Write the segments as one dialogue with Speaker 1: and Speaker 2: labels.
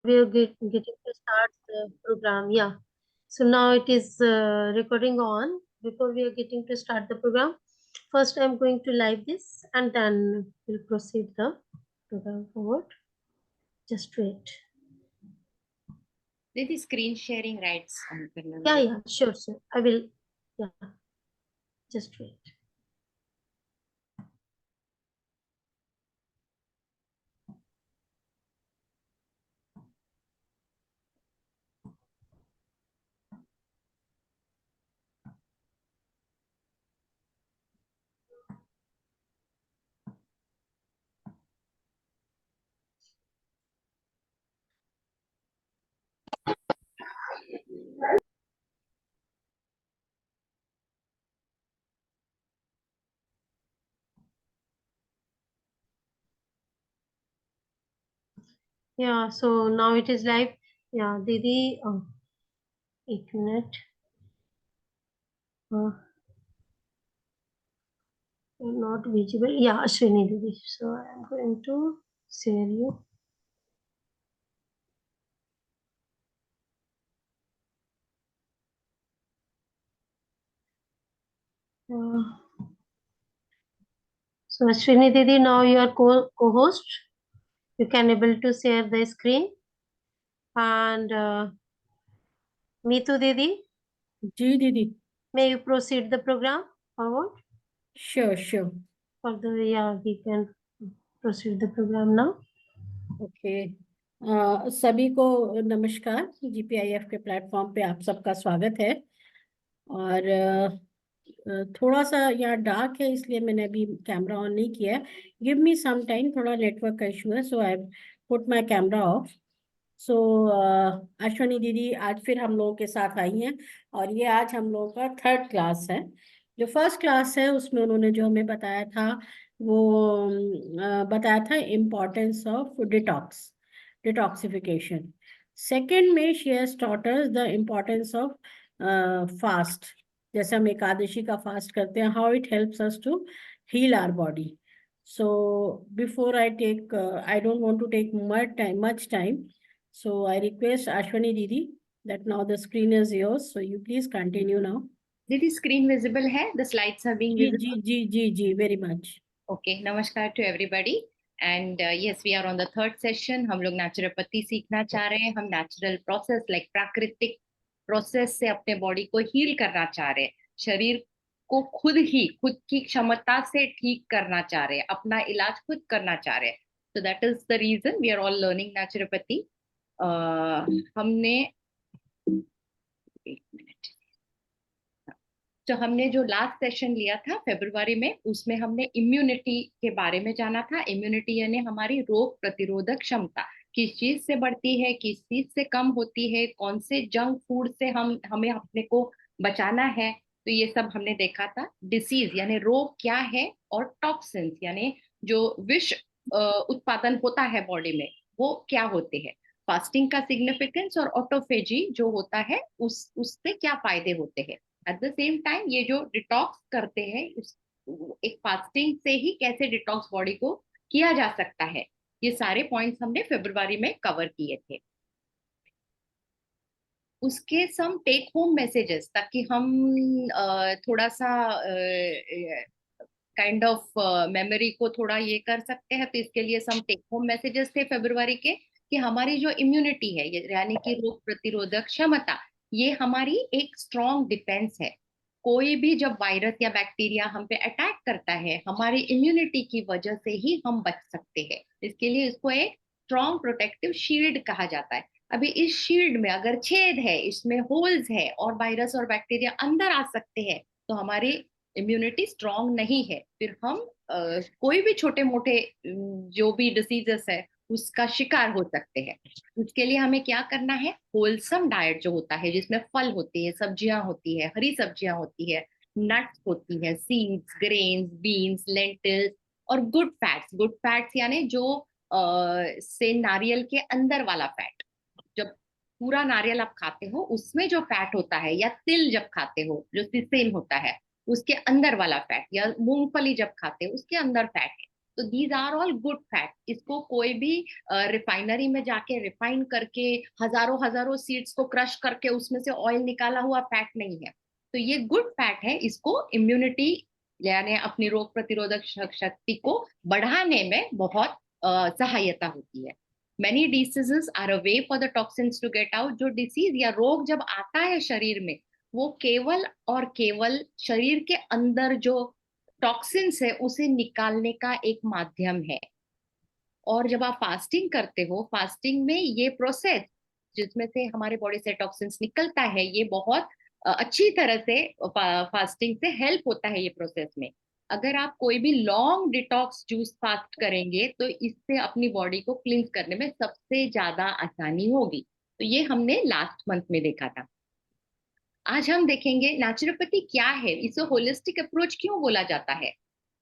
Speaker 1: we are getting to start the program. Yeah. So now it is recording on. Before we are getting to start the program, first I'm going to live this and then we'll proceed the program forward. Just wait.
Speaker 2: Did the screen sharing rights on?
Speaker 1: Yeah, sure. I will. Yeah. Just wait. Yeah, so now it is live. Yeah, Didi, एक minute. Not visible. Yeah, Ashwini Didi. So I am going to share you. So Ashwini Didi, now you are co-host. You can able to share the screen. And Meetu Didi,
Speaker 3: जी दीदी,
Speaker 1: may you proceed the program forward?
Speaker 3: sure.
Speaker 1: For the we can proceed the program now.
Speaker 3: Okay, सभी को नमस्कार। GPIF के platform पे आप सबका स्वागत है। और थोड़ा सा यहाँ डार्क है, इसलिए मैंने अभी कैमरा ऑन नहीं किया है। गिव मी सम टाइम, थोड़ा नेटवर्क का इशू है, so I put my camera off. So Ashwani दीदी आज फिर हम लोगों के साथ आई हैं और ये आज हम लोगों का थर्ड क्लास है। जो फर्स्ट क्लास है उसमें उन्होंने जो हमें बताया था वो बताया था इम्पोर्टेंस ऑफ डिटॉक्सिफिकेशन। सेकेंड में she has taught us the importance of fast, जैसे हम एकादशी का फास्ट करते हैं, how it helps us to heal our body. So before I take, I don't want to take much time. So I request Ashwani Didi that now the screen is yours. So you please continue now.
Speaker 2: Did the screen visible hai? The slides are being visible?
Speaker 3: जी, very much.
Speaker 2: Okay, namaskar to everybody. And yes, we are on the third session. हम लोग naturopathy सीखना चाह रहे हैं। हम natural process like प्राकृतिक process से अपने body को heal करना चाह रहे हैं। शरीर को खुद की क्षमता से ठीक करना चाह रहे हैं, अपना इलाज खुद करना चाह रहे हैं। So that is the reason we are all learning naturopathy. हमने एक मिनट, तो हमने जो लास्ट सेशन लिया था फरवरी में, उसमें हमने इम्यूनिटी के बारे में जाना था। इम्यूनिटी यानी हमारी रोग प्रतिरोधक क्षमता किस चीज से बढ़ती है, किस चीज से कम होती है, कौन से जंक फूड से हमें अपने को बचाना है। तो ये सब हमने देखा था। डिसीज यानी रोग क्या है, और टॉक्सिन्स यानी जो विष उत्पादन होता है बॉडी में, वो क्या होते हैं। फास्टिंग का सिग्निफिकेंस और ऑटोफेजी जो होता है उससे क्या फायदे होते हैं। एट द सेम टाइम ये जो डिटॉक्स करते हैं, एक फास्टिंग से ही कैसे डिटॉक्स बॉडी को किया जा सकता है, ये सारे पॉइंट्स हमने फरवरी में कवर किए थे। उसके सम टेक होम मैसेजेस, ताकि हम थोड़ा सा काइंड ऑफ मेमोरी को थोड़ा ये कर सकते हैं। तो इसके लिए सम टेक होम मैसेजेस थे फरवरी के, कि हमारी जो इम्यूनिटी है यानी कि रोग प्रतिरोधक क्षमता, ये हमारी एक स्ट्रॉन्ग डिफेंस है। कोई भी जब वायरस या बैक्टीरिया हम पे अटैक करता है, हमारी इम्यूनिटी की वजह से ही हम बच सकते हैं। इसके लिए इसको एक स्ट्रॉन्ग प्रोटेक्टिव शील्ड कहा जाता है। अभी इस शील्ड में अगर छेद है, इसमें होल्स है और वायरस और बैक्टीरिया अंदर आ सकते हैं, तो हमारी इम्यूनिटी स्ट्रॉन्ग नहीं है, फिर हम कोई भी छोटे मोटे जो भी डिसीजेस है उसका शिकार हो सकते हैं। उसके लिए हमें क्या करना है, होलसम डाइट जो होता है, जिसमें फल होती है, सब्जियां होती है, हरी सब्जियां होती है, नट्स होती है, सीड्स, ग्रेन्स, बीन्स, लेंटिल्स, और गुड फैट्स यानी जो से नारियल के अंदर वाला फैट। जब पूरा नारियल आप खाते हो उसमें जो फैट होता है, या तिल जब खाते हो जो सिसेन होता है उसके अंदर वाला फैट, या मूंगफली जब खाते हो उसके अंदर फैट है, तो these are all good fat. इसको कोई भी रिफाइनरी में जाके रिफाइन करके हजारों हजारों सीड्स को क्रश करके उसमें से ऑयल निकाला हुआ फैट नहीं है। तो ये गुड फैट है। इसको इम्यूनिटी यानी अपनी रोग प्रतिरोधक शक्ति को बढ़ाने में बहुत सहायता होती है। Many diseases are a way for the toxins to get out। जो डिसीज या रोग जब आता है शरीर में, वो केवल और केवल शरीर के अंदर जो टॉक्सिन्स है उसे निकालने का एक माध्यम है। और जब आप फास्टिंग करते हो, फास्टिंग में ये प्रोसेस जिसमें से हमारे बॉडी से टॉक्सिन्स निकलता है, ये बहुत अच्छी तरह से फास्टिंग से हेल्प होता है ये प्रोसेस में। अगर आप कोई भी लॉन्ग डिटॉक्स जूस फास्ट करेंगे तो इससे अपनी बॉडी को क्लींस करने में सबसे ज्यादा आसानी होगी। तो ये हमने लास्ट मंथ में देखा था। आज हम देखेंगे नेचुरोपैथी क्या है, इसे होलिस्टिक अप्रोच क्यों बोला जाता है।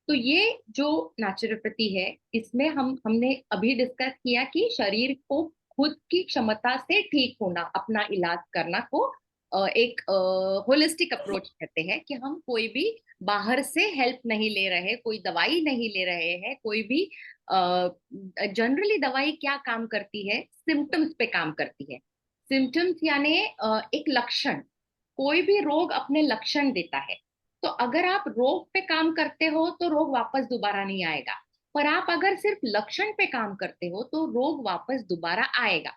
Speaker 2: तो ये जो नेचुरोपैथी है, इसमें हमने अभी डिस्कस किया कि शरीर को खुद की क्षमता से ठीक होना, अपना इलाज करना को एक होलिस्टिक अप्रोच कहते हैं। कि हम कोई भी बाहर से हेल्प नहीं ले रहे, कोई दवाई नहीं ले रहे हैं। कोई भी जनरली दवाई क्या काम करती है, सिम्टम्स पे काम करती है। सिम्टम्स यानी एक लक्षण, कोई भी रोग अपने लक्षण देता है। तो अगर आप रोग पे काम करते हो तो रोग वापस दोबारा नहीं आएगा, पर आप अगर सिर्फ लक्षण पे काम करते हो तो रोग वापस दोबारा आएगा।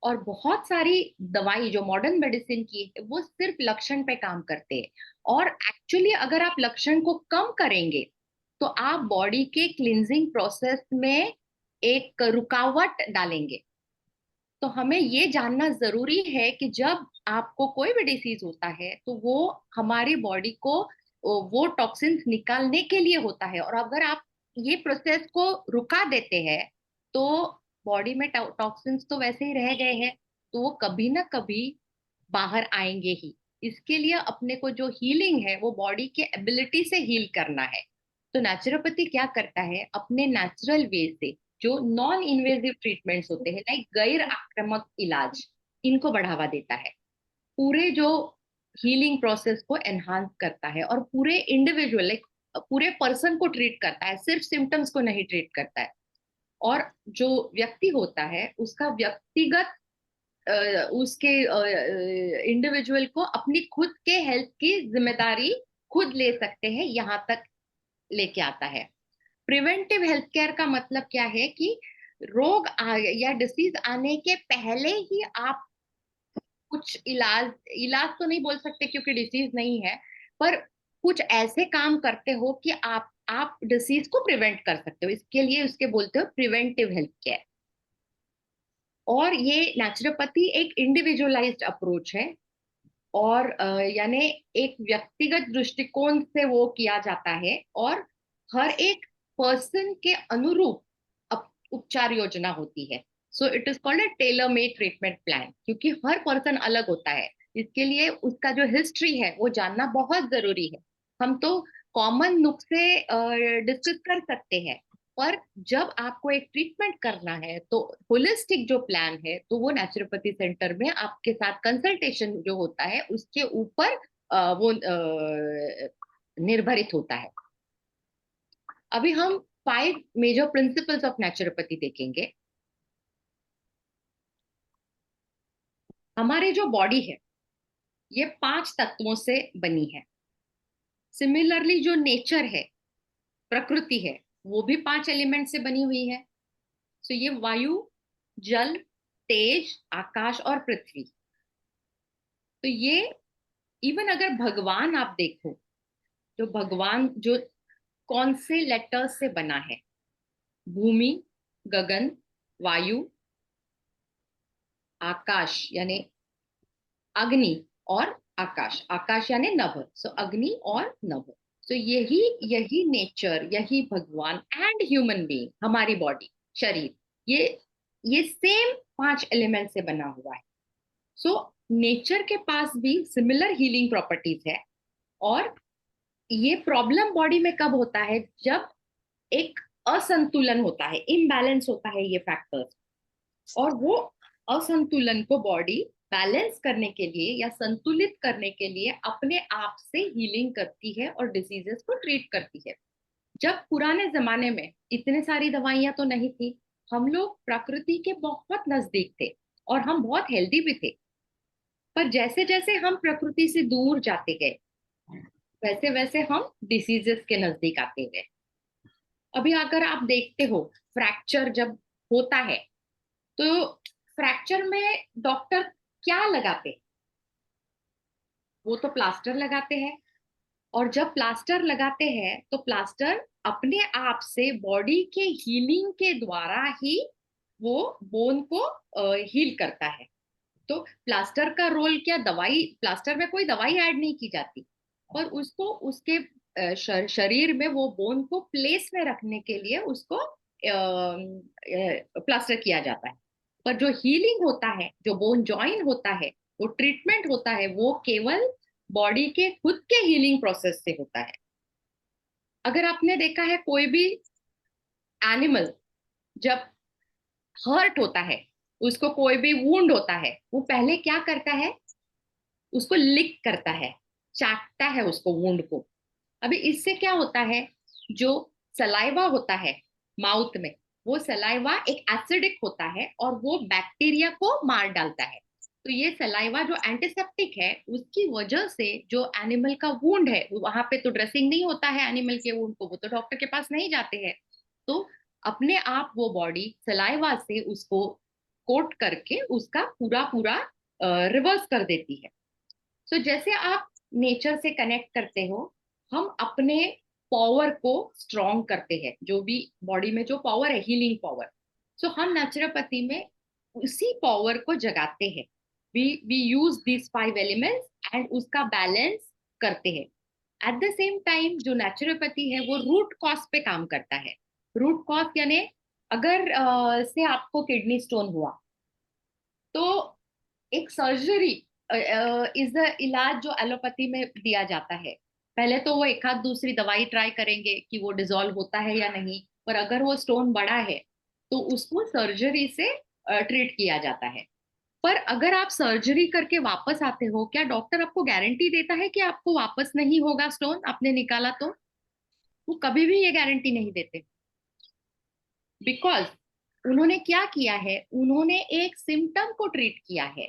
Speaker 2: और बहुत सारी दवाई जो मॉडर्न मेडिसिन की है वो सिर्फ लक्षण पे काम करते हैं। और एक्चुअली अगर आप लक्षण को कम करेंगे तो आप बॉडी के क्लींजिंग प्रोसेस में एक रुकावट डालेंगे। तो हमें ये जानना जरूरी है कि जब आपको कोई भी डिसीज होता है तो वो हमारी बॉडी को वो टॉक्सिन्स निकालने के लिए होता है। और अगर आप ये प्रोसेस को रुका देते हैं तो बॉडी में टॉक्सिन्स तो वैसे ही रह गए हैं, तो वो कभी ना कभी बाहर आएंगे ही। इसके लिए अपने को जो हीलिंग है वो बॉडी के एबिलिटी से हील करना है। तो नेचुरोपैथी क्या करता है, अपने नेचुरल वे से जो नॉन इन्वेजिव ट्रीटमेंट्स होते हैं, लाइक गैर आक्रामक इलाज, इनको बढ़ावा देता है। पूरे जो हीलिंग प्रोसेस को एनहांस करता है और पूरे इंडिविजुअल लाइक पूरे पर्सन को ट्रीट करता है, सिर्फ सिम्टम्स को नहीं ट्रीट करता है। और जो व्यक्ति होता है उसका व्यक्तिगत उसके इंडिविजुअल को अपनी खुद के हेल्थ की जिम्मेदारी खुद ले सकते हैं, यहाँ तक लेके आता है। प्रिवेंटिव हेल्थ केयर का मतलब क्या है कि रोग या डिसीज आने के पहले ही आप कुछ इलाज तो नहीं बोल सकते क्योंकि डिसीज नहीं है, पर कुछ ऐसे काम करते हो कि आप डिसीज को प्रिवेंट कर सकते हो। इसके लिए उसके बोलते हो प्रिवेंटिव हेल्थ केयर। और ये नेचुरोपैथी एक इंडिविजुअलाइज्ड अप्रोच है और यानी एक व्यक्तिगत दृष्टिकोण से वो किया जाता है और हर एक पर्सन के अनुरूप उपचार योजना होती है। So it is called a tailor made treatment plan, क्योंकि हर पर्सन अलग होता है। इसके लिए उसका जो हिस्ट्री है वो जानना बहुत जरूरी है। हम तो कॉमन नुस्खे डिस्कस कर सकते हैं, पर जब आपको एक ट्रीटमेंट करना है तो होलिस्टिक जो प्लान है तो वो नेचुरोपैथी सेंटर में आपके साथ कंसल्टेशन जो होता है उसके ऊपर वो निर्भरित होता है। अभी हम 5 मेजर प्रिंसिपल्स ऑफ नेचुरोपैथी देखेंगे। हमारी जो बॉडी है ये 5 तत्वों से बनी है। सिमिलरली जो नेचर है, प्रकृति है, वो भी 5 एलिमेंट से बनी हुई है। सो ये वायु, जल, तेज, आकाश और पृथ्वी। तो ये इवन अगर भगवान आप देखो, जो भगवान जो कौन से लेटर्स से बना है, भूमि, गगन, वायु, आकाश यानी अग्नि और आकाश, आकाश यानी नभ, सो अग्नि और नभ। सो यही नेचर, यही भगवान एंड ह्यूमन बीइंग, हमारी बॉडी, शरीर, ये सेम 5 एलिमेंट से बना हुआ है। सो नेचर के पास भी सिमिलर हीलिंग प्रॉपर्टीज है। और ये प्रॉब्लम बॉडी में कब होता है, जब एक असंतुलन होता है, इम्बैलेंस होता है ये फैक्टर्स, और वो असंतुलन को बॉडी बैलेंस करने के लिए या संतुलित करने के लिए अपने आप से हीलिंग करती है और डिसीजेस को ट्रीट करती है। जब पुराने जमाने में इतने सारी दवाइयां तो नहीं थी, हम लोग प्रकृति के बहुत नजदीक थे और हम बहुत हेल्दी भी थे। पर जैसे जैसे हम प्रकृति से दूर जाते गए, वैसे वैसे हम डिसीजेस के नजदीक आते गए। अभी अगर आप देखते हो, फ्रैक्चर जब होता है तो फ्रैक्चर में डॉक्टर क्या लगाते हैं? वो तो प्लास्टर लगाते हैं। और जब प्लास्टर लगाते हैं तो प्लास्टर अपने आप से बॉडी के हीलिंग के द्वारा ही वो बोन को हील करता है। तो प्लास्टर का रोल क्या, दवाई, प्लास्टर में कोई दवाई ऐड नहीं की जाती, पर उसको उसके शरीर में वो बोन को प्लेस में रखने के लिए उसको प्लास्टर किया जाता है। पर जो हीलिंग होता है, जो बोन जॉइन होता है, वो ट्रीटमेंट होता है, वो केवल बॉडी के खुद के हीलिंग प्रोसेस से होता है। अगर आपने देखा है कोई भी एनिमल जब हर्ट होता है, उसको कोई भी वुंड होता है, वो पहले क्या करता है? उसको लिक करता है, चाटता है उसको, वुंड को। अभी इससे क्या होता है, जो सलाइवा होता है माउथ में, वो सलाइवा एक एसिडिक होता है और वो बैक्टीरिया को मार डालता है। तो ये सलाइवा जो एंटीसेप्टिक है, उसकी वजह से जो एनिमल का वुंड है, वहां पे तो ड्रेसिंग नहीं होता है एनिमल के वुंड को, वो तो डॉक्टर के पास नहीं जाते हैं। तो अपने आप वो बॉडी सलाइवा से उसको कोट करके उसका पूरा पूरा रिवर्स कर देती है। तो जैसे आप नेचर से कनेक्ट करते हो, हम अपने पावर को स्ट्रॉन्ग करते हैं, जो भी बॉडी में जो पावर है, हीलिंग पावर। सो हम नेचुरोपैथी में उसी पावर को जगाते हैं। We use this 5 elements and उसका बैलेंस करते हैं। एट द सेम टाइम जो नेचुरोपैथी है वो रूट कॉज पे काम करता है। रूट कॉज यानी अगर से आपको किडनी स्टोन हुआ, तो एक सर्जरी इज द इलाज जो एलोपैथी में दिया जाता है। पहले तो वो एक आध दूसरी दवाई ट्राई करेंगे कि वो डिसॉल्व होता है या नहीं, पर अगर वो स्टोन बड़ा है तो उसको सर्जरी से ट्रीट किया जाता है। पर अगर आप सर्जरी करके वापस आते हो, क्या डॉक्टर आपको गारंटी देता है कि आपको वापस नहीं होगा स्टोन आपने निकाला? तो वो कभी भी ये गारंटी नहीं देते। बिकॉज उन्होंने क्या किया है, उन्होंने एक सिम्टम को ट्रीट किया है।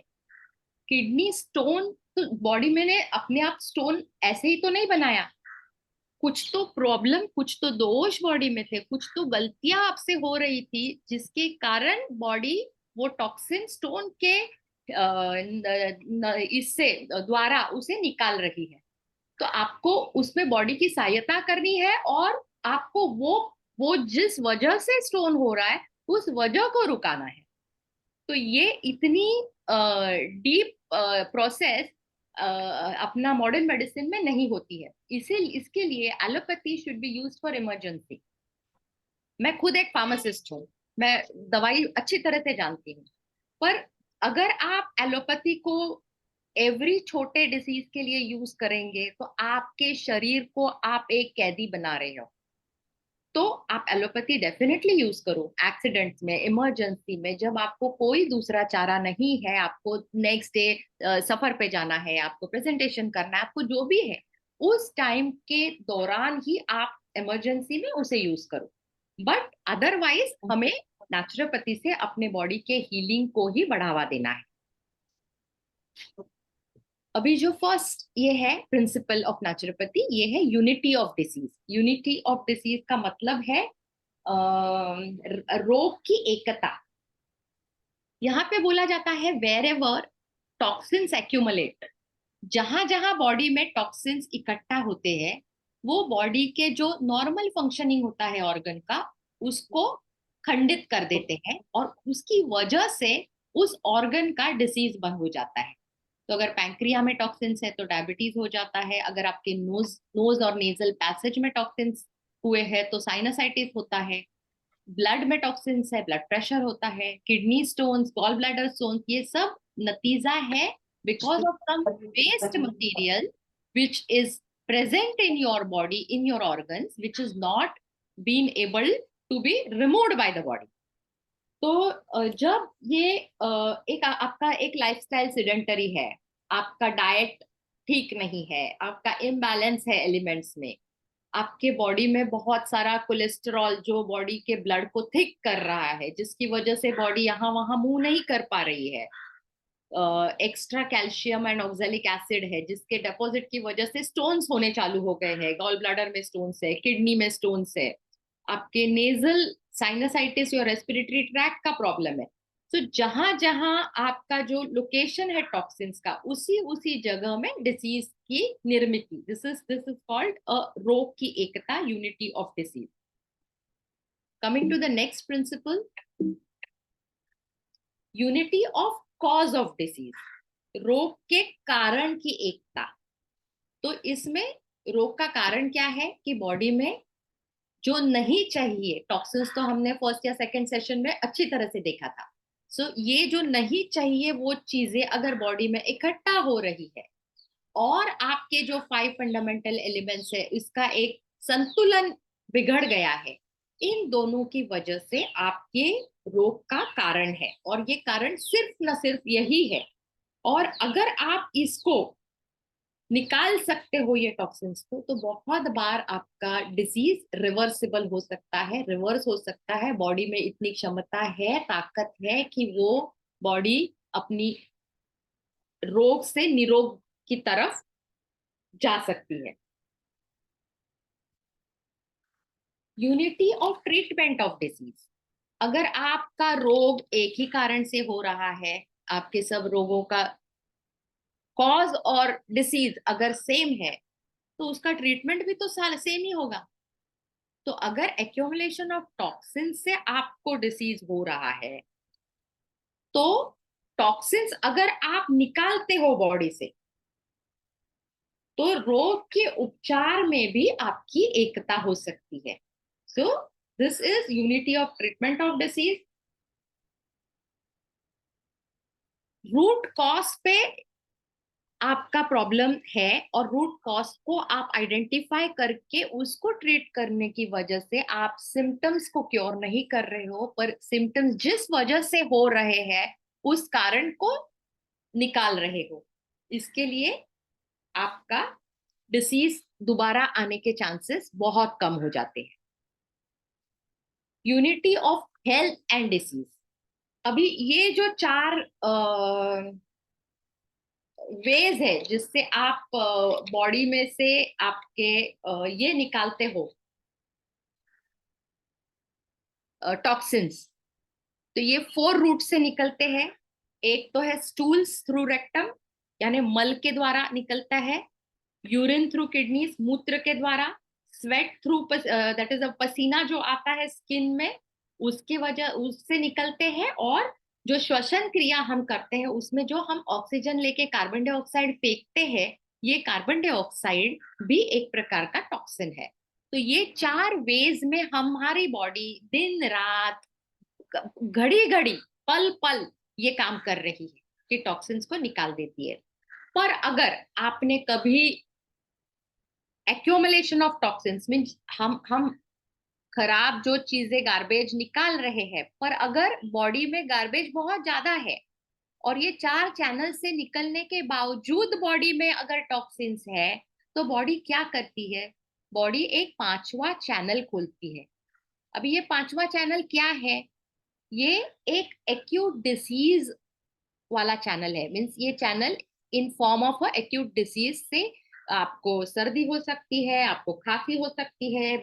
Speaker 2: किडनी स्टोन तो बॉडी में ने अपने आप स्टोन ऐसे ही तो नहीं बनाया, कुछ तो प्रॉब्लम, कुछ तो दोष बॉडी में थे, कुछ तो गलतियां आपसे हो रही थी जिसके कारण बॉडी वो टॉक्सिन स्टोन के इससे द्वारा उसे निकाल रही है। तो आपको उसमें बॉडी की सहायता करनी है और आपको वो जिस वजह से स्टोन हो रहा है उस वजह को रुकाना है। तो ये इतनी डीप प्रोसेस अपना मॉडर्न मेडिसिन में नहीं होती है। इसे इसके लिए allopathy should be used for emergency. मैं खुद एक फार्मासिस्ट हूँ, मैं दवाई अच्छी तरह से जानती हूँ। पर अगर आप एलोपैथी को एवरी छोटे डिसीज के लिए यूज करेंगे तो आपके शरीर को आप एक कैदी बना रहे हो। तो आप एलोपैथी डेफिनेटली यूज करो एक्सीडेंट्स में, इमरजेंसी में, जब आपको कोई दूसरा चारा नहीं है, आपको नेक्स्ट डे सफर पे जाना है, आपको प्रेजेंटेशन करना है, आपको जो भी है, उस टाइम के दौरान ही आप इमरजेंसी में उसे यूज करो। बट अदरवाइज हमें नेचुरोपैथी से अपने बॉडी के हीलिंग को ही बढ़ावा देना है। अभी जो फर्स्ट ये है प्रिंसिपल ऑफ नेचुरोपैथी, ये है unity of disease. Unity of disease का मतलब है रोग की एकता। यहाँ पे बोला जाता है वेर एवर टॉक्सिन्स एक्यूमुलेट, जहां जहां बॉडी में टॉक्सिन्स इकट्ठा होते हैं, वो बॉडी के जो नॉर्मल फंक्शनिंग होता है ऑर्गन का, उसको खंडित कर देते हैं और उसकी वजह से उस ऑर्गन का डिसीज बन हो जाता है। तो अगर पैंक्रिया में टॉक्सिन्स है तो डायबिटीज हो जाता है। अगर आपके नोज और नेजल पैसेज में टॉक्सिन्स हुए हैं तो साइनसाइटिस होता है। ब्लड में टॉक्सिन्स है, ब्लड प्रेशर होता है। Kidney stones, gall bladder stones, ये सब नतीजा है because of some waste material which is present in your body, in your organs, which is not been able to be removed by the body. तो जब ये एक आपका एक लाइफस्टाइल सिडेंटरी है, आपका डाइट ठीक नहीं है, आपका इम्बैलेंस है एलिमेंट्स में, आपके बॉडी में बहुत सारा कोलेस्ट्रॉल जो बॉडी के ब्लड को थिक कर रहा है, जिसकी वजह से बॉडी यहाँ वहां मूव नहीं कर पा रही है। Extra calcium and oxalic acid है, जिसके डिपॉजिट की वजह से स्टोन्स होने चालू हो गए हैं। गॉल ब्लैडर में स्टोन्स है, किडनी में स्टोन्स है, आपके नेजल साइनसाइटिस या रेस्पिरेटरी ट्रैक्ट का प्रॉब्लम है। तो जहां जहां आपका जो लोकेशन है टॉक्सिन्स का, उसी उसी जगह में डिसीज की निर्मित, दिस इज कॉल्ड अ रोग की एकता, unity of disease. Coming to the next principle, unity of cause of disease, रोग के कारण की एकता। तो इसमें रोग का कारण क्या है कि बॉडी में जो नहीं चाहिए टॉक्सिन्स, तो हमने फर्स्ट या सेकंड सेशन में अच्छी तरह से देखा था। सो ये जो नहीं चाहिए वो चीजें अगर बॉडी में इकट्ठा हो रही है, और आपके जो 5 फंडामेंटल एलिमेंट्स है इसका एक संतुलन बिगड़ गया है, इन दोनों की वजह से आपके रोग का कारण है। और ये कारण सिर्फ न सिर्फ यही है, और अगर आप इसको निकाल सकते हो ये टॉक्सिन्स को, तो बहुत बार आपका डिसीज रिवर्सिबल हो सकता है, रिवर्स हो सकता है। बॉडी में इतनी क्षमता है, ताकत है कि वो बॉडी अपनी रोग से निरोग की तरफ जा सकती है। Unity of treatment of disease, अगर आपका रोग एक ही कारण से हो रहा है, आपके सब रोगों का कॉज और डिसीज अगर सेम है, तो उसका ट्रीटमेंट भी तो सेम ही होगा। तो अगर एक्यूमुलेशन ऑफ टॉक्सिन से आपको डिसीज हो रहा है, तो टॉक्सिन्स अगर आप निकालते हो बॉडी से, तो रोग के उपचार में भी आपकी एकता हो सकती है। So this is unity of treatment of disease. Root cause पे आपका प्रॉब्लम है, और रूट कॉज को आप आइडेंटिफाई करके उसको ट्रीट करने की वजह से आप सिम्टम्स को क्योर नहीं कर रहे हो, पर सिम्टम्स जिस वजह से हो रहे हैं उस कारण को निकाल रहे हो। इसके लिए आपका डिसीज दोबारा आने के चांसेस बहुत कम हो जाते हैं। Unity of health and disease, अभी ये जो 4 वेज है जिससे आप बॉडी में से आपके ये निकालते हो टॉक्सिन्स, तो ये 4 रूट से निकलते हैं। एक तो है स्टूल्स थ्रू रेक्टम, यानी मल के द्वारा निकलता है। यूरिन थ्रू किडनीज, मूत्र के द्वारा। स्वेट थ्रू, दैट इज पसीना जो आता है स्किन में, उसकी वजह उससे निकलते हैं। और जो श्वसन क्रिया हम करते हैं उसमें जो हम ऑक्सीजन लेके कार्बन डाइऑक्साइड फेंकते हैं, ये कार्बन डाइऑक्साइड भी एक प्रकार का टॉक्सिन है। तो ये 4 वेज में हमारी बॉडी दिन रात, घड़ी घड़ी, पल पल ये काम कर रही है कि टॉक्सिन्स को निकाल देती है। पर अगर आपने कभी एक्यूमुलेशन ऑफ टॉक्सिन्स मीन्स हम खराब जो चीजें गार्बेज निकाल रहे हैं, पर अगर बॉडी में गार्बेज बहुत ज्यादा है और ये 4 चैनल से निकलने के बावजूद बॉडी में अगर टॉक्सिन्स है, तो बॉडी क्या करती है? बॉडी एक 5वां चैनल खोलती है। अभी ये 5वां चैनल क्या है? ये एक एक्यूट डिसीज वाला चैनल है। मीन्स ये channel in form of a acute disease से आपको सर्दी हो सकती है, आपको खांसी हो सकती है,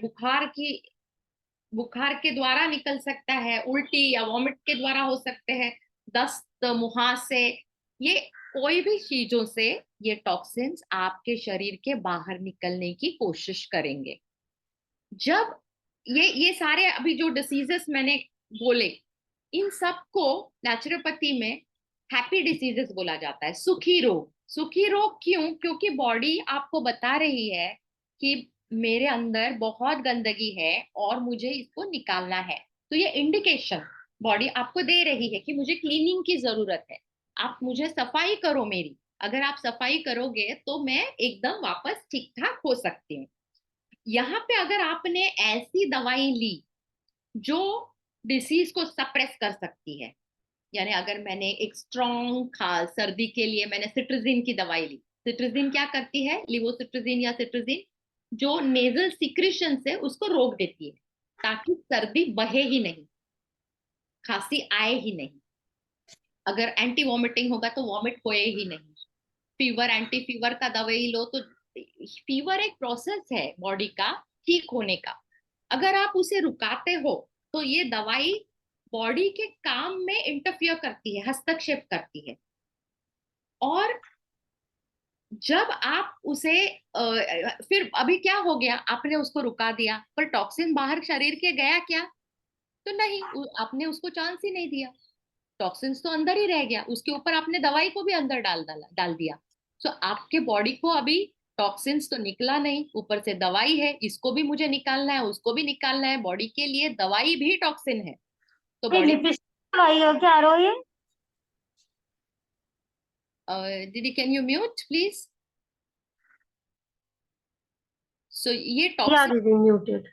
Speaker 2: बुखार के द्वारा निकल सकता है, उल्टी या वॉमिट के द्वारा हो सकते हैं, दस्त, मुहासे, ये कोई भी चीजों से ये टॉक्सिन्स आपके शरीर के बाहर निकलने की कोशिश करेंगे। जब ये सारे अभी जो डिसीजेस मैंने बोले, इन सबको नेचुरोपैथी में हैप्पी डिसीजेस बोला जाता है, सुखी रोग। सुखी रोग क्यों? क्योंकि बॉडी आपको बता रही है कि मेरे अंदर बहुत गंदगी है और मुझे इसको निकालना है। तो ये इंडिकेशन बॉडी आपको दे रही है कि मुझे क्लीनिंग की जरूरत है, आप मुझे सफाई करो मेरी। अगर आप सफाई करोगे तो मैं एकदम वापस ठीक ठाक हो सकती हूँ। यहाँ पे अगर आपने ऐसी दवाई ली जो डिसीज को सप्रेस कर सकती है, यानी अगर मैंने एक स्ट्रॉन्ग सर्दी के लिए मैंने सिट्रजिन की दवाई ली, सिट्रजिन क्या करती है? लिवोसिट्रजिन या सिट्रजिन जो नेजल सिक्रेशन से उसको रोक देती है, ताकि सर्दी बहे ही नहीं, खांसी आए ही नहीं। अगर एंटी वॉमिटिंग होगा तो वॉमिट होए ही नहीं। फीवर, एंटी फीवर का दवाई लो तो फीवर एक प्रोसेस है बॉडी का ठीक होने का। अगर आप उसे रुकाते हो तो ये दवाई बॉडी के काम में इंटरफियर करती है, हस्तक्षेप करती है। और जब आप उसे फिर अभी क्या हो गया, आपने उसको रुका दिया, पर टॉक्सिन बाहर शरीर के गया क्या? तो नहीं, आपने उसको चांस ही नहीं दिया। टॉक्सिन्स तो अंदर ही रह गया, उसके ऊपर आपने दवाई को भी अंदर डाल दिया। सो आपके बॉडी को अभी टॉक्सिन्स तो निकला नहीं, ऊपर से दवाई है, इसको भी मुझे निकालना है, उसको भी निकालना है। बॉडी के लिए दवाई भी टॉक्सिन है, तो बॉडी।
Speaker 1: लिपस्टिक लगाई हो क्या रो ये?
Speaker 2: दीदी कैन यू म्यूट प्लीज? सो ये
Speaker 1: या
Speaker 2: टॉक्सिन,
Speaker 1: दीदी म्यूटेड।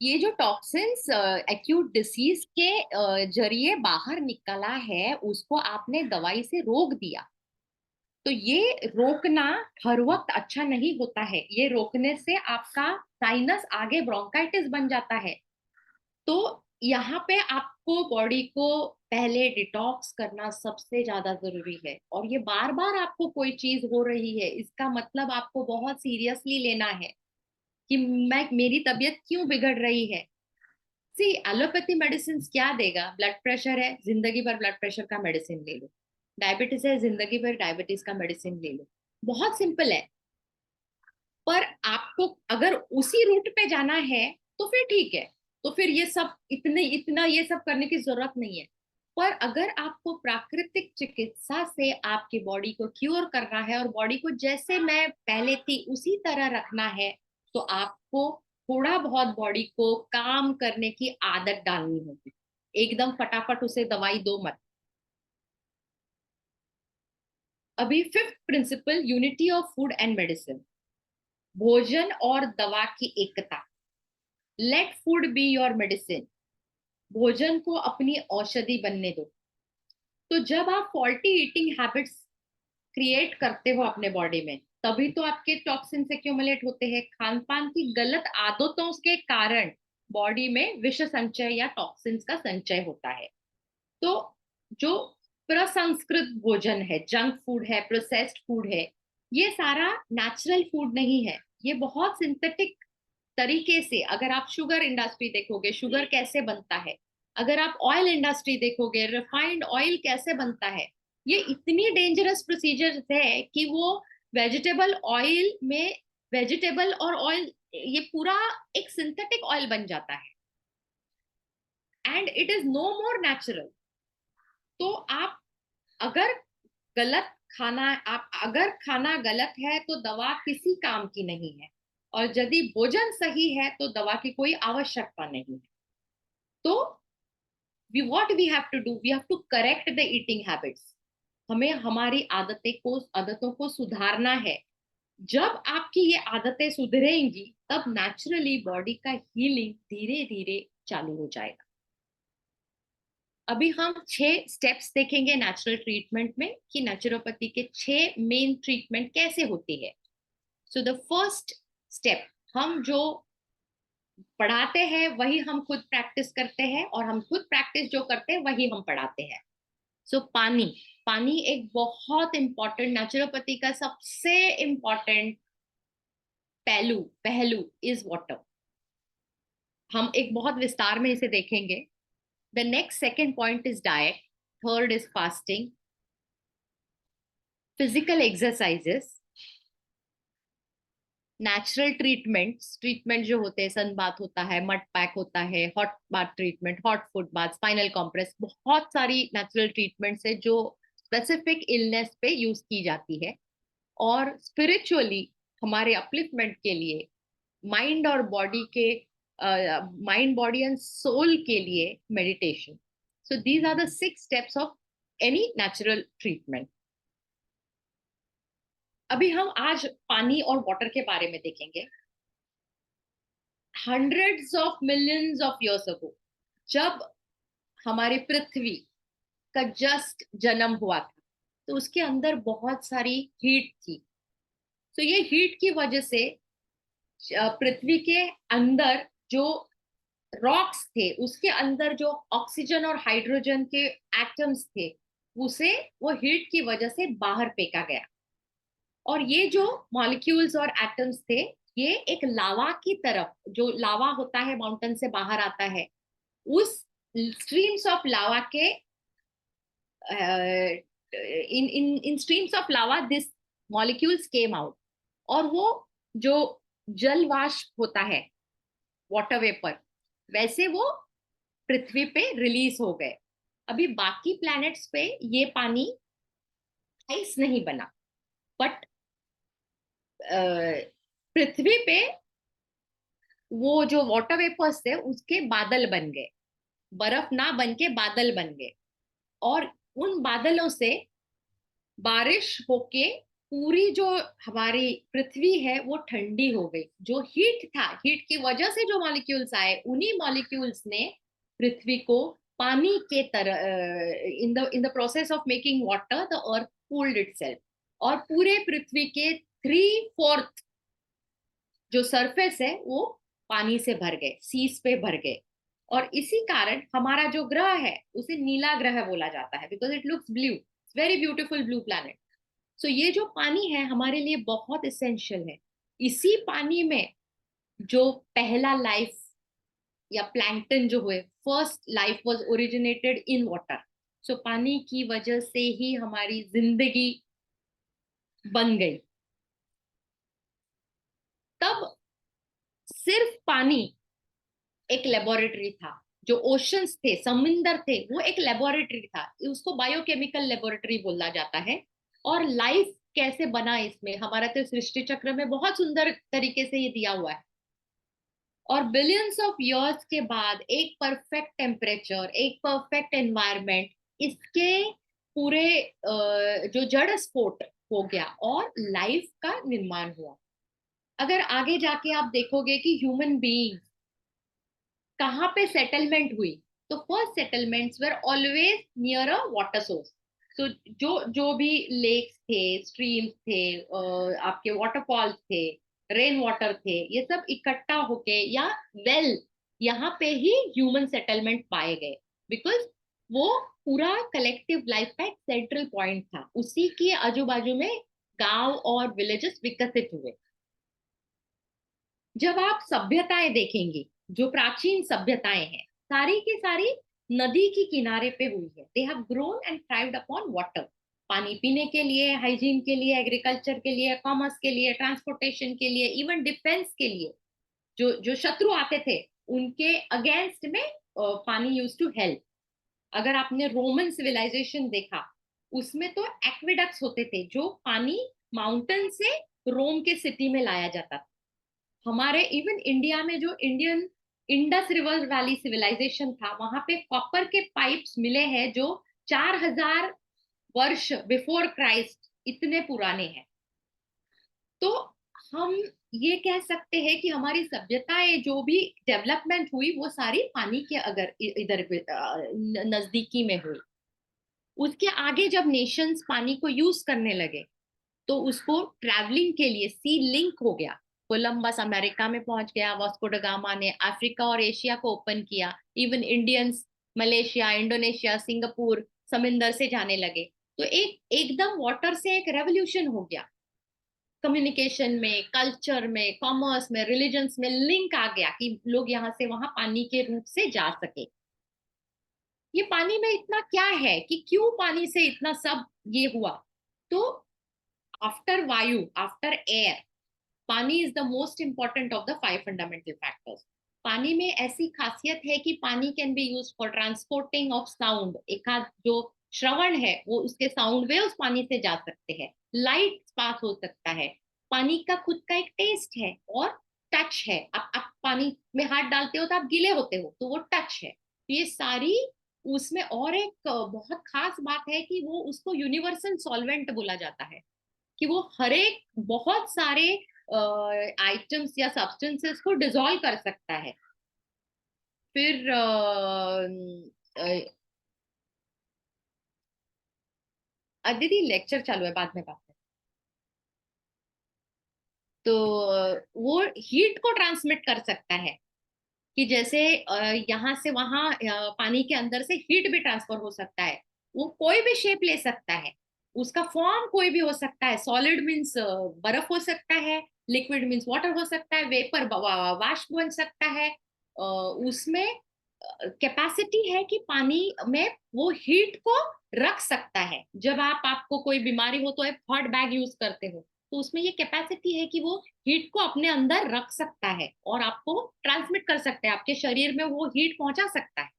Speaker 2: ये जो टॉक्सिन्स एक्यूट डिसीज के जरिए बाहर निकला है, उसको आपने दवाई से रोक दिया। तो ये रोकना हर वक्त अच्छा नहीं होता है। ये रोकने से आपका साइनस आगे ब्रोंकाइटिस बन जाता है। तो यहाँ पे आपको बॉडी को पहले डिटॉक्स करना सबसे ज्यादा जरूरी है। और ये बार बार आपको कोई चीज हो रही है, इसका मतलब आपको बहुत सीरियसली लेना है कि मेरी तबीयत क्यों बिगड़ रही है। सी, एलोपैथी मेडिसिन क्या देगा? ब्लड प्रेशर है, जिंदगी भर ब्लड प्रेशर का मेडिसिन ले लो। डायबिटीज है, जिंदगी भर डायबिटीज का मेडिसिन ले लो। बहुत सिंपल है। पर आपको अगर उसी रूट पे जाना है तो फिर ठीक है, तो फिर ये सब इतना ये सब करने की जरूरत नहीं है। पर अगर आपको प्राकृतिक चिकित्सा से आपकी बॉडी को क्योर करना है और बॉडी को जैसे मैं पहले थी उसी तरह रखना है, तो आपको थोड़ा बहुत बॉडी को काम करने की आदत डालनी होगी। एकदम फटाफट उसे दवाई दो मत। अभी fifth principle, unity of food and medicine. भोजन और दवा की एकता। Let food be your medicine. भोजन को अपनी औषधि बनने दो। तो जब आप फॉल्टी ईटिंग हैबिट्स क्रिएट करते हो अपने बॉडी में, तभी तो आपके टॉक्सिन्स एक्यूमुलेट होते हैं। खान पान की गलत आदतों के कारण बॉडी में विष संचय या टॉक्सिन्स का संचय होता है। तो जो प्रसंस्कृत भोजन है, जंक फूड है, प्रोसेस्ड फूड है, ये सारा नेचुरल फूड नहीं है। ये बहुत सिंथेटिक तरीके से, अगर आप शुगर इंडस्ट्री देखोगे, शुगर कैसे बनता है, अगर आप ऑयल इंडस्ट्री देखोगे, रिफाइंड ऑयल कैसे बनता है, ये इतनी डेंजरस प्रोसीजर है कि वो वेजिटेबल ऑयल में, वेजिटेबल और ऑयल, ये पूरा एक सिंथेटिक ऑयल बन जाता है and it is no more natural. तो आप अगर गलत खाना, आप अगर खाना गलत है तो दवा किसी काम की नहीं है। और यदि भोजन सही है तो दवा की कोई आवश्यकता नहीं है। तो what we have to do, we have to correct the eating habits। हमें हमारी आदतों को सुधारना है। जब आपकी ये आदतें सुधरेंगी तब नेचुरली बॉडी का हीलिंग धीरे धीरे चालू हो जाएगा। अभी हम 6 स्टेप्स देखेंगे नेचुरल ट्रीटमेंट में, कि नेचुरोपैथी के 6 मेन ट्रीटमेंट कैसे होती है। सो द फर्स्ट स्टेप, हम जो पढ़ाते हैं वही हम खुद प्रैक्टिस करते हैं, और हम खुद प्रैक्टिस जो करते हैं वही हम पढ़ाते हैं। सो पानी। पानी एक बहुत इंपॉर्टेंट, नेचुरोपैथी का सबसे इंपॉर्टेंट पहलू इज वाटर। हम एक बहुत विस्तार में इसे देखेंगे। The next second point is diet. Third is fasting, physical exercises, natural treatment जो होते हैं, सन बाथ होता है, मड पैक होता है, hot bath treatment, hot foot bath, spinal compress, बहुत सारी नेचुरल ट्रीटमेंट्स है जो स्पेसिफिक इलनेस पे यूज की जाती है। और स्पिरिचुअली हमारे अपलिफ्टमेंट के लिए, माइंड और बॉडी के, माइंड बॉडी एंड सोल के लिए meditation. So these are the 6 steps of any natural treatment. अभी हम आज पानी और वाटर के बारे में देखेंगे। Hundreds of millions of years ago, जब हमारी पृथ्वी का जस्ट जन्म हुआ था, तो उसके अंदर बहुत सारी हीट थी। तो ये हीट की वजह से पृथ्वी के अंदर जो रॉक्स थे उसके अंदर जो ऑक्सीजन और हाइड्रोजन के एटम्स थे उसे वो हीट की वजह से बाहर फेंका गया। और ये जो मॉलिक्यूल्स और एटम्स थे ये एक लावा की तरफ, जो लावा होता है माउंटेन से बाहर आता है, उस स्ट्रीम्स ऑफ लावा के इन streams of lava this molecules came out. और वो जो जल वाष्प होता है, वाटर वेपर, वैसे वो पृथ्वी पे रिलीज हो गए। अभी बाकी प्लैनेट्स पे ये पानी आइस नहीं बना, बट पृथ्वी पे वो जो वाटर वेपर्स थे उसके बादल बन गए, बर्फ ना बन के बादल बन गए। और उन बादलों से बारिश होके पूरी जो हमारी पृथ्वी है वो ठंडी हो गई। जो हीट था, हीट की वजह से जो मॉलिक्यूल्स आए, उन्हीं मॉलिक्यूल्स ने पृथ्वी को पानी के तरह, in the process of making water the earth cooled itself. और पूरे पृथ्वी के 3/4 जो सरफेस है वो पानी से भर गए, सीस पे भर गए। और इसी कारण हमारा जो ग्रह है उसे नीला ग्रह बोला जाता है, because it looks blue, very beautiful blue planet. So ये जो पानी है हमारे लिए बहुत इसेंशियल है। इसी पानी में जो पहला लाइफ या प्लैंकटन जो हुए, first life was originated in water. So पानी की वजह से ही हमारी जिंदगी बन गई। तब सिर्फ पानी एक लेबोरेटरी था, जो ओशंस थे, समुंदर थे, वो एक लेबोरेटरी था, उसको बायोकेमिकल लेबोरेटरी बोला जाता है। और लाइफ कैसे बना इसमें, हमारा तो सृष्टि चक्र में बहुत सुंदर तरीके से ये दिया हुआ है। और बिलियंस ऑफ इयर्स के बाद एक परफेक्ट टेम्परेचर, एक परफेक्ट एनवायरनमेंट, इसके पूरे जो जड़ स्फोट हो गया और लाइफ का निर्माण हुआ। अगर आगे जाके आप देखोगे कि ह्यूमन बीइंग कहाँ पे सेटलमेंट हुई, तो first settlements were always near a water source. So जो जो भी लेक्स थे, स्ट्रीम्स थे, आपके वाटरफॉल्स थे, रेन वाटर थे, ये सब इकट्ठा होके या वेल, यहाँ पे ही ह्यूमन सेटलमेंट पाए गए। बिकॉज वो पूरा कलेक्टिव लाइफ का एक सेंट्रल पॉइंट था, उसी के आजू बाजू में गांव और विलेजेस विकसित हुए। जब आप सभ्यताएं देखेंगे, जो प्राचीन सभ्यताएं हैं, सारी की सारी नदी के किनारे पे हुई है। They have grown and thrived upon water. पानी पीने के लिए, हाइजीन के लिए, एग्रीकल्चर के लिए, कॉमर्स के लिए, ट्रांसपोर्टेशन के लिए, इवन डिफेंस के लिए। जो जो शत्रु आते थे उनके अगेंस्ट में पानी यूज टू हेल्प। अगर आपने रोमन सिविलाइजेशन देखा, उसमें तो एक्वेडक्ट्स होते थे, जो पानी माउंटेन से रोम के सिटी में लाया जाता था। हमारे इवन इंडिया में जो Indian Indus river valley civilization था, वहां पे कॉपर के पाइप्स मिले हैं जो 4000 वर्ष बिफोर क्राइस्ट इतने पुराने हैं। तो हम ये कह सकते हैं कि हमारी सभ्यताएं जो भी डेवलपमेंट हुई वो सारी पानी के अगर इधर नजदीकी में हुई। उसके आगे जब नेशंस पानी को यूज करने लगे तो उसको ट्रैवलिंग के लिए सी लिंक हो गया। कोलंबस अमेरिका में पहुंच गया, वास्को ड गामा ने अफ्रीका और एशिया को ओपन किया, even Indians Malaysia, Indonesia, Singapore समुंदर से जाने लगे। तो एक एकदम वाटर से एक रेवोल्यूशन हो गया। कम्युनिकेशन में, कल्चर में, कॉमर्स में, रिलीजन्स में लिंक आ गया कि लोग यहाँ से वहां पानी के रूप से जा सके। ये पानी में इतना क्या है कि क्यों पानी से इतना सब ये हुआ? तो आफ्टर वायु, आफ्टर एयर, पानी is the most important of the 5 fundamental factors. पानी में ऐसी खासियत है कि पानी can be use for transporting of sound. एक आध जो श्रवण है वो उसके साउंड वेव्स पानी से जा सकते हैं, लाइट पास हो सकता है। पानी का खुद का एक टेस्ट है और टच है। आप पानी में हाथ डालते हो तो आप गीले होते हो, तो वो टच है। तो ये सारी उसमें। और एक बहुत खास बात है कि वो उसको यूनिवर्सल सॉल्वेंट बोला जाता है, कि वो हर एक बहुत सारे आइटम्स या सब्सटेंसेस को डिसॉल्व कर सकता है। फिर दीदी लेक्चर चालू है, बाद में बात करें। तो वो हीट को ट्रांसमिट कर सकता है, कि जैसे यहाँ से वहां पानी के अंदर से हीट भी ट्रांसफर हो सकता है। वो कोई भी शेप ले सकता है, उसका फॉर्म कोई भी हो सकता है। सॉलिड मीन्स बर्फ हो सकता है, लिक्विड मीन्स वाटर हो सकता है, वेपर वाष्प बन सकता है। उसमें कैपेसिटी है कि पानी में वो हीट को रख सकता है। जब आपको कोई बीमारी हो तो एक हॉट बैग यूज करते हो, तो उसमें ये कैपेसिटी है कि वो हीट को अपने अंदर रख सकता है और आपको ट्रांसमिट कर सकता है, आपके शरीर में वो हीट पहुंचा सकता है।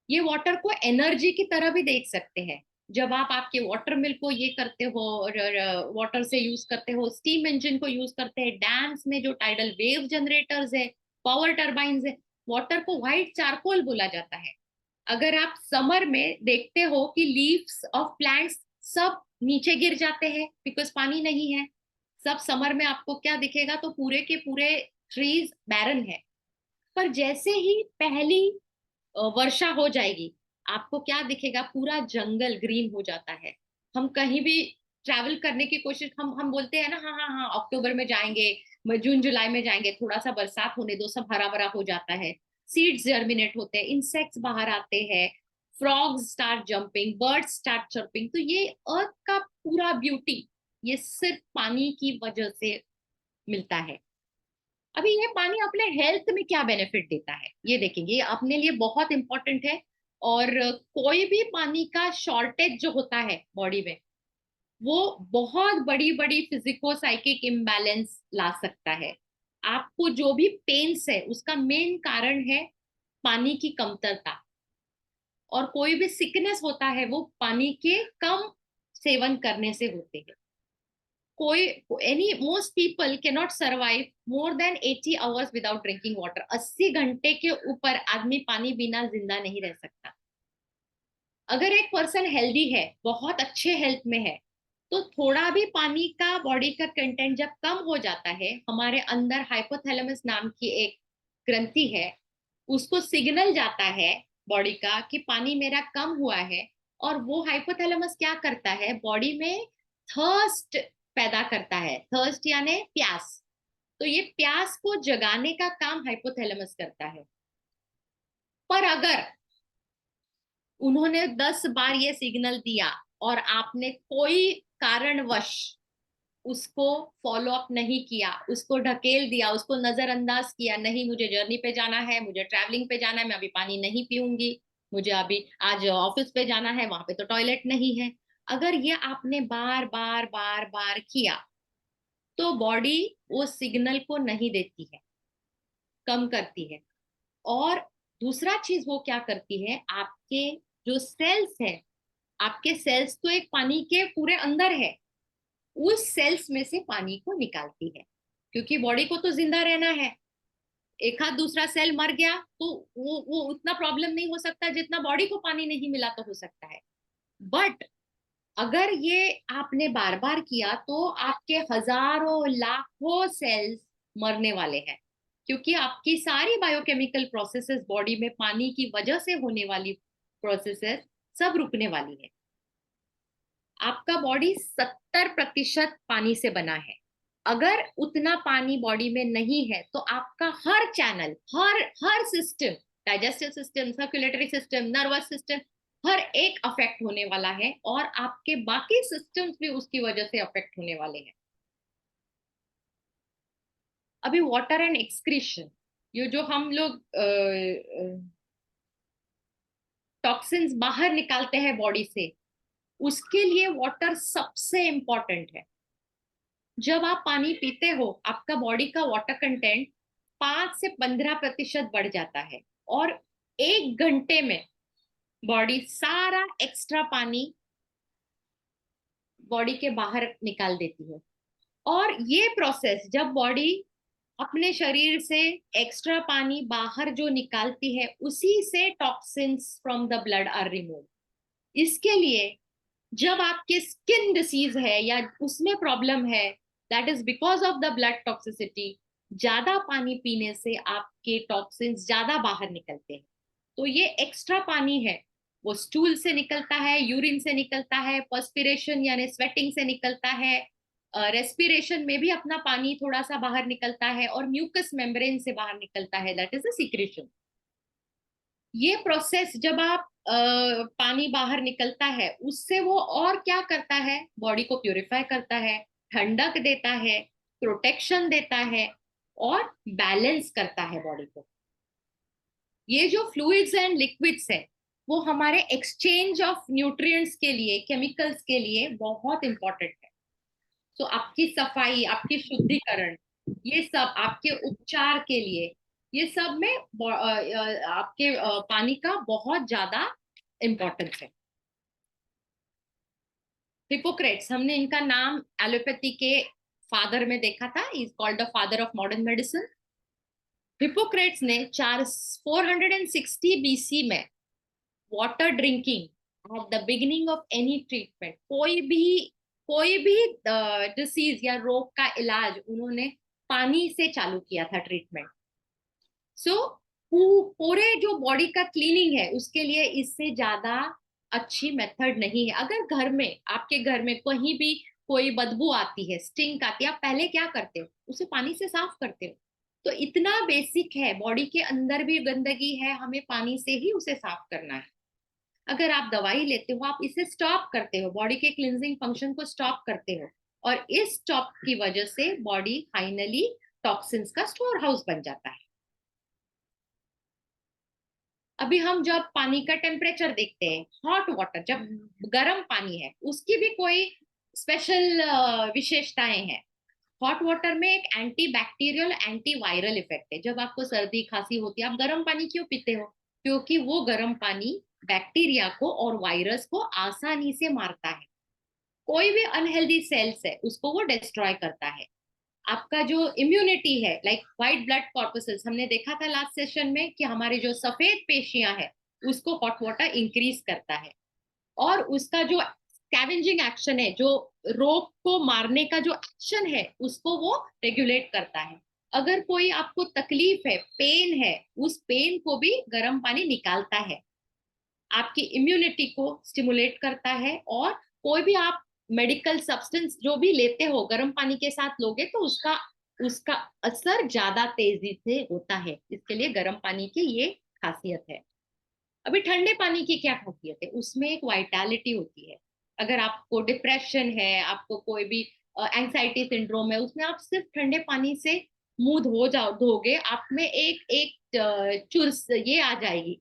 Speaker 2: ये वाटर को एनर्जी की तरह भी देख सकते हैं। जब आप आपके वाटर मिल को ये करते हो और वाटर से यूज करते हो, स्टीम इंजन को यूज करते हैं, डैम्स में जो टाइडल वेव जनरेटर्स है, पावर टर्बाइंस है, वाटर को व्हाइट चारकोल बोला जाता है। अगर आप समर में देखते हो कि लीव्स ऑफ प्लांट्स सब नीचे गिर जाते हैं बिकॉज पानी नहीं है, सब समर में आपको क्या दिखेगा, तो पूरे के पूरे ट्रीज बैरन है। पर जैसे ही पहली वर्षा हो जाएगी, आपको क्या दिखेगा, पूरा जंगल ग्रीन हो जाता है। हम कहीं भी ट्रैवल करने की कोशिश, हम बोलते हैं ना, हाँ हाँ हाँ अक्टूबर में जाएंगे, जून जुलाई में जाएंगे, थोड़ा सा बरसात होने दो, सब हरा भरा हो जाता है, सीड्स जर्मिनेट होते हैं, इंसेक्ट्स बाहर आते हैं, frogs start jumping, birds start chirping. तो ये अर्थ का पूरा ब्यूटी ये सिर्फ पानी की वजह से मिलता है। अभी ये पानी अपने हेल्थ में क्या बेनिफिट देता है ये देखेंगे, ये अपने लिए बहुत इंपॉर्टेंट है। और कोई भी पानी का शॉर्टेज जो होता है बॉडी में, वो बहुत बड़ी बड़ी फिजिको साइकिक इम्बैलेंस ला सकता है। आपको जो भी पेन्स है उसका मेन कारण है पानी की कमतरता। और कोई भी सिकनेस होता है वो पानी के कम सेवन करने से होते हैं। कोई any most people can not survive more than 80 hours without drinking water. 80 घंटे के ऊपर आदमी पानी बिना जिंदा नहीं रह सकता। अगर एक पर्सन हेल्दी है, बहुत अच्छे हेल्थ में है, तो थोड़ा भी पानी का बॉडी का कंटेंट जब कम हो जाता है, हमारे अंदर हाइपोथैलेमस नाम की एक ग्रंथि है, उसको सिग्नल जाता है बॉडी का कि पानी मेरा कम हुआ है। और वो हाइपोथैलेमस क्या करता है, बॉडी में थर्स्ट पैदा करता है। थर्स्ट यानी प्यास। तो ये प्यास को जगाने का काम हाइपोथैलेमस करता है। पर अगर उन्होंने 10 बार ये सिग्नल दिया और आपने कोई कारणवश उसको फॉलो अप नहीं किया, उसको ढकेल दिया, उसको नजरअंदाज किया, नहीं मुझे जर्नी पे जाना है, मुझे ट्रैवलिंग पे जाना है, मैं अभी पानी नहीं पीऊंगी, मुझे अभी आज ऑफिस पे जाना है, वहां पे तो टॉयलेट नहीं है, अगर ये आपने बार बार बार बार किया, तो बॉडी वो सिग्नल को नहीं देती है, कम करती है। और दूसरा चीज वो क्या करती है, आपके जो सेल्स है, आपके सेल्स तो एक पानी के पूरे अंदर है, उस सेल्स में से पानी को निकालती है। क्योंकि बॉडी को तो जिंदा रहना है, एक आध दूसरा सेल मर गया तो वो उतना प्रॉब्लम नहीं हो सकता जितना बॉडी को पानी नहीं मिला तो हो सकता है। बट अगर ये आपने बार बार किया तो आपके हजारों लाखों सेल्स मरने वाले हैं, क्योंकि आपकी सारी बायोकेमिकल प्रोसेसेस बॉडी में पानी की वजह से होने वाली प्रोसेसेस सब रुकने वाली है। आपका बॉडी 70% पानी से बना है। अगर उतना पानी बॉडी में नहीं है तो आपका हर चैनल, हर system, digestive system, circulatory system, nervous system, हर एक अफेक्ट होने वाला है और आपके बाकी सिस्टम्स भी उसकी वजह से अफेक्ट होने वाले हैं। अभी वाटर एंड एक्सक्रीशन, ये जो हम लोग टॉक्सिन्स बाहर निकालते हैं बॉडी से, उसके लिए वाटर सबसे इंपॉर्टेंट है। जब आप पानी पीते हो आपका बॉडी का वाटर कंटेंट 5 से 15% बढ़ जाता है और 1 घंटे में बॉडी सारा एक्स्ट्रा पानी बॉडी के बाहर निकाल देती है। और ये प्रोसेस जब बॉडी अपने शरीर से एक्स्ट्रा पानी बाहर जो निकालती है, उसी से toxins from the blood are remove. इसके लिए जब आपके स्किन डिसीज है या उसमें प्रॉब्लम है, that is because of the blood toxicity, ज्यादा पानी पीने से आपके टॉक्सिन्स ज्यादा बाहर निकलते हैं। तो ये एक्स्ट्रा पानी है, वो स्टूल से निकलता है, यूरिन से निकलता है, पर्स्पिरेशन यानी स्वेटिंग से निकलता है, रेस्पिरेशन में भी अपना पानी थोड़ा सा बाहर निकलता है और म्यूकस मेम्ब्रेन से बाहर निकलता है, दैट इज द सिक्रेशन। ये प्रोसेस जब आप पानी बाहर निकलता है उससे वो और क्या करता है, बॉडी को प्यूरिफाई करता है, ठंडक देता है, प्रोटेक्शन देता है और बैलेंस करता है बॉडी को। ये जो फ्लूइड्स एंड लिक्विड्स है वो हमारे एक्सचेंज ऑफ न्यूट्रिएंट्स के लिए, केमिकल्स के लिए बहुत इंपॉर्टेंट है। तो आपकी सफाई, आपकी शुद्धिकरण, ये सब आपके उपचार के लिए, ये सब में आपके पानी का बहुत ज्यादा इम्पोर्टेंस है। हिपोक्रेट्स, हमने इनका नाम एलोपैथी के फादर में देखा था, is called the father of modern medicine. Hippocrates ने 460 बीसी में water drinking at the beginning of any treatment, कोई भी डिसीज या रोग का इलाज उन्होंने पानी से चालू किया था ट्रीटमेंट। सो पूरे जो बॉडी का क्लीनिंग है उसके लिए इससे ज्यादा अच्छी मेथड नहीं है। अगर घर में, आपके घर में कहीं भी कोई बदबू आती है, स्टिंक आती है, आप पहले क्या करते हो, उसे पानी से साफ करते हो। तो इतना बेसिक है, बॉडी के अंदर भी गंदगी है, हमें पानी से ही उसे साफ करना है। अगर आप दवाई लेते हो, आप इसे स्टॉप करते हो, बॉडी के क्लिनजिंग फंक्शन को स्टॉप करते हो, और इस स्टॉप की वजह से बॉडी फाइनली टॉक्सिन्स का स्टोर हाउस बन जाता है। अभी हम जब पानी का टेम्परेचर देखते हैं, हॉट वाटर, जब गर्म पानी है, उसकी भी कोई स्पेशल विशेषताएं हैं। हॉट वाटर में एक anti bacterial, anti viral effect है। जब आपको सर्दी खांसी होती है, आप गर्म पानी क्यों पीते हो? क्योंकि वो गर्म पानी बैक्टीरिया को और वायरस को आसानी से मारता है। कोई भी अनहेल्दी सेल्स है उसको वो डिस्ट्रॉय करता है। आपका जो इम्यूनिटी है, लाइक व्हाइट ब्लड कॉर्पसेल्स, हमने देखा था लास्ट सेशन में कि हमारे जो सफेद पेशियां है उसको हॉट वाटर इंक्रीज करता है, और उसका जो स्कैवेंजिंग एक्शन है, जो रोग को मारने का जो एक्शन है, उसको वो रेगुलेट करता है। अगर कोई आपको तकलीफ है, पेन है, उस पेन को भी गर्म पानी निकालता है, आपकी इम्यूनिटी को स्टिमुलेट करता है। और कोई भी आप मेडिकल सब्सटेंस जो भी लेते हो, गर्म पानी के साथ लोगे तो उसका उसका असर ज्यादा तेजी से होता है। इसके लिए गर्म पानी की ये खासियत है। अभी ठंडे पानी की क्या खासियत है? उसमें एक वाइटैलिटी होती है। अगर आपको डिप्रेशन है, आपको कोई भी एंजाइटी सिंड्रोम है, उसमें आप सिर्फ ठंडे पानी से मुंह धोगे, आप में एक एक चुर्स ये आ जाएगी,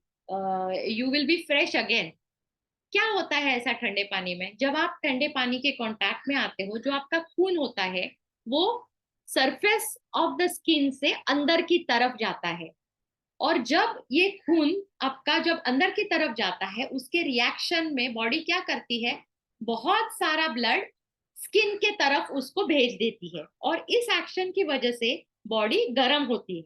Speaker 2: you will be fresh again. क्या होता है ऐसा ठंडे पानी में? जब आप ठंडे पानी के कांटेक्ट में आते हो, जो आपका खून होता है वो सरफेस ऑफ द स्किन से अंदर की तरफ जाता है, और जब ये खून आपका जब अंदर की तरफ जाता है, उसके रिएक्शन में बॉडी क्या करती है, बहुत सारा ब्लड स्किन के तरफ उसको भेज देती है, और इस एक्शन की वजह से बॉडी गर्म होती है।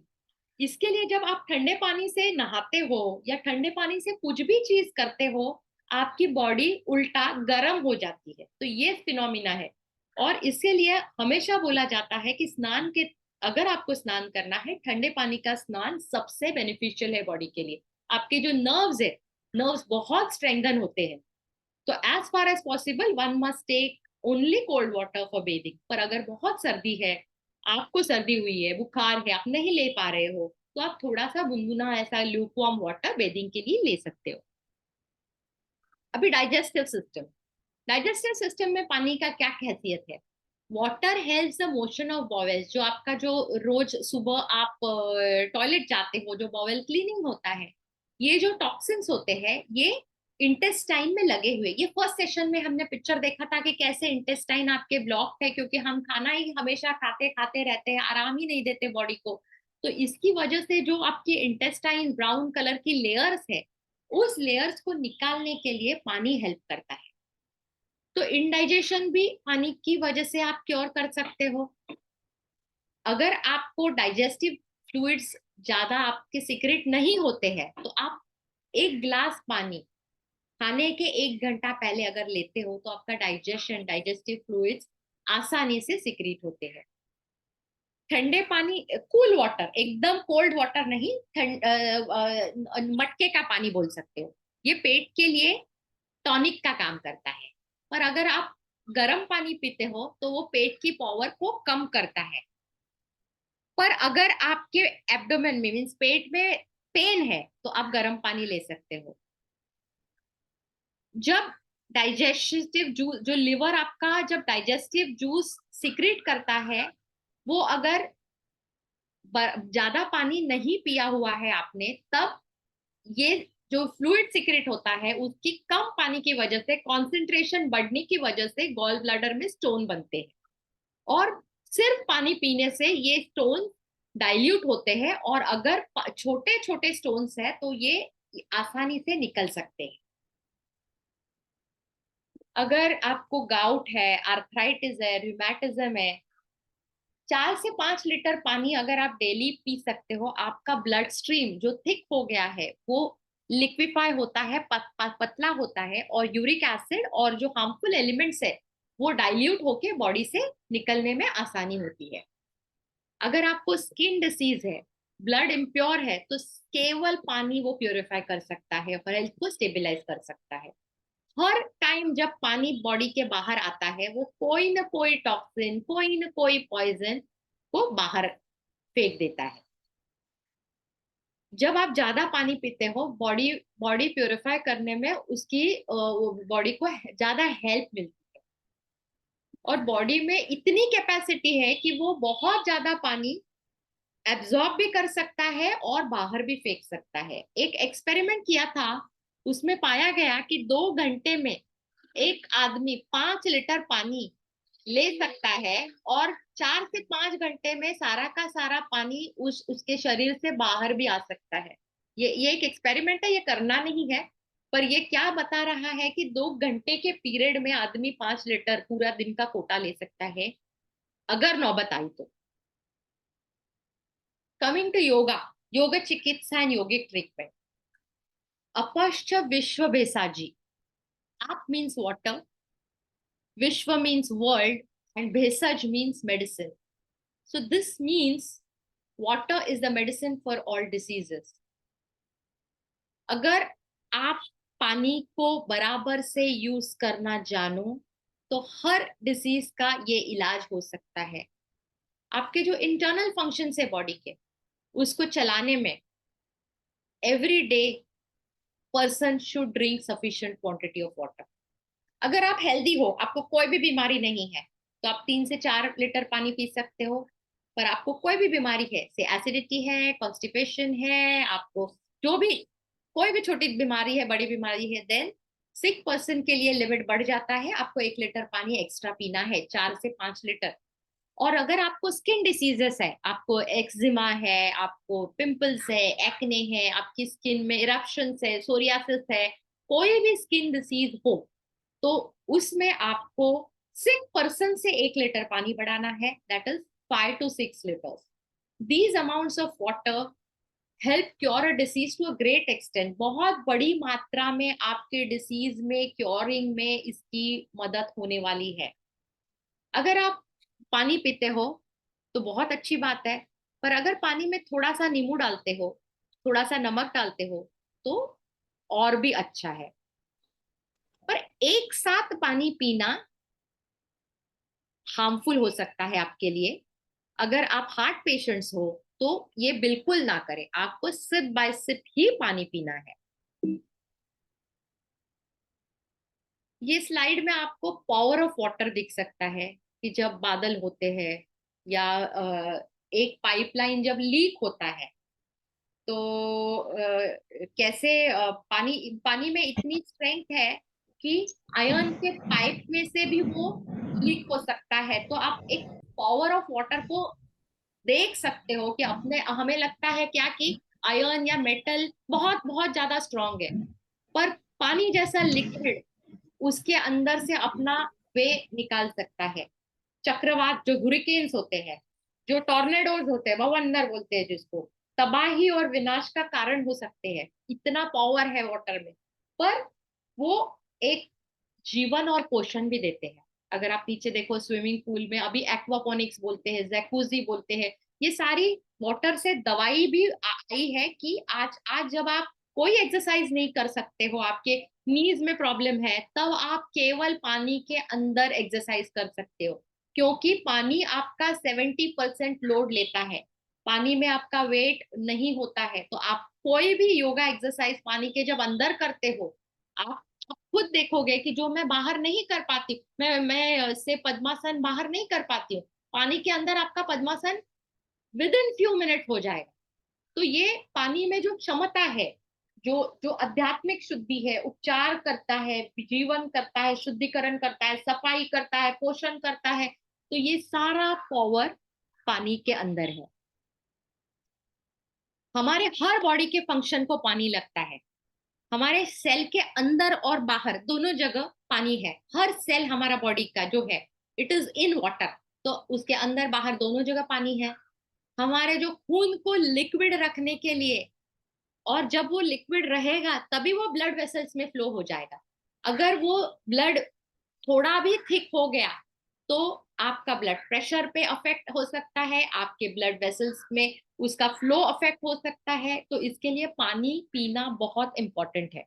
Speaker 2: इसके लिए जब आप ठंडे पानी से नहाते हो या ठंडे पानी से कुछ भी चीज करते हो, आपकी बॉडी उल्टा गर्म हो जाती है। तो ये फिनोमिना है, और इसके लिए हमेशा बोला जाता है कि स्नान के, अगर आपको स्नान करना है, ठंडे पानी का स्नान सबसे बेनिफिशियल है बॉडी के लिए। आपके जो नर्व्स है, नर्व्स बहुत स्ट्रेंथन होते हैं। तो as far as possible one must take only cold water for bathing. पर अगर बहुत सर्दी है, आपको सर्दी हुई है, बुखार है, आप नहीं ले पा रहे हो, तो आप थोड़ा सा गुनगुना ऐसा ल्यूकवार्म वाटर बेदिंग के लिए ले सकते हो। अभी डाइजेस्टिव सिस्टम में पानी का क्या हैसियत है? Water helps the motion of bowels. जो आपका जो रोज सुबह आप टॉयलेट जाते हो, जो बॉवेल क्लीनिंग होता है, ये जो टॉक्सिन्स होते हैं ये इंटेस्टाइन में लगे हुए। ये फर्स्ट सेशन में हमने पिक्चर देखा था कि कैसे इंटेस्टाइन आपके ब्लॉक है, क्योंकि हम खाना ही हमेशा खाते खाते रहते हैं, आराम ही नहीं देते बॉडी को। तो इसकी वजह से जो आपकी इंटेस्टाइन ब्राउन कलर की लेयर्स है, उस लेयर्स को निकालने के लिए पानी हेल्प करता है। तो इंडाइजेशन भी पानी की वजह से आप क्योर कर सकते हो। अगर आपको डाइजेस्टिव फ्लूइड्स ज्यादा आपके सीक्रेट नहीं होते हैं, तो आप एक ग्लास पानी खाने के 1 घंटा पहले अगर लेते हो, तो आपका डाइजेस्टिव फ्लूइड्स आसानी से सीक्रेट होते हैं। ठंडे पानी, कूल वाटर, एकदम कोल्ड वाटर नहीं, मटके का पानी बोल सकते हो, ये पेट के लिए टॉनिक का काम करता है। पर अगर आप गर्म पानी पीते हो तो वो पेट की पावर को कम करता है। पर अगर आपके एब्डोमेन में मीन्स पेट में पेन है तो आप गर्म पानी ले सकते हो। जब डाइजेस्टिव जूस, जो लिवर आपका जब डाइजेस्टिव जूस सिक्रेट करता है, वो अगर ज्यादा पानी नहीं पिया हुआ है आपने, तब ये जो फ्लूइड सिक्रेट होता है उसकी कम पानी की वजह से, कंसंट्रेशन बढ़ने की वजह से गॉल ब्लैडर में स्टोन बनते हैं। और सिर्फ पानी पीने से ये स्टोन डाइल्यूट होते हैं, और अगर छोटे छोटे स्टोन्स है तो ये आसानी से निकल सकते हैं। अगर आपको गाउट है, आर्थराइटिस है, रूमेटिज्म है, 4 से 5 लीटर पानी अगर आप डेली पी सकते हो, आपका ब्लड स्ट्रीम जो थिक हो गया है वो लिक्विफाई होता है, पतला होता है, और यूरिक एसिड और जो हार्मफुल एलिमेंट्स है वो डाइल्यूट होके बॉडी से निकलने में आसानी होती है। अगर आपको स्किन डिसीज है, ब्लड इम्प्योर है, तो केवल पानी वो प्योरीफाई कर सकता है और हेल्थ को स्टेबलाइज कर सकता है। हर टाइम जब पानी बॉडी के बाहर आता है, वो कोई ना कोई टॉक्सिन, कोई ना कोई पॉइजन को बाहर फेंक देता है। जब आप ज्यादा पानी पीते हो, बॉडी बॉडी प्योरीफाई करने में उसकी बॉडी को ज्यादा हेल्प मिलती है, और बॉडी में इतनी कैपेसिटी है कि वो बहुत ज्यादा पानी एब्जॉर्ब भी कर सकता है और बाहर भी फेंक सकता है। एक एक्सपेरिमेंट किया था, उसमें पाया गया कि 2 घंटे में एक आदमी 5 लीटर पानी ले सकता है, और 4 से 5 घंटे में सारा का सारा पानी उसके शरीर से बाहर भी आ सकता है। ये एक एक्सपेरिमेंट है, ये करना नहीं है, पर ये क्या बता रहा है कि 2 घंटे के पीरियड में आदमी 5 लीटर पूरा दिन का कोटा ले सकता है, अगर नौबत आई तो। कमिंग टू योगा, योग चिकित्सा एंड योगिक ट्रीटमेंट। अपश्च विश्व भेसाजी, आप means water, Vishwa means world, and Bhesaj means medicine. So this means water is the medicine for all diseases. अगर आप पानी को बराबर से यूज करना जानो तो हर डिसीज का ये इलाज हो सकता है। आपके जो इंटरनल फंक्शन है बॉडी के, उसको चलाने में every day person should drink sufficient quantity of water. अगर आप हेल्दी हो, आपको कोई भी बीमारी नहीं है, तो आप 3 से 4 लीटर पानी पी सकते हो। पर आपको कोई भी बीमारी है, से एसिडिटी है, कॉन्स्टिपेशन है, आपको जो भी कोई भी छोटी बीमारी है, बड़ी बीमारी है, देन सिक पर्सन के लिए लिमिट बढ़ जाता है, आपको 1 लीटर पानी एक्स्ट्रा पीना है, 4 से 5 लीटर। और अगर आपको स्किन डिसीजेस है, आपको एक्जिमा है, आपको पिंपल्स है, एक्ने है, आपकी स्किन में इरप्शंस है, सोरियासिस है, कोई भी स्किन डिसीज हो, तो उसमें आपको सिक पर्सन से 1 लीटर पानी बढ़ाना है, that is 5 to 6 liters. These amounts of water help cure a disease to a great extent. बहुत बड़ी मात्रा में आपके डिसीज में क्योरिंग में इसकी मदद होने वाली है। अगर आप पानी पीते हो तो बहुत अच्छी बात है, पर अगर पानी में थोड़ा सा नींबू डालते हो, थोड़ा सा नमक डालते हो, तो और भी अच्छा है। पर एक साथ पानी पीना हार्मफुल हो सकता है आपके लिए। अगर आप हार्ट पेशेंट्स हो तो ये बिल्कुल ना करें, आपको सिप बाय सिप ही पानी पीना है। ये स्लाइड में आपको पावर ऑफ वाटर दिख सकता है कि जब बादल होते हैं या एक पाइपलाइन जब लीक होता है, तो कैसे पानी पानी में इतनी स्ट्रेंथ है कि आयरन के पाइप में से भी वो लीक हो सकता है। तो आप एक पावर ऑफ वाटर को देख सकते हो कि अपने, हमें लगता है क्या कि आयरन या मेटल बहुत बहुत ज्यादा स्ट्रांग है, पर पानी जैसा लिक्विड उसके अंदर से अपना वे निकाल सकता है। चक्रवात, जो हुरिकेन्स होते हैं, जो टॉर्नेडोज होते हैं, भवंडर बोलते हैं जिसको, तबाही और विनाश का कारण हो सकते हैं। इतना पावर है वाटर में, पर वो एक जीवन और पोषण भी देते हैं। अगर आप नीचे देखो स्विमिंग पूल में अभी एक्वापोनिक्स बोलते हैं, जैकूजी बोलते हैं, ये सारी वाटर से दवाई भी आई है कि आज आज जब आप कोई एक्सरसाइज नहीं कर सकते हो, आपके नीज में प्रॉब्लम है, तब आप केवल पानी के अंदर एक्सरसाइज कर सकते हो, क्योंकि पानी आपका 70% लोड लेता है। पानी में आपका वेट नहीं होता है, तो आप कोई भी योगा एक्सरसाइज पानी के जब अंदर करते हो, आप खुद देखोगे कि जो मैं बाहर नहीं कर पाती, मैं से पद्मासन बाहर नहीं कर पाती हूँ, पानी के अंदर आपका पद्मासन विद इन फ्यू मिनट हो जाएगा। तो ये पानी में जो क्षमता है, जो जो आध्यात्मिक शुद्धि है, उपचार करता है, जीवन करता है, शुद्धिकरण करता है, सफाई करता है, पोषण करता है, तो ये सारा पावर पानी के अंदर है। हमारे हर बॉडी के फंक्शन को पानी लगता है। हमारे सेल के अंदर और बाहर दोनों जगह पानी है। हर सेल हमारा बॉडी का जो है, इट इज इन वाटर, तो उसके अंदर बाहर दोनों जगह पानी है। हमारे जो खून को लिक्विड रखने के लिए, और जब वो लिक्विड रहेगा तभी वो ब्लड वेसल्स में फ्लो हो जाएगा। अगर वो ब्लड थोड़ा भी थिक हो गया तो आपका ब्लड प्रेशर पे अफेक्ट हो सकता है, आपके ब्लड वेसल्स में उसका फ्लो अफेक्ट हो सकता है। तो इसके लिए पानी पीना बहुत इंपॉर्टेंट है।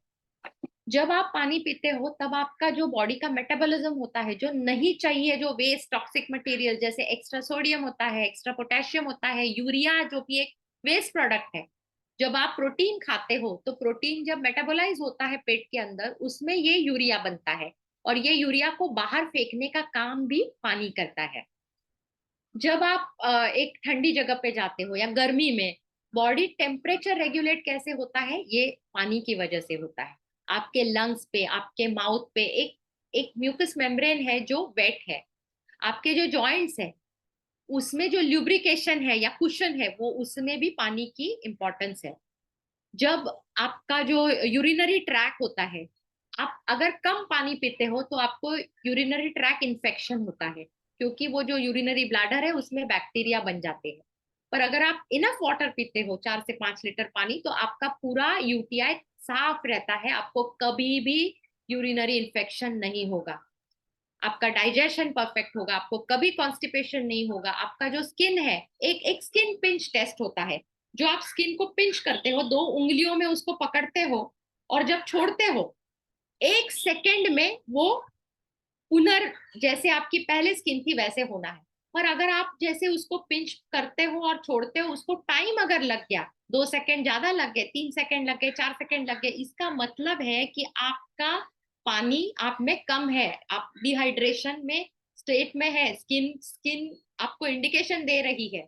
Speaker 2: जब आप पानी पीते हो तब आपका जो बॉडी का मेटाबॉलिज्म होता है, जो नहीं चाहिए, जो वेस्ट टॉक्सिक मटेरियल जैसे एक्स्ट्रा सोडियम होता है, एक्स्ट्रा पोटेशियम होता है, यूरिया जो भी एक वेस्ट प्रोडक्ट है, जब आप प्रोटीन खाते हो तो प्रोटीन जब मेटाबोलाइज होता है पेट के अंदर, उसमें ये यूरिया बनता है, और ये यूरिया को बाहर फेंकने का काम भी पानी करता है। जब आप एक ठंडी जगह पे जाते हो या गर्मी में, बॉडी टेम्परेचर रेगुलेट कैसे होता है, ये पानी की वजह से होता है। आपके लंग्स पे, आपके माउथ पे एक एक म्यूकस मेम्ब्रेन है जो वेट है। आपके जो जॉइंट्स है उसमें जो ल्यूब्रिकेशन है या कुशन है, वो उसमें भी पानी की इंपॉर्टेंस है। जब आपका जो यूरिनरी ट्रैक होता है, आप अगर कम पानी पीते हो तो आपको यूरिनरी ट्रैक इन्फेक्शन होता है, क्योंकि वो जो यूरिनरी ब्लैडर है उसमें बैक्टीरिया बन जाते हैं। पर अगर आप इनफ वाटर पीते हो, 4 से 5 लीटर पानी, तो आपका पूरा यूटीआई साफ रहता है, आपको कभी भी यूरिनरी इन्फेक्शन नहीं होगा, आपका डाइजेशन परफेक्ट होगा, आपको कभी कॉन्स्टिपेशन नहीं होगा। आपका जो स्किन है, एक एक स्किन पिंच टेस्ट होता है, जो आप स्किन को पिंच करते हो, 2 उंगलियों में उसको पकड़ते हो, और जब छोड़ते हो 1 सेकेंड में वो पुनर जैसे आपकी पहले स्किन थी वैसे होना है। पर अगर आप जैसे उसको पिंच करते हो और छोड़ते हो, उसको टाइम अगर लग गया, 2 सेकेंड ज्यादा लग गए, 3 सेकेंड लग गए, 4 सेकेंड लग गए, इसका मतलब है कि आपका पानी आप में कम है, आप डिहाइड्रेशन में स्टेट में है। स्किन स्किन आपको इंडिकेशन दे रही है।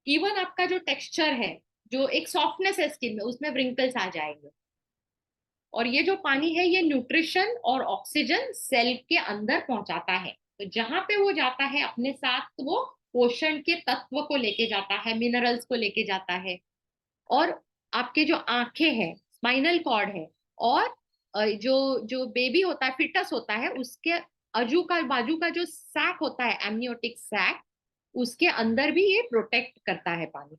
Speaker 2: इवन आपका जो टेक्सचर है, जो एक सॉफ्टनेस है स्किन में, उसमें व्रिंकल्स आ जाएंगे। और ये जो पानी है, ये न्यूट्रिशन और ऑक्सीजन सेल के अंदर पहुंचाता है। तो जहां पे वो जाता है अपने साथ, तो वो पोषण के तत्व को लेके जाता है, मिनरल्स को लेके जाता है। और आपके जो आंखें हैं, स्पाइनल कॉर्ड है, और जो जो बेबी होता है, फिटस होता है, उसके अजू का बाजू का जो सैक होता है, एमनियोटिक सैक, उसके अंदर भी ये प्रोटेक्ट करता है पानी।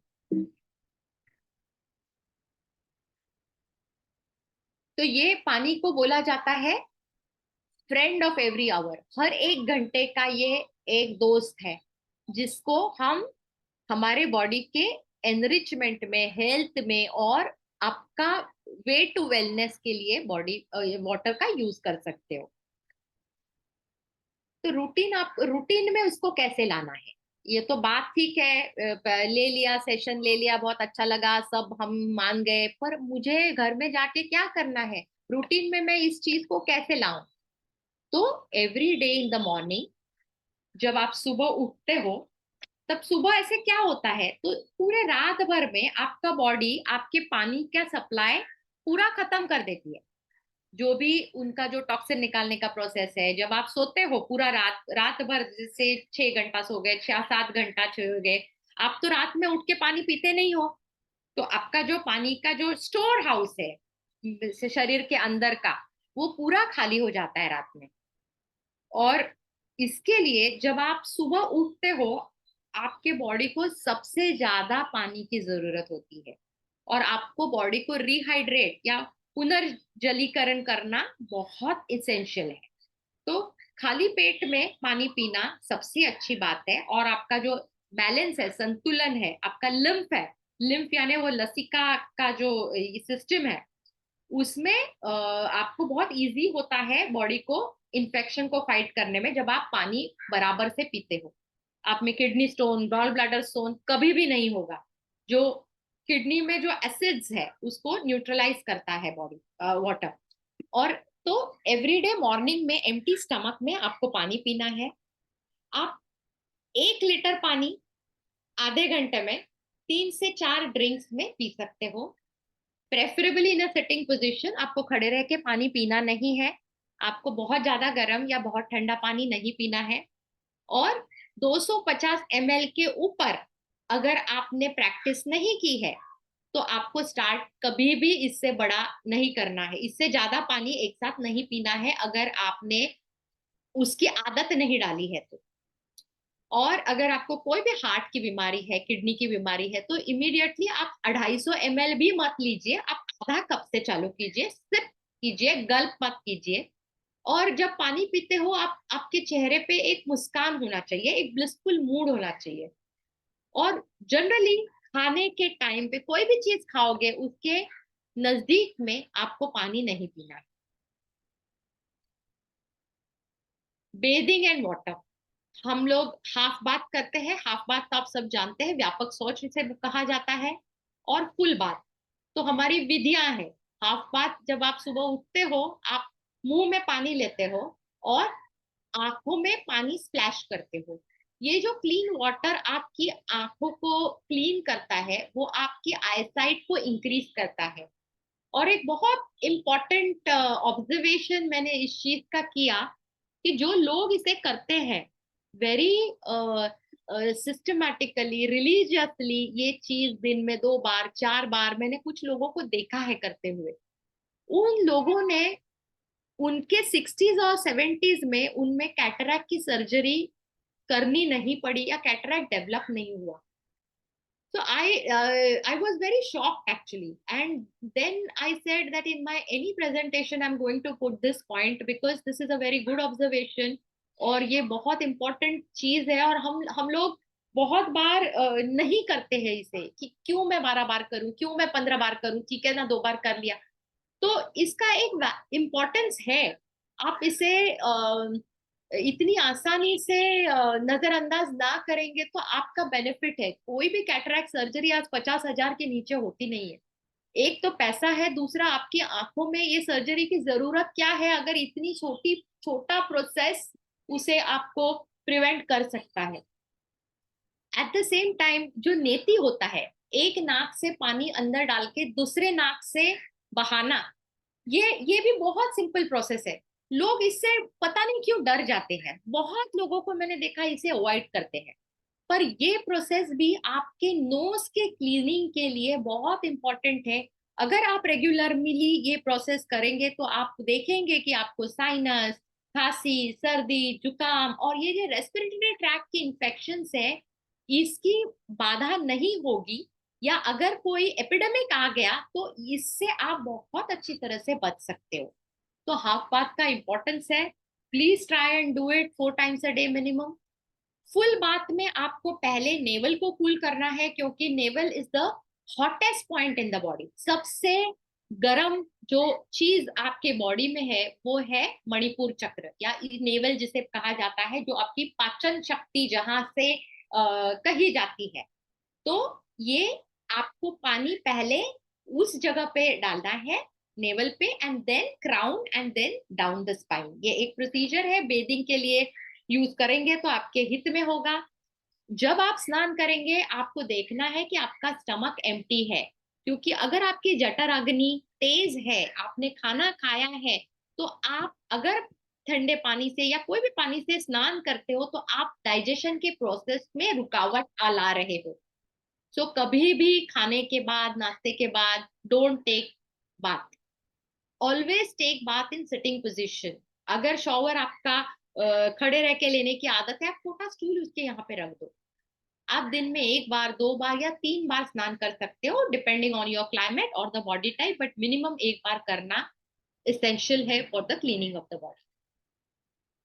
Speaker 2: तो ये पानी को बोला जाता है फ्रेंड ऑफ एवरी आवर। हर 1 घंटे का ये एक दोस्त है, जिसको हम हमारे बॉडी के एनरिचमेंट में, हेल्थ में, और आपका वे टू वेलनेस के लिए बॉडी वाटर का यूज कर सकते हो। तो रूटीन, आप रूटीन में उसको कैसे लाना है, ये तो बात ठीक है, ले लिया सेशन, ले लिया, बहुत अच्छा लगा, सब हम मान गए, पर मुझे घर में जाके क्या करना है, रूटीन में मैं इस चीज को कैसे लाऊं। तो every day in the morning, जब आप सुबह उठते हो, तब सुबह ऐसे क्या होता है, तो पूरे रात भर में आपका बॉडी आपके पानी का सप्लाई पूरा खत्म कर देती है। जो भी उनका जो टॉक्सिन निकालने का प्रोसेस है, जब आप सोते हो पूरा रात रात भर, जैसे 6 घंटा सो गए, 6 7 घंटा सो गए, आप तो रात में उठ के पानी पीते नहीं हो। तो आपका जो पानी का जो स्टोर हाउस है शरीर के अंदर का, वो पूरा खाली हो जाता है रात में। और इसके लिए जब आप सुबह उठते हो, आपके बॉडी को सबसे ज्यादा पानी की जरूरत होती है, और आपको बॉडी को रिहाइड्रेट या पुनर्जलीकरण करना बहुत इसेंशियल है। तो खाली पेट में पानी पीना सबसे अच्छी बात है। और आपका जो बैलेंस है, संतुलन है, आपका लिम्फ है, लिम्फ यानी वो लसिका का जो सिस्टम है, उसमें आपको बहुत इजी होता है बॉडी को इन्फेक्शन को फाइट करने में जब आप पानी बराबर से पीते हो। आप में kidney stone, gall bladder stone कभी भी नहीं होगा। जो किडनी में जो एसिड्स है उसको न्यूट्रलाइज करता है बॉडी वाटर। और तो एवरीडे मॉर्निंग में एम्प्टी स्टमक में आपको पानी पीना है। आप 1 लीटर पानी आधे घंटे में 3 से 4 ड्रिंक्स में पी सकते हो। Preferably in a sitting position, आपको खड़े रह के पानी पीना नहीं है। आपको बहुत ज्यादा गर्म या बहुत ठंडा पानी नहीं पीना है। और 250 ml के ऊपर अगर आपने प्रैक्टिस नहीं की है तो आपको स्टार्ट कभी भी इससे बड़ा नहीं करना है। इससे ज्यादा पानी एक साथ नहीं पीना है अगर आपने उसकी आदत नहीं डाली है तो। और अगर आपको कोई भी हार्ट की बीमारी है, किडनी की बीमारी है, तो इमीडिएटली आप 250 ml भी मत लीजिए। आप आधा कप से चालू कीजिए, सिप कीजिए, गल्प मत कीजिए। और जब पानी पीते हो आप, आपके चेहरे पे एक मुस्कान होना चाहिए, एक ब्लिसफुल मूड होना चाहिए। और जनरली खाने के टाइम पे कोई भी चीज खाओगे उसके नजदीक में आपको पानी नहीं पीना है। बेदिंग एंड वाटर, हम लोग हाफ बात करते हैं। हाफ बात तो आप सब जानते हैं, व्यापक शौच इसे कहा जाता है। और फुल बात तो हमारी विधियां हैं। हाफ बात, जब आप सुबह उठते हो आप मुंह में पानी लेते हो और आंखों में पानी स्प्लैश करते हो। ये जो क्लीन वाटर आपकी आंखों को क्लीन करता है वो आपकी आईसाइट को इंक्रीज करता है। और एक बहुत इंपॉर्टेंट ऑब्जर्वेशन मैंने इस चीज का किया कि जो लोग इसे करते हैं वेरी सिस्टमैटिकली, रिलीजियसली, ये चीज दिन में 2 बार 4 बार मैंने कुछ लोगों को देखा है करते हुए। उन लोगों ने उनके 60s और 70s में उनमें कैटरैक्ट की सर्जरी करनी नहीं पड़ी या कैटरैक्ट डेवलप नहीं हुआ। So I was very shocked actually, and then I said that in my any presentation I'm going to put this point because this is a very good observation और ये बहुत important चीज है। और हम लोग बहुत बार नहीं करते हैं इसे कि क्यों मैं 12 बार करूं, क्यों मैं 15 बार करूं, ठीक है ना 2 बार कर लिया। तो इसका एक इम्पोर्टेंस है। आप इसे इतनी आसानी से नजरअंदाज ना करेंगे तो आपका बेनिफिट है। कोई भी कैटरैक्ट सर्जरी आज 50,000 के नीचे होती नहीं है। एक तो पैसा है, दूसरा आपकी आंखों में ये सर्जरी की जरूरत क्या है अगर इतनी छोटा प्रोसेस उसे आपको प्रिवेंट कर सकता है। एट द सेम टाइम जो नेति होता है, एक नाक से पानी अंदर डाल के दूसरे नाक से बहाना, ये भी बहुत सिंपल प्रोसेस है। लोग इससे पता नहीं क्यों डर जाते हैं। बहुत लोगों को मैंने देखा इसे अवॉइड करते हैं। पर ये प्रोसेस भी आपके नोज के क्लीनिंग के लिए बहुत इंपॉर्टेंट है। अगर आप रेगुलरली ये प्रोसेस करेंगे तो आप देखेंगे कि आपको साइनस, खांसी, सर्दी, जुकाम और ये जो रेस्पिरेटरी ट्रैक्ट की इंफेक्शन है इसकी बाधा नहीं होगी। या अगर कोई एपिडेमिक आ गया तो इससे आप बहुत अच्छी तरह से बच सकते हो। तो हाफ बाथ का इंपॉर्टेंस है। Please try and do it 4 times a day minimum. Full bath में आपको पहले नेवल को कूल करना है क्योंकि naval is the hottest point in the body. सबसे गर्म जो चीज आपके बॉडी में है वो है मणिपुर चक्र या नेवल जिसे कहा जाता है, जो आपकी पाचन शक्ति जहां से कही जाती है। तो ये आपको पानी पहले उस जगह पे डालना है, नेवल पे, and then crown and then down the spine. ये एक प्रोसीजर है, बेदिंग के लिए यूज करेंगे तो आपके हित में होगा। जब आप स्नान करेंगे आपको देखना है कि आपका स्टमक एम्प्टी है, क्योंकि अगर आपकी जठर अग्नि तेज है, आपने खाना खाया है, तो आप अगर ठंडे पानी से या कोई भी पानी से स्नान करते हो तो आप डाइजेशन के प्रोसेस में रुकावट ला रहे हो। सो कभी भी खाने के बाद, नाश्ते के बाद don't take bath. Always take bath in sitting position. अगर शॉवर आपका खड़े रह के लेने की आदत है, आप छोटा स्टूल उसके यहाँ पे रख दो। आप दिन में 1 बार, 2 बार या 3 बार स्नान कर सकते हो डिपेंडिंग ऑन योर क्लाइमेट और the body type, but minimum 1 बार करना इसेंशियल है for the cleaning of the body.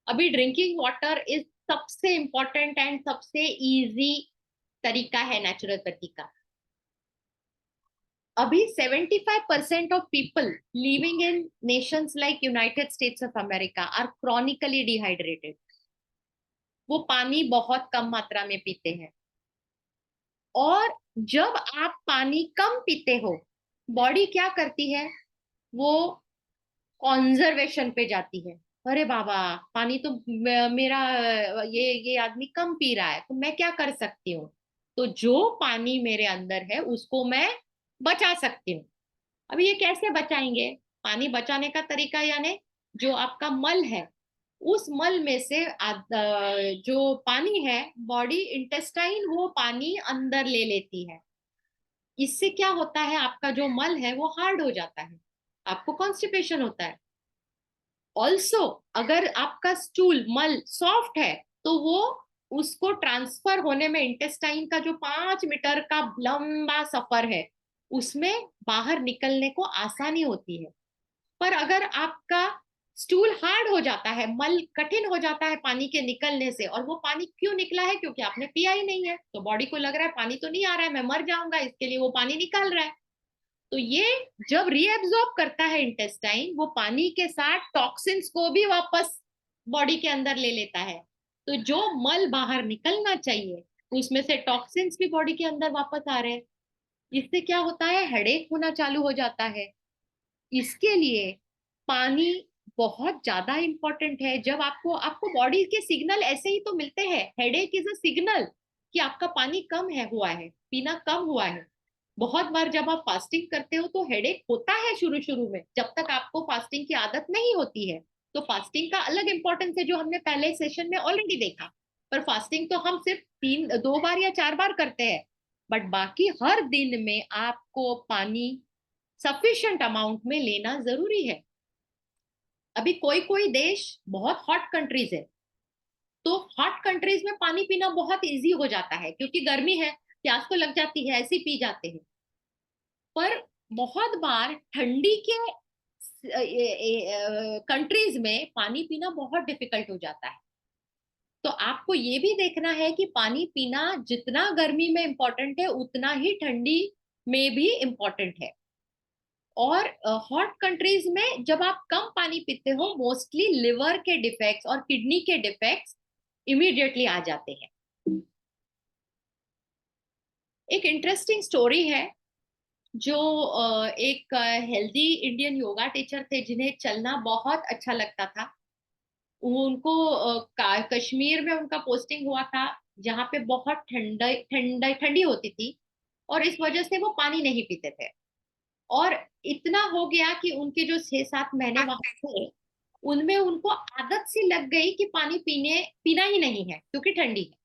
Speaker 2: अभी ड्रिंकिंग वाटर इज सबसे इंपॉर्टेंट एंड सबसे इजी तरीका है नेचुरोपैथी का। अभी 75% of people living in nations like United States of America are chronically dehydrated. वो पानी बहुत कम मात्रा में पीते हैं। और जब आप पानी कम पीते हो, बॉडी क्या करती है? वो कॉन्जर्वेशन पे जाती है। अरे बाबा, पानी तो मेरा ये आदमी कम पी रहा है, तो मैं क्या कर सकती हूँ? तो जो पानी मेरे अंदर है उसको मैं बचा सकती हूँ। अभी ये कैसे बचाएंगे? पानी बचाने का तरीका यानी जो आपका मल है, उस मल में से जो पानी है, बॉडी इंटेस्टाइन वो पानी अंदर ले लेती है। इससे क्या होता है? आपका जो मल है वो हार्ड हो जाता है, आपको कॉन्स्टिपेशन होता है। ऑल्सो अगर आपका स्टूल मल सॉफ्ट है तो वो उसको ट्रांसफर होने में, इंटेस्टाइन का जो 5 मीटर का लंबा सफर है उसमें बाहर निकलने को आसानी होती है। पर अगर आपका स्टूल हार्ड हो जाता है, मल कठिन हो जाता है पानी के निकलने से, और वो पानी क्यों निकला है? क्योंकि आपने पिया ही नहीं है, तो बॉडी को लग रहा है पानी तो नहीं आ रहा है, मैं मर जाऊंगा, इसके लिए वो पानी निकाल रहा है। तो ये जब रीएब्सॉर्ब करता है इंटेस्टाइन, वो पानी के साथ टॉक्सिन्स को भी वापस बॉडी के अंदर ले लेता है। तो जो मल बाहर निकलना चाहिए उसमें से टॉक्सिन्स भी बॉडी के अंदर वापस आ रहे हैं। इससे क्या होता है? हेडेक होना चालू हो जाता है। इसके लिए पानी बहुत ज्यादा इंपॉर्टेंट है। जब आपको आपको बॉडी के सिग्नल ऐसे ही तो मिलते हैं। हेडेक इज अ सिग्नल कि आपका पानी कम है, हुआ है, पीना कम हुआ है। बहुत बार जब आप फास्टिंग करते हो तो हेडेक होता है शुरू शुरू में, जब तक आपको फास्टिंग की आदत नहीं होती है। तो फास्टिंग का अलग इंपॉर्टेंस है जो हमने पहले सेशन में ऑलरेडी देखा। पर फास्टिंग तो हम सिर्फ 2 बार या 4 बार करते हैं। बट बाकी हर दिन में आपको पानी सफिशिएंट अमाउंट में लेना जरूरी है। अभी कोई कोई देश बहुत हॉट कंट्रीज है, तो हॉट कंट्रीज में पानी पीना बहुत इजी हो जाता है क्योंकि गर्मी है, प्यास तो लग जाती है, ऐसे ही पी जाते हैं। पर बहुत बार ठंडी के कंट्रीज में पानी पीना बहुत डिफिकल्ट हो जाता है। तो आपको ये भी देखना है कि पानी पीना जितना गर्मी में इंपॉर्टेंट है उतना ही ठंडी में भी इंपॉर्टेंट है। और हॉट कंट्रीज में जब आप कम पानी पीते हो, मोस्टली लिवर के डिफेक्ट्स और किडनी के डिफेक्ट्स इमीडिएटली आ जाते हैं। एक इंटरेस्टिंग स्टोरी है जो एक हेल्दी इंडियन योगा टीचर थे जिन्हें चलना बहुत अच्छा लगता था। उनको कश्मीर में उनका पोस्टिंग हुआ था जहाँ पे बहुत ठंडी होती थी, और इस वजह से वो पानी नहीं पीते थे। और इतना हो गया कि उनके जो 6-7 महीने वहां थे उनमें उनको आदत सी लग गई कि पानी पीना ही नहीं है क्योंकि ठंडी है।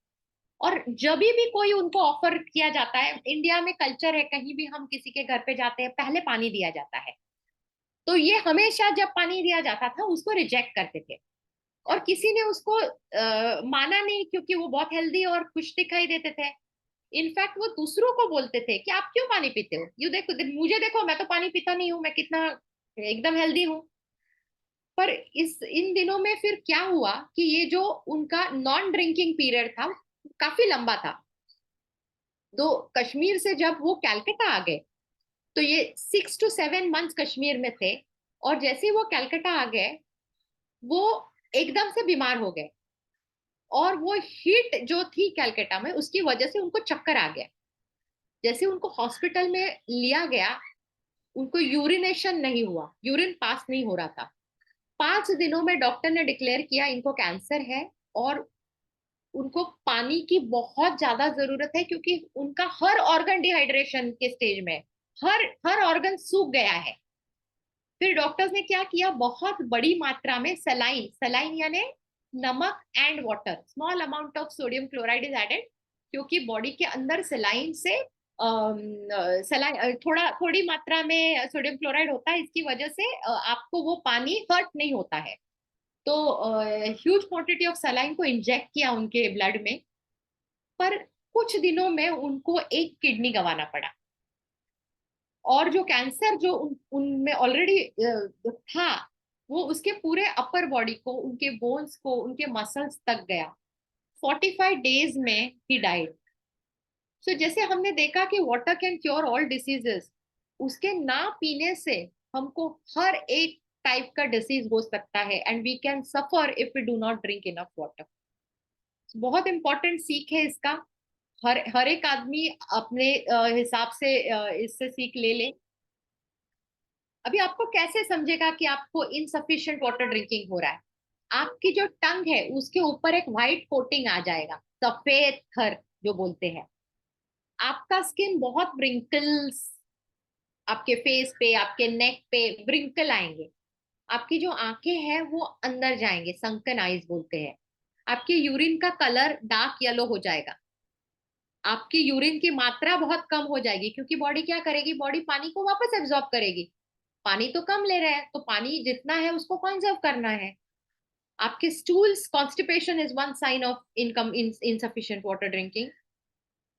Speaker 2: और जब भी कोई उनको ऑफर किया जाता है, इंडिया में कल्चर है, कहीं भी हम किसी के घर पे जाते हैं पहले पानी दिया जाता है, तो ये हमेशा जब पानी दिया जाता था उसको रिजेक्ट करते थे। और किसी ने उसको माना नहीं क्योंकि वो बहुत हेल्दी और खुश दिखाई देते थे। इनफैक्ट वो दूसरों को बोलते थे कि आप क्यों पानी पीते हो, यू देखो मुझे देखो, मैं तो पानी पीता नहीं हूँ, मैं कितना एकदम हेल्दी हूँ। पर इन दिनों में फिर क्या हुआ कि ये जो उनका नॉन ड्रिंकिंग पीरियड था काफी लंबा था। तो कश्मीर से जब वो कैलकाटा आ गए तो ये 6 to 7 months कश्मीर में थे, और जैसे ही वो कैलकाटा आ गए वो एकदम से बीमार हो गए। और वो हीट जो थी कैलकाटा में उसकी वजह से उनको चक्कर आ गया। जैसे उनको हॉस्पिटल में लिया गया, उनको यूरिनेशन नहीं हुआ, यूरिन पास नहीं हो रहा था। 5 दिनों में डॉक्टर ने डिक्लेयर किया इनको कैंसर है, और उनको पानी की बहुत ज्यादा जरूरत है क्योंकि उनका हर ऑर्गन डिहाइड्रेशन के स्टेज में, हर हर ऑर्गन सूख गया है। फिर डॉक्टर्स ने क्या किया, बहुत बड़ी मात्रा में सलाइन, सलाइन यानी नमक and water, small amount of sodium chloride is added, क्योंकि बॉडी के अंदर सलाइन से सलाइन थोड़ी मात्रा में सोडियम क्लोराइड होता है, इसकी वजह से आपको वो पानी हर्ट नहीं होता है। तो ह्यूज क्वांटिटी ऑफ सलाइन को इंजेक्ट किया उनके ब्लड में। पर कुछ दिनों में उनको एक किडनी गंवाना पड़ा, और जो कैंसर जो उनमें ऑलरेडी था वो उसके पूरे अपर बॉडी को, उनके बोन्स को, उनके मसल्स तक गया। 45 days में ही डाइड। सो जैसे हमने देखा कि water can cure all diseases, उसके ना पीने से हमको हर एक टाइप का डिसीज हो सकता है, and we can suffer if we do not drink enough water. बहुत इंपॉर्टेंट सीख है इसका, हर हर एक आदमी अपने हिसाब से इससे सीख ले ले। अभी आपको कैसे समझेगा कि आपको इनसफिशिएंट वाटर ड्रिंकिंग हो रहा है? आपकी जो टंग है उसके ऊपर एक व्हाइट कोटिंग आ जाएगा, सफेद थर जो बोलते हैं। आपका स्किन बहुत ब्रिंकल्स, आपके फेस पे, आपके नेक पे ब्रिंकल आएंगे। आपकी जो आंखें हैं वो अंदर जाएंगे, संकन आईज बोलते हैं। आपके यूरिन का कलर डार्क येलो हो जाएगा। आपकी यूरिन की मात्रा बहुत कम हो जाएगी, क्योंकि बॉडी क्या करेगी, बॉडी पानी को वापस एब्जॉर्ब करेगी। पानी तो कम ले रहा है, तो पानी जितना है उसको कंजर्व करना है। आपके stools, constipation is one sign of income insufficient water drinking.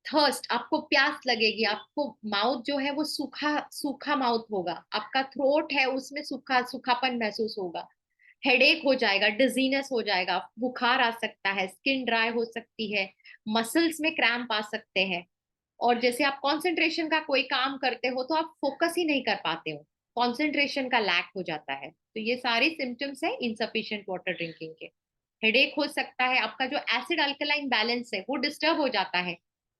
Speaker 2: Thirst, आपको प्यास लगेगी, आपको माउथ जो है वो सूखा सूखा माउथ होगा, आपका थ्रोट है उसमें सूखा सूखापन महसूस होगा, हेडेक हो जाएगा, डिजीनेस हो जाएगा, बुखार आ सकता है, स्किन ड्राई हो सकती है, मसल्स में क्रैम्प आ सकते हैं। और जैसे आप कंसंट्रेशन का कोई काम करते हो तो आप फोकस ही नहीं कर पाते हो, कंसंट्रेशन का लैक हो जाता है। तो ये सारे सिम्टम्स है इनसफिशिएंट वाटर ड्रिंकिंग के। हेडेक हो सकता है, आपका जो एसिड अल्कलाइन बैलेंस है वो डिस्टर्ब हो जाता है,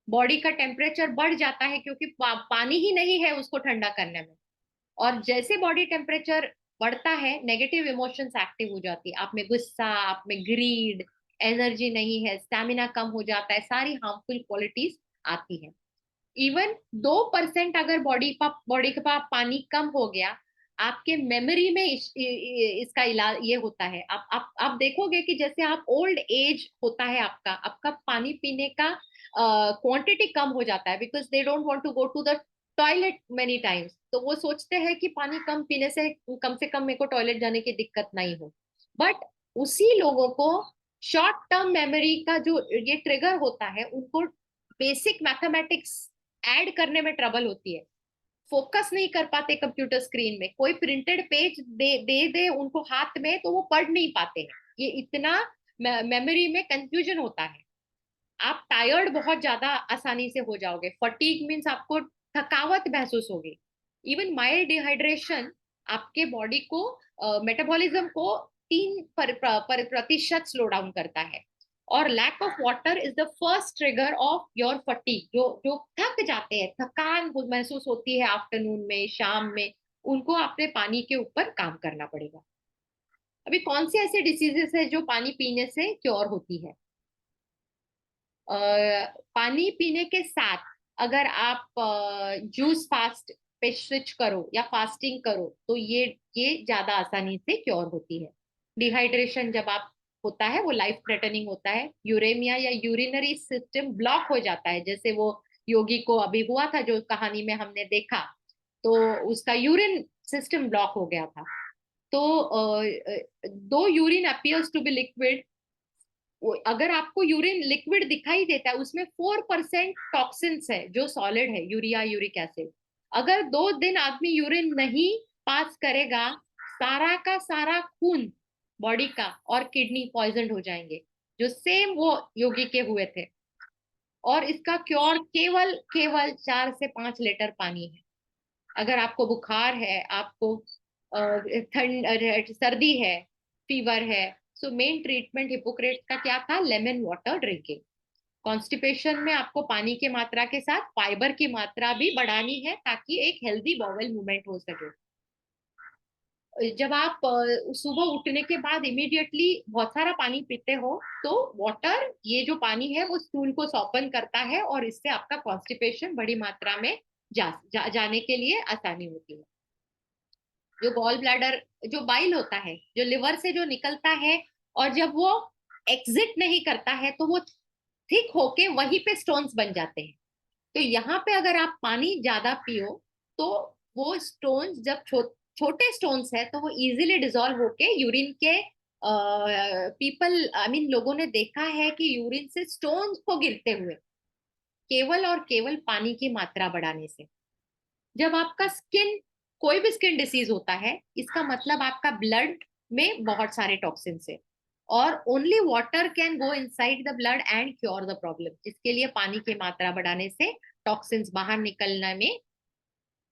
Speaker 2: बॉडी का टेम्परेचर बढ़ जाता है, क्योंकि पानी ही नहीं है उसको ठंडा करने में। और जैसे बॉडी टेम्परेचर बढ़ता है, नेगेटिव इमोशंस एक्टिव हो जाती है, आप में गुस्सा, आप में ग्रीड, एनर्जी नहीं है, स्टेमिना कम हो जाता है, सारी हार्मफुल क्वालिटीज आती है। इवन 2% अगर बॉडी के पास पानी कम हो गया, आपके मेमोरी में इसका इलाज ये होता है। आप देखोगे कि जैसे आप ओल्ड एज होता है, आपका आपका पानी पीने का क्वांटिटी कम हो जाता है, because they don't want to go to the toilet many times. तो वो सोचते हैं कि पानी कम पीने से कम मेरे को टॉयलेट जाने की दिक्कत नहीं हो। बट उसी लोगों को शॉर्ट टर्म मेमोरी का जो ये ट्रिगर होता है, उनको बेसिक मैथमेटिक्स ऐड करने में ट्रबल होती है, फोकस नहीं कर पाते कंप्यूटर स्क्रीन में। कोई प्रिंटेड पेज दे उनको हाथ में तो वो पढ़ नहीं पाते हैं, ये इतना मेमोरी में कंफ्यूजन होता है। आप टायर्ड बहुत ज्यादा आसानी से हो जाओगे, फटीग मीन्स आपको थकावट महसूस होगी। इवन माइल्ड डिहाइड्रेशन आपके बॉडी को मेटाबॉलिज्म को 3% स्लो डाउन करता है। और lack of water is the first trigger of your fatigue. जो जो थक जाते हैं, थकान महसूस होती है आफ्टरनून में, शाम में, उनको अपने पानी के ऊपर काम करना पड़ेगा। अभी कौन से ऐसे डिसीजेस है जो पानी पीने से क्योर होती है? पानी पीने के साथ अगर आप जूस फास्ट पे स्विच करो या फास्टिंग करो तो ये ज्यादा आसानी से क्योर होती है। डिहाइड्रेशन जब आप होता है वो लाइफ थ्रेटनिंग होता है। यूरेमिया या यूरिनरी सिस्टम ब्लॉक हो जाता है, जैसे वो योगी को अभी हुआ था जो कहानी में हमने देखा, तो उसका यूरिन सिस्टम ब्लॉक हो गया था। तो दो urine appears to be liquid, अगर आपको यूरिन लिक्विड दिखाई देता है उसमें 4% टॉक्सिन्स है जो सॉलिड है, यूरिया, यूरिक एसिड। अगर 2 दिन आदमी यूरिन नहीं पास करेगा, सारा का सारा खून बॉडी का और किडनी पॉइजन हो जाएंगे, जो सेम वो योगी के हुए थे। और इसका क्योर केवल केवल 4 से 5 लीटर पानी है। अगर आपको बुखार है, आपको ठंड सर्दी है, फीवर है, सो मेन ट्रीटमेंट हिपोक्रेट्स का क्या था? Lemon water drinking. कॉन्स्टिपेशन में आपको पानी की मात्रा के साथ फाइबर की मात्रा भी बढ़ानी है ताकि एक हेल्दी बॉवेल मूवमेंट हो सके। जब आप सुबह उठने के बाद इमीडिएटली बहुत सारा पानी पीते हो तो वाटर, ये जो पानी है वो स्टूल को सॉपन करता है और इससे आपका कॉन्स्टिपेशन बड़ी मात्रा में जाने के लिए आसानी होती है। जो गॉल ब्लैडर, जो बाइल होता है जो लिवर से जो निकलता है, और जब वो एग्जिट नहीं करता है तो वो थिक होके वहीं पे स्टोन्स बन जाते हैं। तो यहाँ पे अगर आप पानी ज्यादा पियो तो वो स्टोन्स जब छोटे स्टोन्स है तो वो इजीली डिजोल्व होके यूरिन के पीपल आई मीन लोगों ने देखा है कि यूरिन से स्टोन्स को गिरते हुए, केवल और केवल पानी की मात्रा बढ़ाने से। जब आपका स्किन, कोई भी स्किन डिसीज होता है, इसका मतलब आपका ब्लड में बहुत सारे टॉक्सिन्स है, और only water can go inside the blood and cure the problem. इसके लिए पानी की मात्रा बढ़ाने से टॉक्सिन्स बाहर निकलने में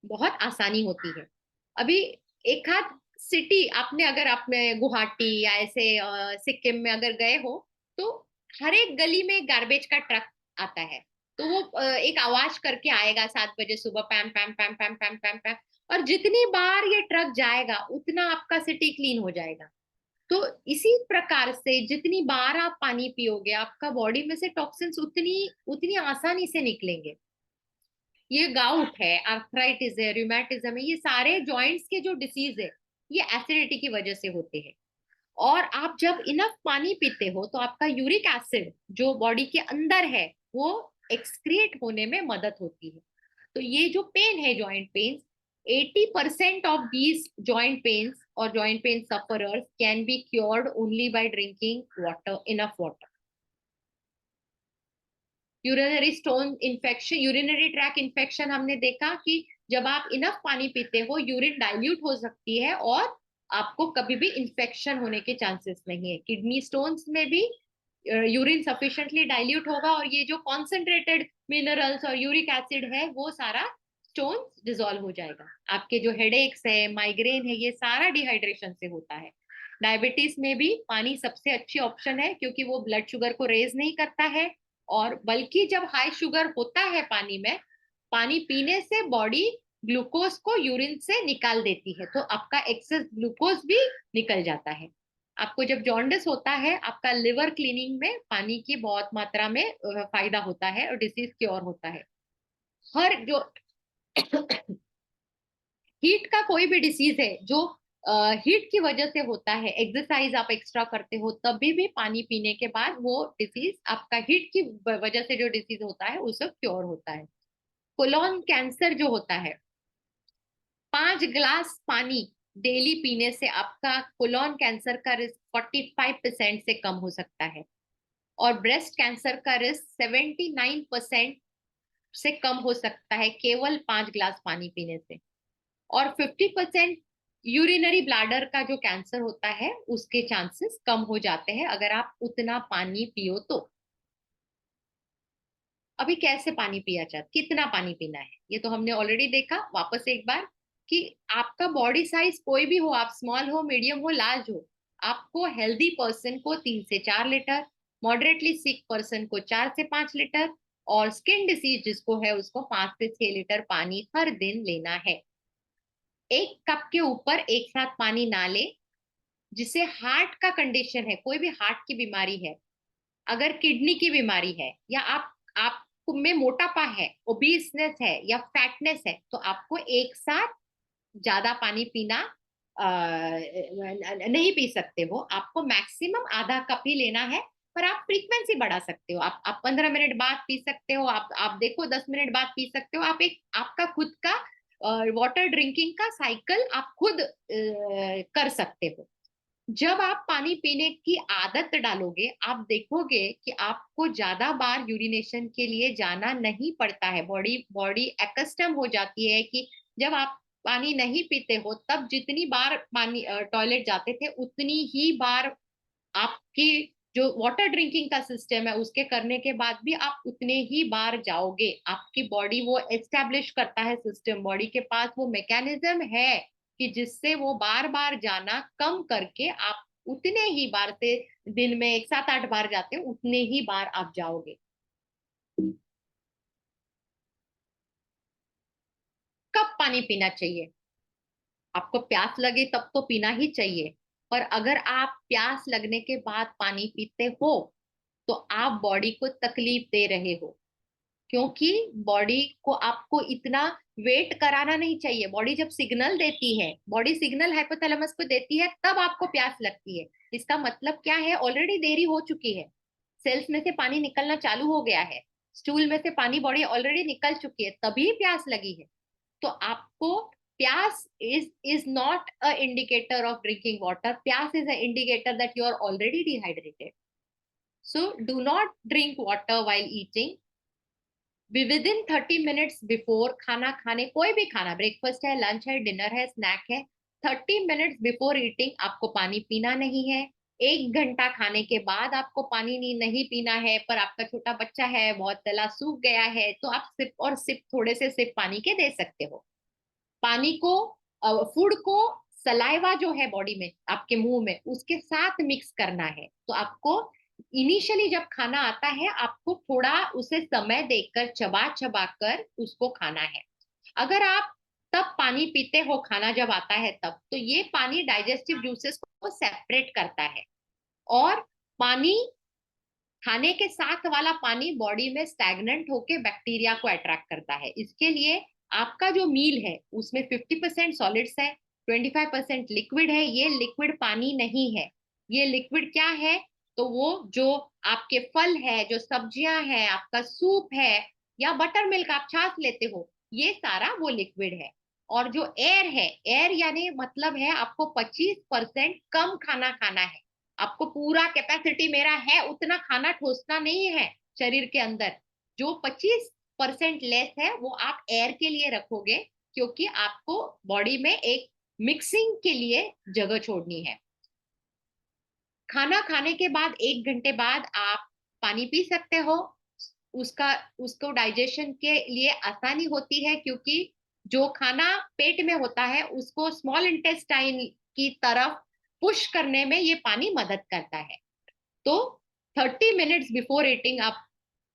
Speaker 2: बहुत आसानी होती है। अभी एक आध सिटी आपने, अगर आपने गुवाहाटी या ऐसे सिक्किम में अगर गए हो, तो हर एक गली में गार्बेज का ट्रक आता है। तो वो एक आवाज करके आएगा 7 बजे सुबह, पैम पैम पैम पैम पैम पैम पैम, और जितनी बार ये ट्रक जाएगा उतना आपका सिटी क्लीन हो जाएगा। तो इसी प्रकार से जितनी बार आप पानी पियोगे, आपका बॉडी में से टॉक्सिन्स उतनी उतनी आसानी से निकलेंगे। ये गाउट है, आर्थराइटिस है, रूमेटिज्म है, ये सारे जॉइंट्स के जो डिसीज है, ये एसिडिटी की वजह से होते हैं। और आप जब इनफ पानी पीते हो तो आपका यूरिक एसिड जो बॉडी के अंदर है वो एक्सक्रिएट होने में मदद होती है। तो ये जो पेन है, joint pains, 80% of these joint pains और joint pain sufferers can be cured only by drinking water, enough water. Urinary stone infection, urinary tract infection, हमने देखा कि जब आप इनफ पानी पीते हो यूरिन डाइल्यूट हो सकती है और आपको कभी भी इन्फेक्शन होने के चांसेस नहीं है। किडनी स्टोन्स में भी यूरिन सफिशिएंटली डाइल्यूट होगा और ये जो कॉन्सेंट्रेटेड मिनरल्स और यूरिक एसिड है वो सारा स्टोन डिसॉल्व हो जाएगा। आपके जो हेडेक्स है, माइग्रेन है, ये सारा डिहाइड्रेशन से होता है। डायबिटीज में भी पानी सबसे अच्छी ऑप्शन है क्योंकि वो ब्लड शुगर को रेज नहीं करता है, और बल्कि जब हाई शुगर होता है पानी में, पानी पीने से बॉडी ग्लूकोज को यूरिन से निकाल देती है, तो आपका एक्सेस ग्लूकोज भी निकल जाता है। आपको जब जॉन्डिस होता है, आपका लिवर क्लीनिंग में पानी की बहुत मात्रा में फायदा होता है और डिसीज क्योर होता है। हर जो हीट का कोई भी डिसीज है जो हीट की वजह से होता है, एक्सरसाइज आप एक्स्ट्रा करते हो तभी भी पानी पीने के बाद वो डिसीज आपका हीट की वजह से जो डिसीज होता है उससे क्योर होता है। कोलोन कैंसर जो होता है, 5 ग्लास पानी डेली पीने से आपका कोलोन कैंसर का रिस्क 45% से कम हो सकता है, और ब्रेस्ट कैंसर का रिस्क 79% से कम हो सकता है केवल 5 ग्लास पानी पीने से। और 50% यूरिनरी ब्लैडर का जो कैंसर होता है उसके चांसेस कम हो जाते हैं अगर आप उतना पानी पियो तो। अभी कैसे पानी पिया जाए, कितना पानी पीना है, ये तो हमने ऑलरेडी देखा। वापस एक बार कि आपका बॉडी साइज कोई भी हो, आप स्मॉल हो, मीडियम हो, लार्ज हो, आपको हेल्दी पर्सन को 3 से 4 लीटर, मॉडरेटली सिक पर्सन को 4 से 5 लीटर, और स्किन डिसीज जिसको है उसको 5 से 6 लीटर पानी हर दिन लेना है। 1 कप के ऊपर एक साथ पानी ना ले। जिसे हार्ट का कंडीशन है, कोई भी हार्ट की बीमारी है, अगर किडनी की बीमारी है, या आप में मोटापा है, ओबीसनेस है या फैटनेस है, तो आपको एक साथ ज्यादा पानी पीना नहीं पी सकते हो। आपको मैक्सिमम आधा कप ही लेना है, पर आप फ्रीक्वेंसी बढ़ा सकते हो। आप 15 मिनट बाद पी सकते हो, आप देखो 10 मिनट बाद पी सकते हो। आप एक आपका खुद का वाटर ड्रिंकिंग का साइकिल आप खुद कर सकते हो। जब आप पानी पीने की आदत डालोगे, आप देखोगे कि आपको ज्यादा बार यूरिनेशन के लिए जाना नहीं पड़ता है। बॉडी बॉडी एकस्टम हो जाती है कि जब आप पानी नहीं पीते हो तब जितनी बार पानी टॉयलेट जाते थे उतनी ही बार आपकी जो वाटर ड्रिंकिंग का सिस्टम है उसके करने के बाद भी आप उतने ही बार जाओगे। आपकी बॉडी वो एस्टेब्लिश करता है सिस्टम, बॉडी के पास वो मैकेनिज्म है कि जिससे वो बार बार जाना कम करके आप उतने ही बार से, दिन में एक 7-8 बार जाते हैं उतने ही बार आप जाओगे। कब पानी पीना चाहिए? आपको प्यास लगे तब तो पीना ही चाहिए, पर अगर आप प्यास लगने के बाद पानी पीते हो तो आप बॉडी को तकलीफ दे रहे हो, क्योंकि बॉडी को आपको इतना वेट कराना नहीं चाहिए। बॉडी जब सिग्नल देती है, बॉडी सिग्नल हाइपोथैलेमस को देती है, तब आपको प्यास लगती है। इसका मतलब क्या है? ऑलरेडी देरी हो चुकी है, सेल्स में से पानी निकलना चालू हो गया है, स्टूल में से पानी बॉडी ऑलरेडी निकल चुकी है, तभी प्यास लगी है। तो आपको प्यास is not a indicator of drinking water. प्यास is an indicator that you are already dehydrated. So do not drink water while eating. Within 30 minutes before खाना खाने, कोई भी खाना, ब्रेकफास्ट है, लंच है, डिनर है, स्नैक है, 30 मिनट्स बिफोर ईटिंग आपको पानी पीना नहीं है। 1 घंटा खाने के बाद आपको पानी नहीं पीना है। पर आपका छोटा बच्चा है, बहुत गला सूख गया है, तो आप सिप और सिप, थोड़े से सिप पानी के दे सकते हो। पानी को, फूड को सलाइवा जो है बॉडी में आपके मुंह में उसके साथ मिक्स करना है। तो आपको इनिशियली जब खाना आता है आपको थोड़ा उसे समय देकर चबा चबा कर उसको खाना है। अगर आप तब पानी पीते हो खाना जब आता है तब, तो ये पानी डाइजेस्टिव जूसेस को सेपरेट करता है। और पानी, खाने के साथ वाला पानी बॉडी में स्टैग्नेंट होके बैक्टीरिया को अट्रैक्ट करता है। इसके लिए आपका जो मील है उसमें 50% सॉलिड्स है, 25% लिक्विड है। ये लिक्विड पानी नहीं है। ये लिक्विड क्या है? तो वो जो आपके फल है, जो सब्जियां हैं, आपका सूप है, या बटर मिल्क आप छाछ लेते हो, ये सारा वो लिक्विड है। और जो एयर है, एयर यानी मतलब है आपको 25% कम खाना खाना है। आपको पूरा कैपेसिटी मेरा है उतना खाना ठोसना नहीं है शरीर के अंदर। जो 25% लेस है वो आप एयर के लिए रखोगे, क्योंकि आपको बॉडी में एक मिक्सिंग के लिए जगह छोड़नी है। खाना खाने के बाद 1 घंटे बाद आप पानी पी सकते हो। उसको डाइजेशन के लिए आसानी होती है, क्योंकि जो खाना पेट में होता है उसको स्मॉल इंटेस्टाइन की तरफ पुश करने में ये पानी मदद करता है। तो 30 मिनट्स बिफोर ईटिंग आप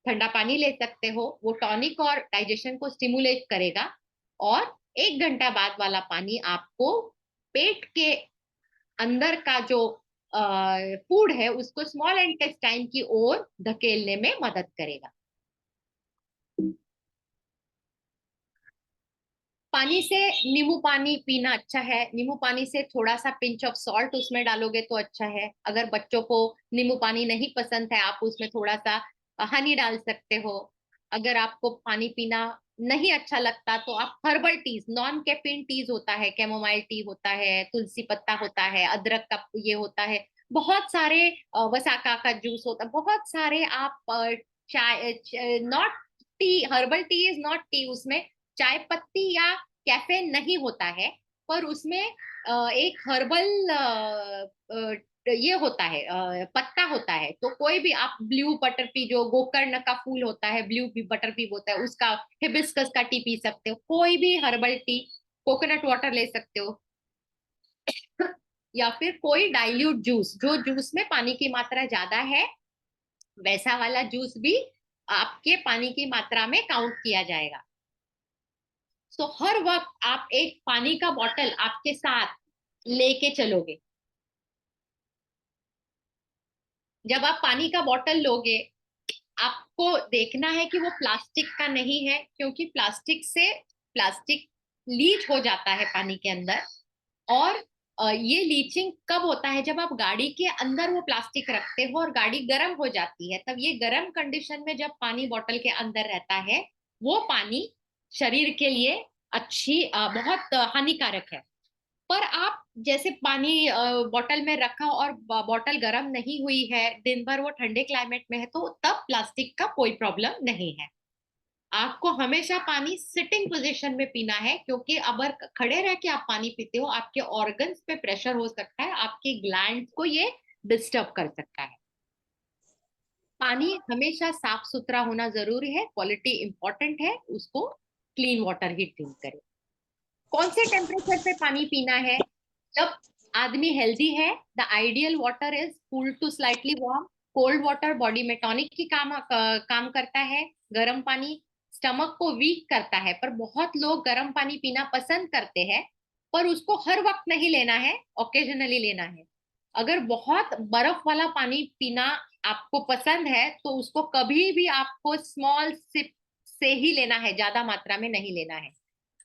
Speaker 2: ठंडा पानी ले सकते हो। वो टॉनिक और डाइजेशन को स्टिमुलेट करेगा। और 1 घंटा बाद वाला पानी आपको पेट के अंदर का जो फूड है उसको स्मॉल इंटेस्टाइन की ओर धकेलने में मदद करेगा। पानी से नींबू पानी पीना अच्छा है। नींबू पानी से थोड़ा सा पिंच ऑफ सॉल्ट उसमें डालोगे तो अच्छा है। अगर बच्चों को नींबू पानी नहीं पसंद है, आप उसमें थोड़ा सा हनी डाल सकते हो। अगर आपको पानी पीना नहीं अच्छा लगता तो आप herbal teas, non caffeine teas होता है, कैमोमाइल टी होता है, तुलसी पत्ता होता है, अदरक का ये होता है, बहुत सारे, वसाका का जूस होता है, बहुत सारे आप चाय, not T, herbal tea is not T, उसमें चाय पत्ती या कैफीन नहीं होता है, पर उसमें एक हर्बल ये होता है, पत्ता होता है। तो कोई भी आप ब्लू बटर पी, जो गोकर्ण का फूल होता है, ब्लू बटर पी होता है उसका, हिबिस्कस का टी पी सकते हो। कोई भी हर्बल टी, कोकोनट वाटर ले सकते हो। या फिर कोई डाइल्यूट जूस, जो जूस में पानी की मात्रा ज्यादा है, वैसा वाला जूस भी आपके पानी की मात्रा में काउंट किया जाएगा। तो हर वक्त आप एक पानी का बॉटल आपके साथ लेके चलोगे। जब आप पानी का बॉटल लोगे, आपको देखना है कि वो प्लास्टिक का नहीं है, क्योंकि प्लास्टिक लीच हो जाता है पानी के अंदर। और ये लीचिंग कब होता है? जब आप गाड़ी के अंदर वो प्लास्टिक रखते हो और गाड़ी गर्म हो जाती है, तब ये गर्म कंडीशन में जब पानी बॉटल के अंदर रहता है, वो पानी शरीर के लिए बहुत हानिकारक है। पर आप जैसे पानी बॉटल में रखा और बॉटल गर्म नहीं हुई है, दिन भर वो ठंडे क्लाइमेट में है, तो तब प्लास्टिक का कोई प्रॉब्लम नहीं है। आपको हमेशा पानी सिटिंग पोजीशन में पीना है, क्योंकि अगर खड़े रह के आप पानी पीते हो, आपके ऑर्गन्स पे प्रेशर हो सकता है, आपके ग्लैंड्स को ये डिस्टर्ब कर सकता है। पानी हमेशा साफ सुथरा होना जरूरी है, क्वालिटी इंपॉर्टेंट है, उसको क्लीन वाटर ही ड्रिंक करें। कौन से टेम्परेचर पे पानी पीना है? जब आदमी हेल्दी है, the ideal water is cool to slightly warm. Cold water body में टॉनिक की काम करता है। गर्म पानी स्टमक को वीक करता है। पर बहुत लोग गर्म पानी पीना पसंद करते हैं, पर उसको हर वक्त नहीं लेना है, ओकेजनली लेना है। अगर बहुत बर्फ वाला पानी पीना आपको पसंद है तो उसको कभी भी आपको स्मॉल सिप से ही लेना है, ज्यादा मात्रा में नहीं लेना है।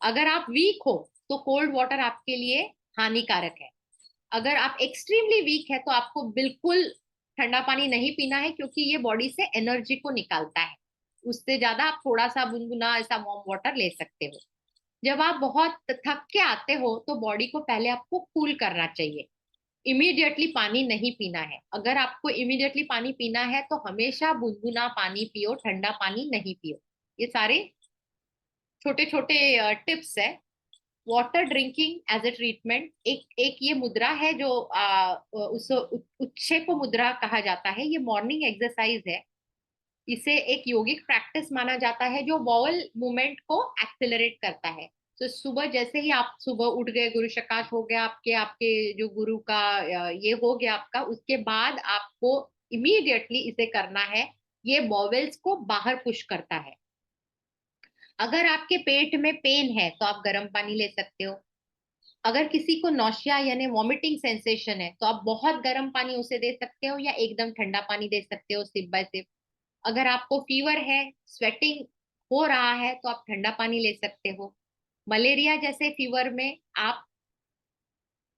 Speaker 2: अगर आप वीक हो तो कोल्ड वाटर आपके लिए हानिकारक है। अगर आप एक्सट्रीमली वीक है तो आपको बिल्कुल ठंडा पानी नहीं पीना है, क्योंकि ये बॉडी से एनर्जी को निकालता है। उससे ज्यादा आप थोड़ा सा गुनगुना ऐसा वार्म वाटर ले सकते हो। जब आप बहुत थक के आते हो तो बॉडी को पहले आपको कूल करना चाहिए। इमीडिएटली पानी नहीं पीना है। अगर आपको इमीडिएटली पानी पीना है तो हमेशा गुनगुना पानी पियो, ठंडा पानी नहीं पियो। ये सारे छोटे छोटे टिप्स है। Water drinking as a treatment, एक ये मुद्रा है जो उस उत्क्षेप मुद्रा कहा जाता है। ये मॉर्निंग एक्सरसाइज है। इसे एक योगिक प्रैक्टिस माना जाता है जो बाउल मूवमेंट को एक्सेलरेट करता है। तो सुबह जैसे ही आप सुबह उठ गए, गुरु शकाश हो गया आपके, आपके जो गुरु का ये हो गया आपका, उसके बाद आपको इमीडिएटली इसे करना है। ये बॉवेल्स को बाहर पुश करता है। अगर आपके पेट में पेन है तो आप गर्म पानी ले सकते हो। अगर किसी को नौशिया यानी वॉमिटिंग सेंसेशन है तो आप बहुत गर्म पानी उसे दे सकते हो, या एकदम ठंडा पानी दे सकते हो सिप बाय सिप। अगर आपको फीवर है, स्वेटिंग हो रहा है, तो आप ठंडा पानी ले सकते हो। मलेरिया जैसे फीवर में आप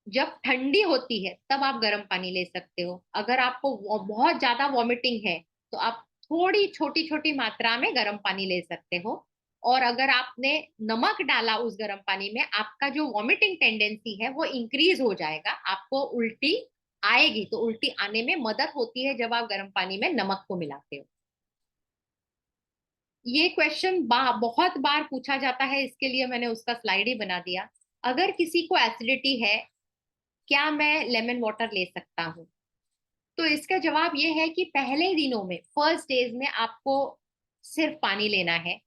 Speaker 2: जब ठंडी होती है तब आप गर्म पानी ले सकते हो। अगर आपको बहुत ज्यादा वॉमिटिंग है तो आप थोड़ी छोटी छोटी मात्रा में गर्म पानी ले सकते हो। और अगर आपने नमक डाला उस गर्म पानी में, आपका जो वॉमिटिंग टेंडेंसी है वो इंक्रीज हो जाएगा, आपको उल्टी आएगी। तो उल्टी आने में मदद होती है जब आप गर्म पानी में नमक को मिलाते हो। ये क्वेश्चन बहुत बार पूछा जाता है, इसके लिए मैंने उसका स्लाइड ही बना दिया। अगर किसी को एसिडिटी है, क्या मैं लेमन वाटर ले सकता हूँ? तो इसका जवाब ये है कि पहले दिनों में, फर्स्ट डेज में, आपको सिर्फ पानी लेना है।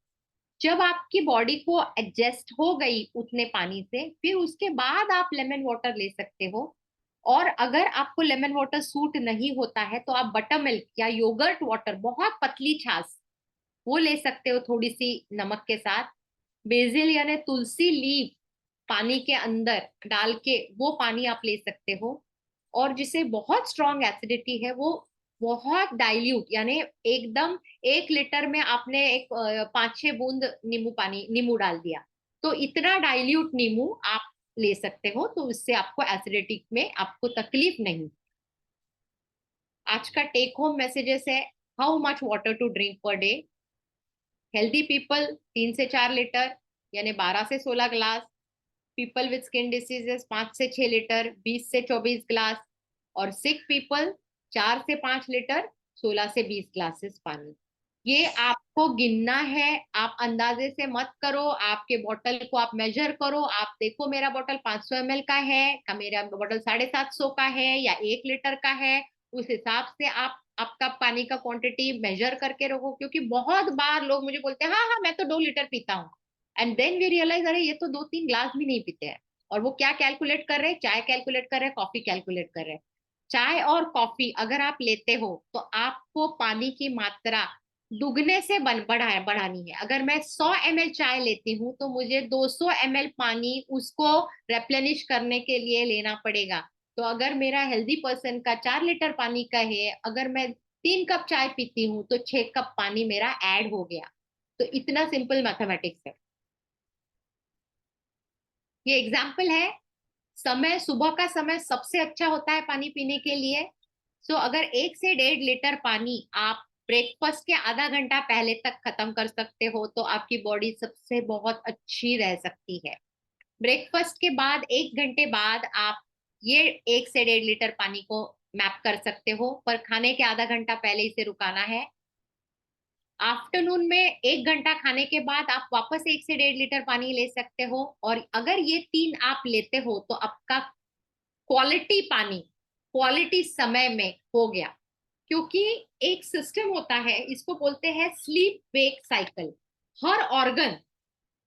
Speaker 2: जब आपकी बॉडी को एडजस्ट हो गई उतने पानी से, फिर उसके बाद आप लेमन वाटर ले सकते हो। और अगर आपको लेमन वाटर सूट नहीं होता है तो आप बटर मिल्क या योगर्ट वाटर, बहुत पतली छाछ, वो ले सकते हो थोड़ी सी नमक के साथ। बेसिल यानी तुलसी लीफ पानी के अंदर डाल के वो पानी आप ले सकते हो। और जिसे बहुत स्ट्रॉन्ग एसिडिटी है वो बहुत डाइल्यूट यानी एकदम 1 लीटर में आपने एक 5-6 बूंद नींबू डाल दिया, तो इतना डाइल्यूट नींबू आप ले सकते हो। तो इससे आपको एसिडिटी में आपको तकलीफ नहीं। आज का टेक होम मैसेजेस है, how much water to drink per day. Healthy people 3 से 4 लीटर यानी 12 से 16 glass. People with skin diseases 5 से 6 लीटर 20 से 24 ग्लास। और सिक पीपल 4 से 5 लीटर 16 से 20 ग्लासेस पानी। ये आपको गिनना है, आप अंदाजे से मत करो। आपके बोतल को आप मेजर करो, आप देखो मेरा बोतल 500 ml का है, का मेरा बोतल 750 का है या 1 लीटर का है। उस हिसाब से आप आपका पानी का क्वांटिटी मेजर करके रखो। क्योंकि बहुत बार लोग मुझे बोलते हैं हाँ हाँ मैं तो 2 लीटर पीता हूँ, एंड देन वी रियलाइज अरे ये तो 2-3 ग्लास भी नहीं पीते हैं। और वो क्या कैलकुलेट कर रहे हैं? चाय कैलकुलेट कर रहे हैं, कॉफी कैलकुलेट कर रहे हैं। चाय और कॉफी अगर आप लेते हो तो आपको पानी की मात्रा दुगने से बढ़ानी है। अगर मैं 100 ml चाय लेती हूँ तो मुझे 200 ml पानी उसको रेप्लेनिश करने के लिए लेना पड़ेगा। तो अगर मेरा हेल्दी पर्सन का 4 लीटर पानी का है, अगर मैं 3 कप चाय पीती हूँ तो 6 कप पानी मेरा ऐड हो गया। तो इतना सिंपल मैथमेटिक्स है। ये एग्जाम्पल है। समय, सुबह का समय सबसे अच्छा होता है पानी पीने के लिए। सो अगर 1 से 1.5 लीटर पानी आप ब्रेकफास्ट के आधा घंटा पहले तक खत्म कर सकते हो तो आपकी बॉडी सबसे बहुत अच्छी रह सकती है। ब्रेकफास्ट के बाद 1 घंटे बाद आप ये 1 से 1.5 लीटर पानी को मैप कर सकते हो, पर खाने के आधा घंटा पहले इसे रुकाना है। आफ्टरनून में 1 घंटा खाने के बाद आप वापस 1 से 1.5 लीटर पानी ले सकते हो। और अगर ये 3 आप लेते हो तो आपका क्वालिटी पानी क्वालिटी समय में हो गया। क्योंकि एक सिस्टम होता है, इसको बोलते हैं स्लीप वेक साइकिल। हर ऑर्गन,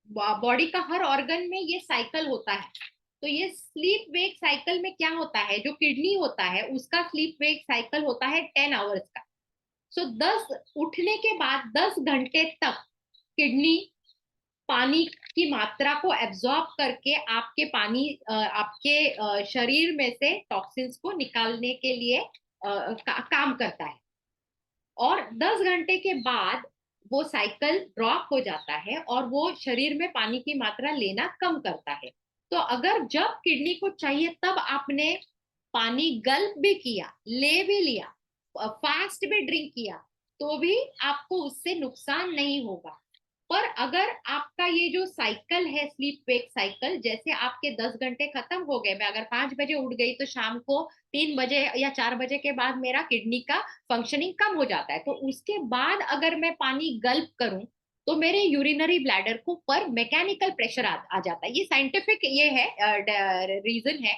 Speaker 2: बॉडी का हर ऑर्गन में ये साइकिल होता है। तो ये स्लीप वेक साइकिल में क्या होता है, जो किडनी होता है उसका स्लीप वेक साइकिल होता है 10 आवर्स का। सो 10 उठने के बाद 10 घंटे तक किडनी पानी की मात्रा को एब्जॉर्ब करके आपके आपके शरीर में से टॉक्सिन्स को निकालने के लिए काम करता है। और 10 घंटे के बाद वो साइकिल ड्रॉप हो जाता है और वो शरीर में पानी की मात्रा लेना कम करता है। तो अगर जब किडनी को चाहिए तब आपने पानी गल्प भी किया, ले भी लिया, फास्ट भी ड्रिंक किया, तो भी आपको उससे नुकसान नहीं होगा। पर अगर आपका ये जो साइकिल है, स्लीप वेक साइकिल, जैसे आपके 10 घंटे खत्म हो गए, मैं अगर 5 बजे उठ गई तो शाम को 3 बजे या 4 बजे के बाद मेरा किडनी का फंक्शनिंग कम हो जाता है। तो उसके बाद अगर मैं पानी गल्प करूं तो मेरे यूरिनरी ब्लैडर को पर मैकेनिकल प्रेशर आ जाता है। ये साइंटिफिक ये है रीजन है।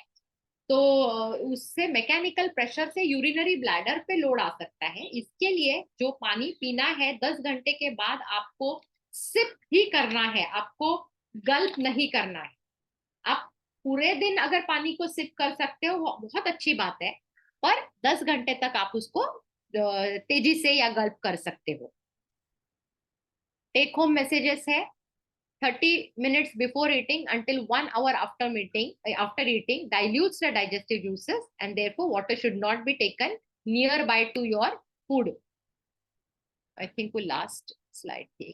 Speaker 2: तो उससे मैकेनिकल प्रेशर से यूरिनरी ब्लैडर पे लोड आ सकता है। इसके लिए जो पानी पीना है 10 घंटे के बाद आपको सिप ही करना है, आपको गल्प नहीं करना है। आप पूरे दिन अगर पानी को सिप कर सकते हो वो बहुत अच्छी बात है, पर 10 घंटे तक आप उसको तेजी से या गल्प कर सकते हो। टेक होम मैसेजेस है 30 minutes before eating until 1 hour after eating dilutes the digestive juices, and therefore water should not be taken nearby to your food. I think वो last slide थी।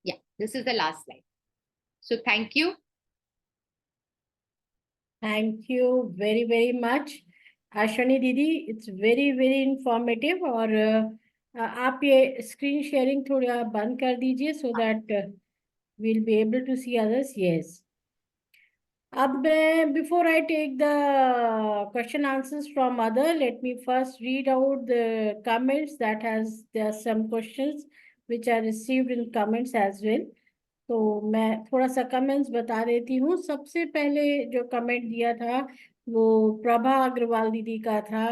Speaker 2: Yeah, this is the last slide. So thank you.
Speaker 3: Thank you very very much Ashwani दीदी, it's very very informative. और आप ये screen sharing थोड़ा बंद कर दीजिए so that we'll be able to see others. Yes. अब मैं before I take the question answers from other, let me first read out the comments that there are some questions which are received in comments as well. तो मैं थोड़ा सा comments बता देती हूँ। सबसे पहले जो कमेंट दिया था वो प्रभा अग्रवाल दीदी का था।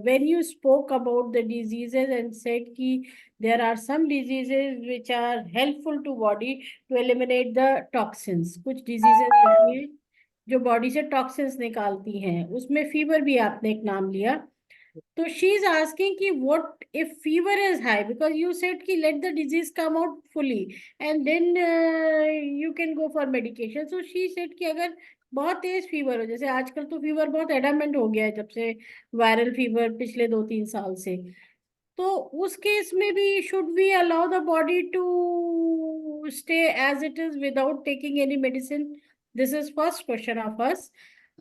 Speaker 3: When you spoke about the diseases and said कि there are some diseases which are helpful to body to eliminate the toxins. कुछ डिजीजेज होती हैं जो बॉडी से टॉक्सिन्स निकालती हैं, उसमें फीवर भी आपने एक नाम लिया। तो शी इज आस्किंग कि what if fever is high, because you said कि let the disease come out fully and then you can go for medication. So she said कि अगर बहुत तेज फीवर हो, जैसे आजकल तो फीवर बहुत एडामेंट हो गया है जब से वायरल फीवर पिछले 2-3 साल से, तो उस केस में भी should we allow the body to stay as it is without taking any medicine? This is first question of us.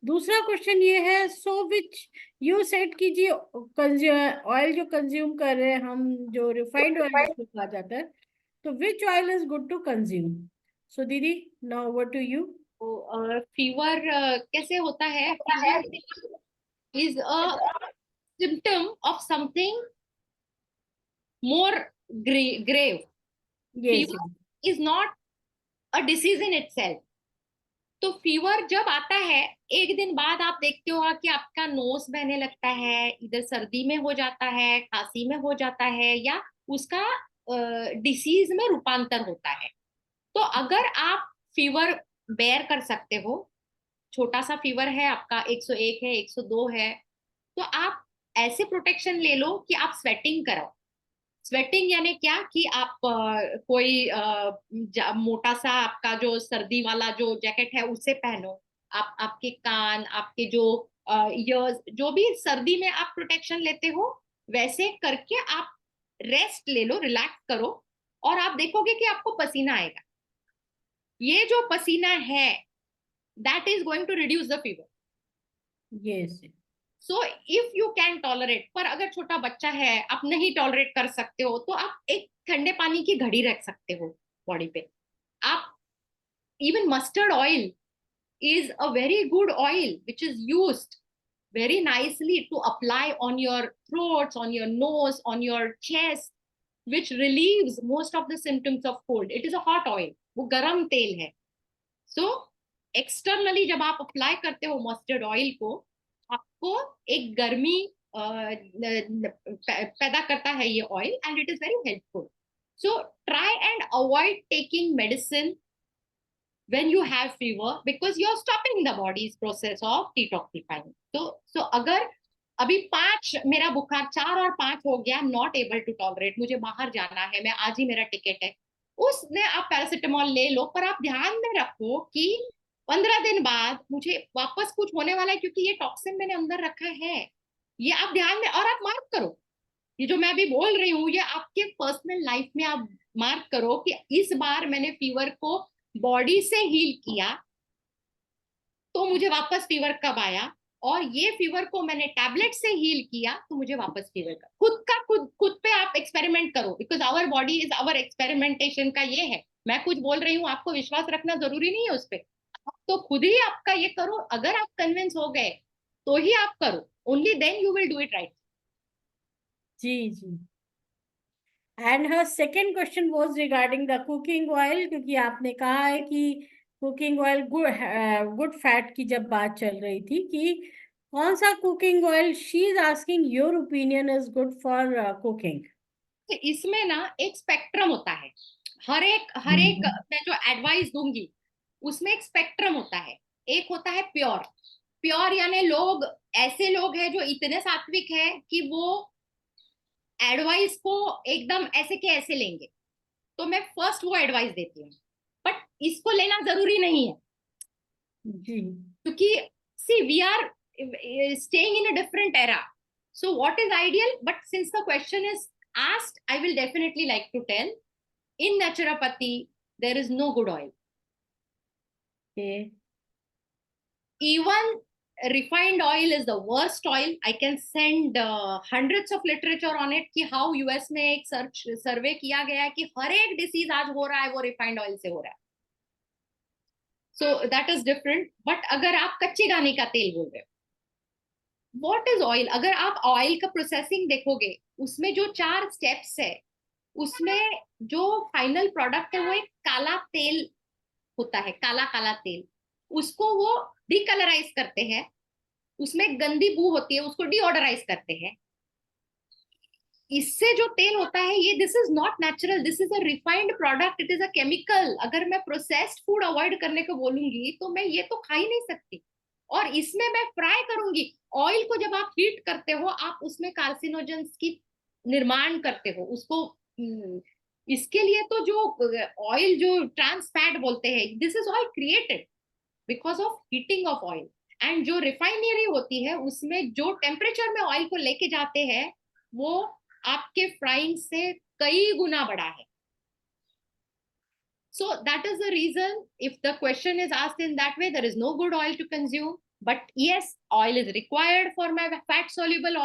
Speaker 3: दूसरा क्वेश्चन ये है, सो विच यू सेट कीजिए ऑयल जो कंज्यूम कर रहे हैं हम, जो रिफाइंड ऑयल जिसको कहा जाता है, तो which oil is good to consume? So दीदी, नाउ ओवर टू यू।
Speaker 2: तो फीवर कैसे होता है? Fever is a symptom of something more grave.
Speaker 3: Yes
Speaker 2: Fever is not a disease in itself. तो फीवर जब आता है एक दिन बाद आप देखते हो कि आपका नोज बहने लगता है, इधर सर्दी में हो जाता है, खांसी में हो जाता है, या उसका डिसीज में रूपांतर होता है। तो अगर आप फीवर बेयर कर सकते हो, छोटा सा फीवर है आपका, 101 है, 102 है, तो आप ऐसे प्रोटेक्शन ले लो कि आप स्वेटिंग कराओ। स्वेटिंग यानी क्या कि आप कोई मोटा सा आपका जो सर्दी वाला जो जैकेट है उसे पहनो, आप आपके कान, आपके जो ईयर्स, जो भी सर्दी में आप प्रोटेक्शन लेते हो वैसे करके आप रेस्ट ले लो, रिलैक्स करो, और आप देखोगे कि आपको पसीना आएगा। ये जो पसीना है that is going to reduce the fever.
Speaker 3: Yes.
Speaker 2: So if you can tolerate, पर अगर छोटा बच्चा है आप नहीं टॉलरेट कर सकते हो, तो आप एक ठंडे पानी की घड़ी रख सकते हो बॉडी पे। आप even mustard oil is a very good oil which is used very nicely to apply on your throats, on your nose, on your chest, which relieves most of the symptoms of cold. It is a hot oil, वो गरम तेल है। so externally जब आप apply करते हो mustard oil को, आपको एक गर्मी पैदा करता है ये oil, and it is very helpful. So try and avoid taking medicine when you have fever because you are stopping the body's process of detoxifying. So अगर अभी 5 मेरा बुखार 4 और 5 हो गया, नॉट एबल टू टॉलरेट, मुझे बाहर जाना है, मैं आज ही मेरा टिकट है, उसने आप पैरासिटामोल ले लो, पर आप ध्यान में रखो कि 15 दिन बाद मुझे वापस कुछ होने वाला है क्योंकि ये टॉक्सिन मैंने अंदर रखा है। ये आप ध्यान में, और आप मार्क करो, ये जो मैं अभी बोल रही हूँ ये आपके पर्सनल लाइफ में आप मार्क करो कि इस बार मैंने फीवर को बॉडी से हील किया तो मुझे वापस फीवर कब आया, और ये फीवर को मैंने टैबलेट से हील किया तो मुझे वापस फीवर का खुद पे आप एक्सपेरिमेंट करो, because our body is our experimentation का ये है। मैं कुछ बोल रही हूँ, आपको विश्वास रखना जरूरी नहीं है उस पर, आप तो खुद ही आपका ये करो। अगर आप कन्विंस हो गए तो ही आप करो, only then you will do it right.
Speaker 3: जी जी। And her second question was regarding the cooking oil, क्योंकि आपने कहा है कि कुकिंग ऑयल गुड फैट की जब बात चल रही थी कि कौन सा cooking oil she is asking your opinion is good for cooking.
Speaker 2: तो इसमें ना एक स्पेक्ट्रम होता है, हर एक मैं जो एडवाइस दूंगी उसमें एक स्पेक्ट्रम होता है। एक होता है प्योर, प्योर यानी लोग, ऐसे लोग हैं जो इतने सात्विक है कि वो एडवाइस को एकदम ऐसे के ऐसे लेंगे, तो मैं फर्स्ट वो एडवाइस देती हूँ। बट इसको लेना जरूरी नहीं है,
Speaker 3: जी
Speaker 2: क्योंकि see we are staying in a different era. So what is ideal? But since the question is asked, I will definitely like to tell. In naturopathy, there is no good oil.
Speaker 3: okay.
Speaker 2: Even refined oil is the worst oil. I can send hundreds of literature on it कि how US में एक सर्वे किया गया है कि हर एक disease आज हो रहा है वो रिफाइंड ऑयल से हो रहा है। So that is different. But अगर आप कच्चे घानी का तेल बोल रहे हो, व्हाट इज ऑयल? अगर आप ऑयल का प्रोसेसिंग देखोगे, उसमें जो 4 स्टेप्स है, उसमें जो फाइनल प्रोडक्ट है वो एक काला तेल होता है, काला काला तेल। उसको वो डिकलराइज करते हैं, उसमें गंदी बू होती है, उसको डीऑडराइज करते हैं। इससे जो तेल होता है ये, this is not natural, this is a refined product, it is a chemical. अगर मैं प्रोसेस्ड फूड अवॉइड करने को बोलूंगी तो मैं ये तो खा ही नहीं सकती। और इसमें मैं फ्राई करूंगी। ऑयल को जब आप हीट करते हो, आप उसमें कार्सिनोजेंस की निर्माण करते हो उसको। इसके लिए तो जो ऑयल, जो ट्रांस फैट बोलते हैं, this is all created because of heating of oil. And जो रिफाइनरी होती है उसमें जो टेम्परेचर में ऑयल को लेके जाते हैं, वो आपके फ्राइंग से कई गुना बड़ा है। So that is the reason, if the question is asked in that way, there is no good oil to consume. But yes, oil is required for my fat soluble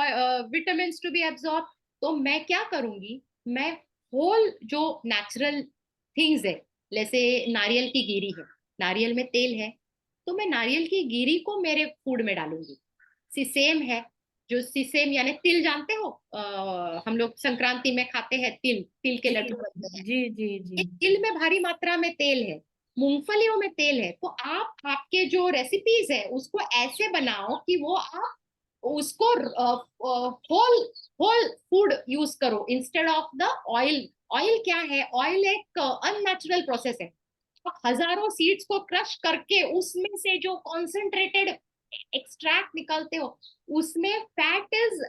Speaker 2: vitamins to be absorbed. तो मैं क्या करूंगी, मैं whole जो natural things है, जैसे नारियल की गिरी है, नारियल में तेल है, तो मैं नारियल की गिरी को मेरे फूड में डालूंगी। सिसेम है, जो सिसेम यानी तिल जानते हो, हम लोग संक्रांति में खाते हैं तिल, तिल के
Speaker 3: जी
Speaker 2: लड्डू बनते हैं।
Speaker 3: जी जी जी
Speaker 2: तिल में भारी मात्रा में तेल है, मूंगफलियों में तेल है। तो आप आपके जो रेसिपीज है उसको ऐसे बनाओ कि वो आप उसको होल होल फूड यूज करो instead of the oil. Oil क्या है? ऑयल एक अननेचुरल प्रोसेस है। आप हजारों सीड्स को क्रश करके उसमें से जो कॉन्सेंट्रेटेड एक्सट्रैक्ट निकालते हो, उसमें fat is,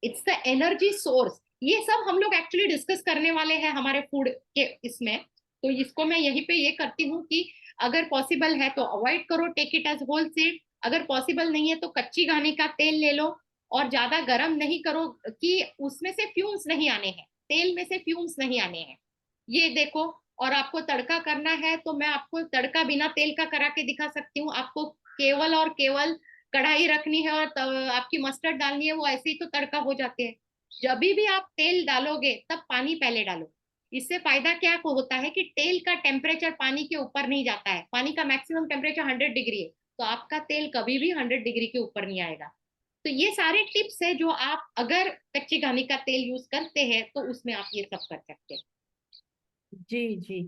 Speaker 2: it's the energy source. ये सब हम लोग एक्चुअली डिस्कस करने वाले हैं हमारे फूड के इसमें। तो इसको मैं यहीं पे ये करती हूँ कि अगर पॉसिबल है तो अवॉइड करो, take it as whole seed. अगर पॉसिबल नहीं है तो कच्ची घानी का तेल ले लो, और ज्यादा गर्म नहीं करो कि उसमें से फ्यूम्स नहीं आने हैं, तेल में से फ्यूम्स नहीं आने हैं, ये देखो। और आपको तड़का करना है तो मैं आपको तड़का बिना तेल का करा के दिखा सकती हूँ। आपको केवल और केवल कढ़ाई रखनी है और आपकी मस्टर्ड डालनी है, वो ऐसे ही तो तड़का हो जाते हैं। जब भी आप तेल डालोगे तब पानी पहले डालो। इससे फायदा क्या होता है कि तेल का टेम्परेचर पानी के ऊपर नहीं जाता है। पानी का मैक्सिमम टेम्परेचर 100 डिग्री है, तो आपका तेल कभी भी 100 डिग्री के ऊपर नहीं आएगा। तो ये सारे टिप्स है जो आप अगर कच्ची घानी का तेल यूज करते हैं तो उसमें आप ये सब कर सकते हैं।
Speaker 3: जी जी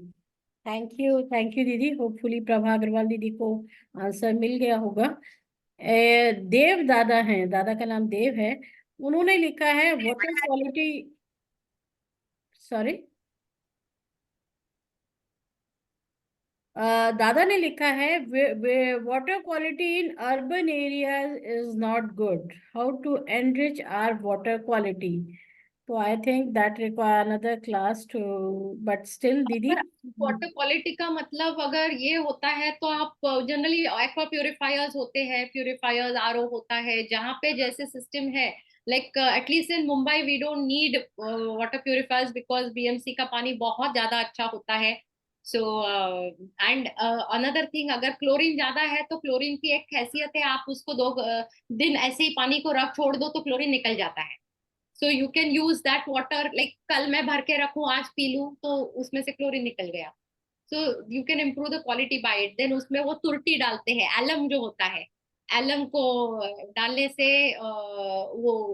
Speaker 3: थैंक यू दीदी। होपफुली प्रभा अग्रवाल दीदी को आंसर मिल गया होगा। देव दादा हैं, दादा का नाम देव है। उन्होंने लिखा है वाटर क्वालिटी, सॉरी, दादा ने लिखा है water quality in urban areas is not good, how to enrich our water quality. तो I think that require another class too, but still दीदी।
Speaker 2: वाटर क्वालिटी का मतलब अगर ये होता है तो आप जनरली एक्वा प्यूरिफायर्स होते हैं, प्यूरिफायर्स आरओ होता है, जहाँ पे जैसे सिस्टम है, like at least in Mumbai we don't need water purifiers because BMC का पानी बहुत ज्यादा अच्छा होता है। सो एंड अनदर थिंग, अगर क्लोरीन ज्यादा है तो क्लोरीन की एक हैसियत है, आप उसको 2 दिन ऐसे ही पानी को रख छोड़ दो तो क्लोरीन निकल जाता है। सो you can use that water, like कल मैं भर के रखूं आज पी लूं तो उसमें से क्लोरीन निकल गया। So you can improve the quality by it. Then उसमें वो तुरटी डालते हैं, एलम जो होता है, एलम को डालने से वो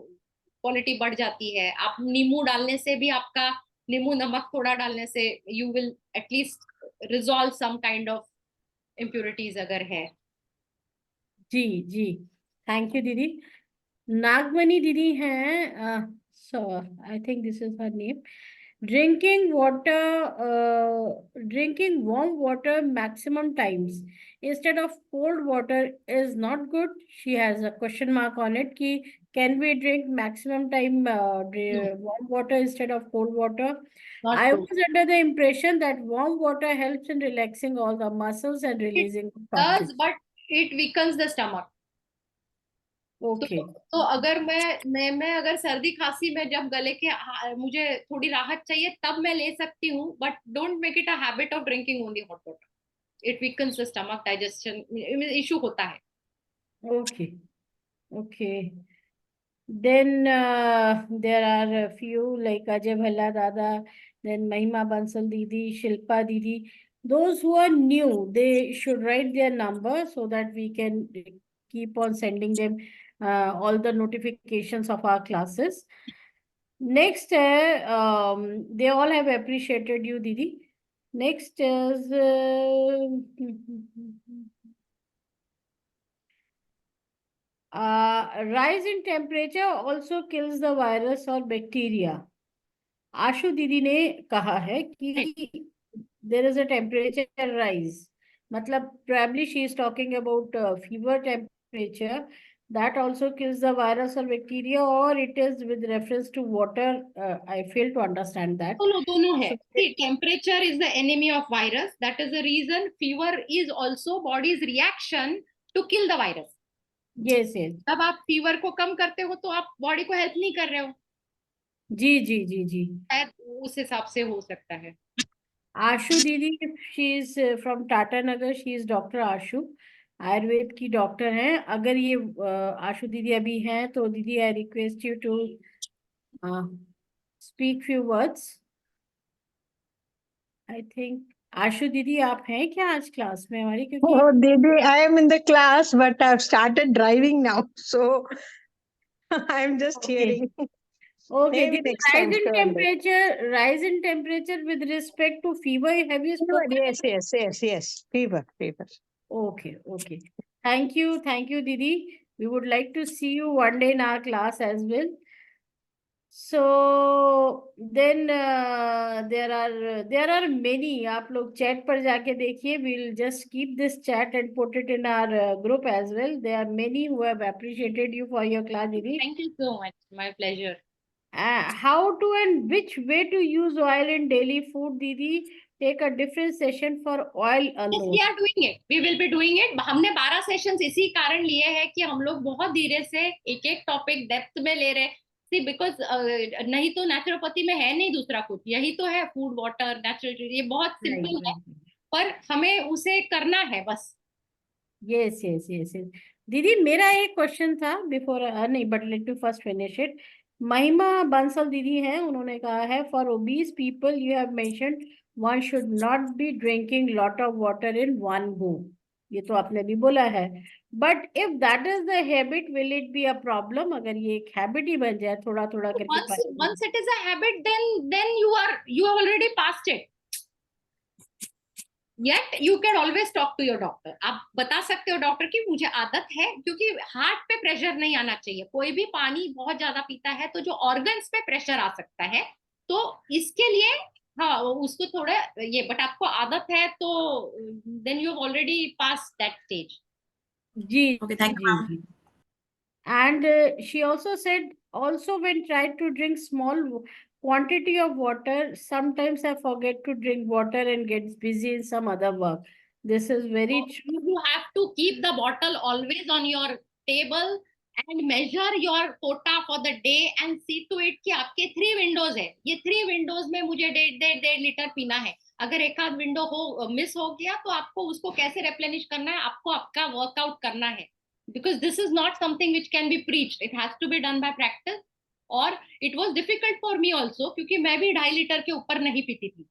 Speaker 2: क्वालिटी बढ़ जाती है। आप नींबू डालने से भी आपका, नींबू नमक थोड़ा डालने से you will at least resolve some kind of impurities अगर है।
Speaker 3: जी जी थैंक यू दीदी। नागमणि दीदी हैं, so I think this is her name. Drinking warm water maximum times instead of cold water is not good. She has a question mark on it. Can we drink maximum time
Speaker 2: No,
Speaker 3: warm water instead of cold water?
Speaker 2: not
Speaker 3: I
Speaker 2: good.
Speaker 3: was under the impression that warm water helps in relaxing all the muscles and
Speaker 2: It
Speaker 3: releasing
Speaker 2: does,
Speaker 3: toxins.
Speaker 2: but it weakens the stomach.
Speaker 3: Okay.
Speaker 2: तो अगर मैं अगर सर्दी खांसी में जब गले के मुझे थोड़ी राहत चाहिए तब मैं ले सकती हूँ, but don't make it a habit of drinking only hot water. It weakens the stomach, digestion issue होता है.
Speaker 3: Okay. Okay. Then there are a few like Ajay Bhalla Dada, then Mahima Bansal Didi, Shilpa Didi. Those who are new, they should write their number so that we can keep on sending them all the notifications of our classes. Next, they all have appreciated you, Didi. Next is rise in temperature also kills the virus or bacteria. आशु दीदी ने कहा है कि there is a temperature rise. मतलब probably she is talking about fever temperature that also kills the virus or bacteria, or it is with reference to water. I fail to understand that.
Speaker 2: दोनों है.
Speaker 3: So,
Speaker 2: See, temperature is the enemy of virus. That is the reason fever is also body's reaction to kill the virus.
Speaker 3: yes, yes.
Speaker 2: जब आप fever को कम करते हो तो आप body को हेल्प नहीं कर रहे हो.
Speaker 3: जी जी जी जी.
Speaker 2: शायद उस हिसाब से हो सकता है.
Speaker 3: आशु दीदी, she is from Tata Nagar, she is doctor Ashu, Ayurveda की डॉक्टर हैं. अगर ये आशु दीदी अभी हैं तो दीदी I request you to speak few words. I think Ashu दीदी आप हैं क्या आज क्लास में हमारी? क्योंकि
Speaker 4: Oh, Didi, I am in the class, but I've started driving now, so I'm just
Speaker 3: okay.
Speaker 4: hearing.
Speaker 3: Okay,
Speaker 4: Maybe
Speaker 3: didi,
Speaker 4: next time, surely.
Speaker 3: rise in temperature with respect to fever, have you
Speaker 4: Fever,
Speaker 3: spoken?
Speaker 4: yes. Fever.
Speaker 3: Okay, okay. Thank you, Didi. We would like to see you one day in our class as well. So then there are many. आप लोग chat पर जाके देखिए. We'll just keep this chat and put it in our group as well. There are many who have appreciated you for your class, Didi.
Speaker 2: Thank you so much. My pleasure.
Speaker 3: How to and which way to use oil in daily food, Didi? Take a different session for oil
Speaker 2: Yes,
Speaker 3: alone.
Speaker 2: we are doing it. We will be doing it. हमने 12 sessions इसी कारण लिए हैं कि हम लोग बहुत धीरे से एक एक टॉपिक डेप्थ में ले रहे. सी बिकॉज नहीं तो नेचुरोपैथी में है नहीं दूसरा कुछ. यही तो है, फूड वाटर नेचुरल. ये बहुत सिंपल है, पर हमें उसे करना है बस.
Speaker 3: Yes. दीदी मेरा एक क्वेश्चन था बिफोर, नहीं but let me first finish it. महिमा बंसल दीदी हैं, उन्होंने कहा है for obese people you have mentioned one should not be drinking lot of water in one go. ये तो आपने भी बोला है, but if that is the habit will it be a problem? अगर ये एक हैबिट ही बन जाए थोड़ा थोड़ा करके.
Speaker 2: Once it is a habit, then you have already passed it. Yet you can always talk to your doctor. आप बता सकते हो डॉक्टर की मुझे आदत है, क्योंकि हार्ट पे प्रेशर नहीं आना चाहिए. कोई भी पानी बहुत ज्यादा पीता है तो जो ऑर्गन्स पे प्रेशर आ सकता है, तो इसके लिए हाँ उसको थोड़ा ये, बट आपको आदत है तो then you have already passed that stage.
Speaker 3: Ji.
Speaker 5: Okay, thank you, ma'am.
Speaker 3: And she also said, also when tried to drink small quantity of water, sometimes I forget to drink water and gets busy in some other work. This is very true.
Speaker 2: You have to keep the bottle always on your table and measure your quota for the day and see to it कि आपके 3 Windows है. ये 3 Windows में मुझे 1.5 litre पीना है. अगर एक आध विंडो हो मिस हो गया तो आपको उसको कैसे रिप्लेनिश करना है, आपको आपका वर्कआउट करना है. Because this is not something which can be preached. It has to be done by practice. और it was difficult for me also, क्योंकि मैं भी 2.5 लीटर के ऊपर नहीं पीती थी.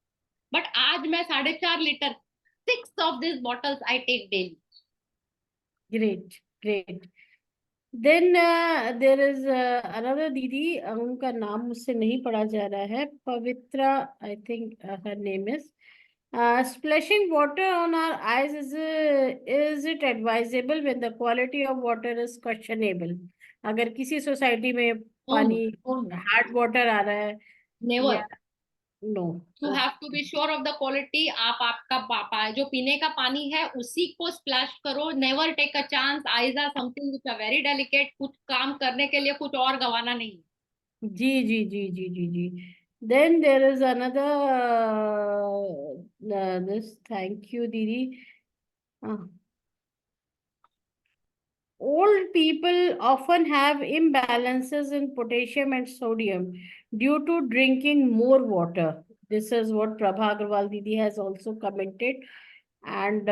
Speaker 2: बट आज मैं 4.5 litre, 6 of these bottles I take daily.
Speaker 3: Great. Then there is another दीदी, उनका नाम मुझसे नहीं पढ़ा जा रहा है. पवित्रा, I think her name is. Splashing water on our eyes is it advisable when the quality of water is questionable? अगर किसी सोसाइटी में पानी हार्ड वाटर आ रहा है,
Speaker 2: Never.
Speaker 3: No.
Speaker 2: You have to be sure of the quality. आप आपका जो पीने का पानी है उसी को स्प्लैश करो। Never take a chance, eyes are something which are very delicate. कुछ काम करने के लिए कुछ और गंवाना नहीं।
Speaker 3: जी जी जी जी जी जी। Then there is another this, thank you दीदी। Old people often have imbalances in potassium and sodium due to drinking more water. This is what Prabha Agarwal Didi has also commented. And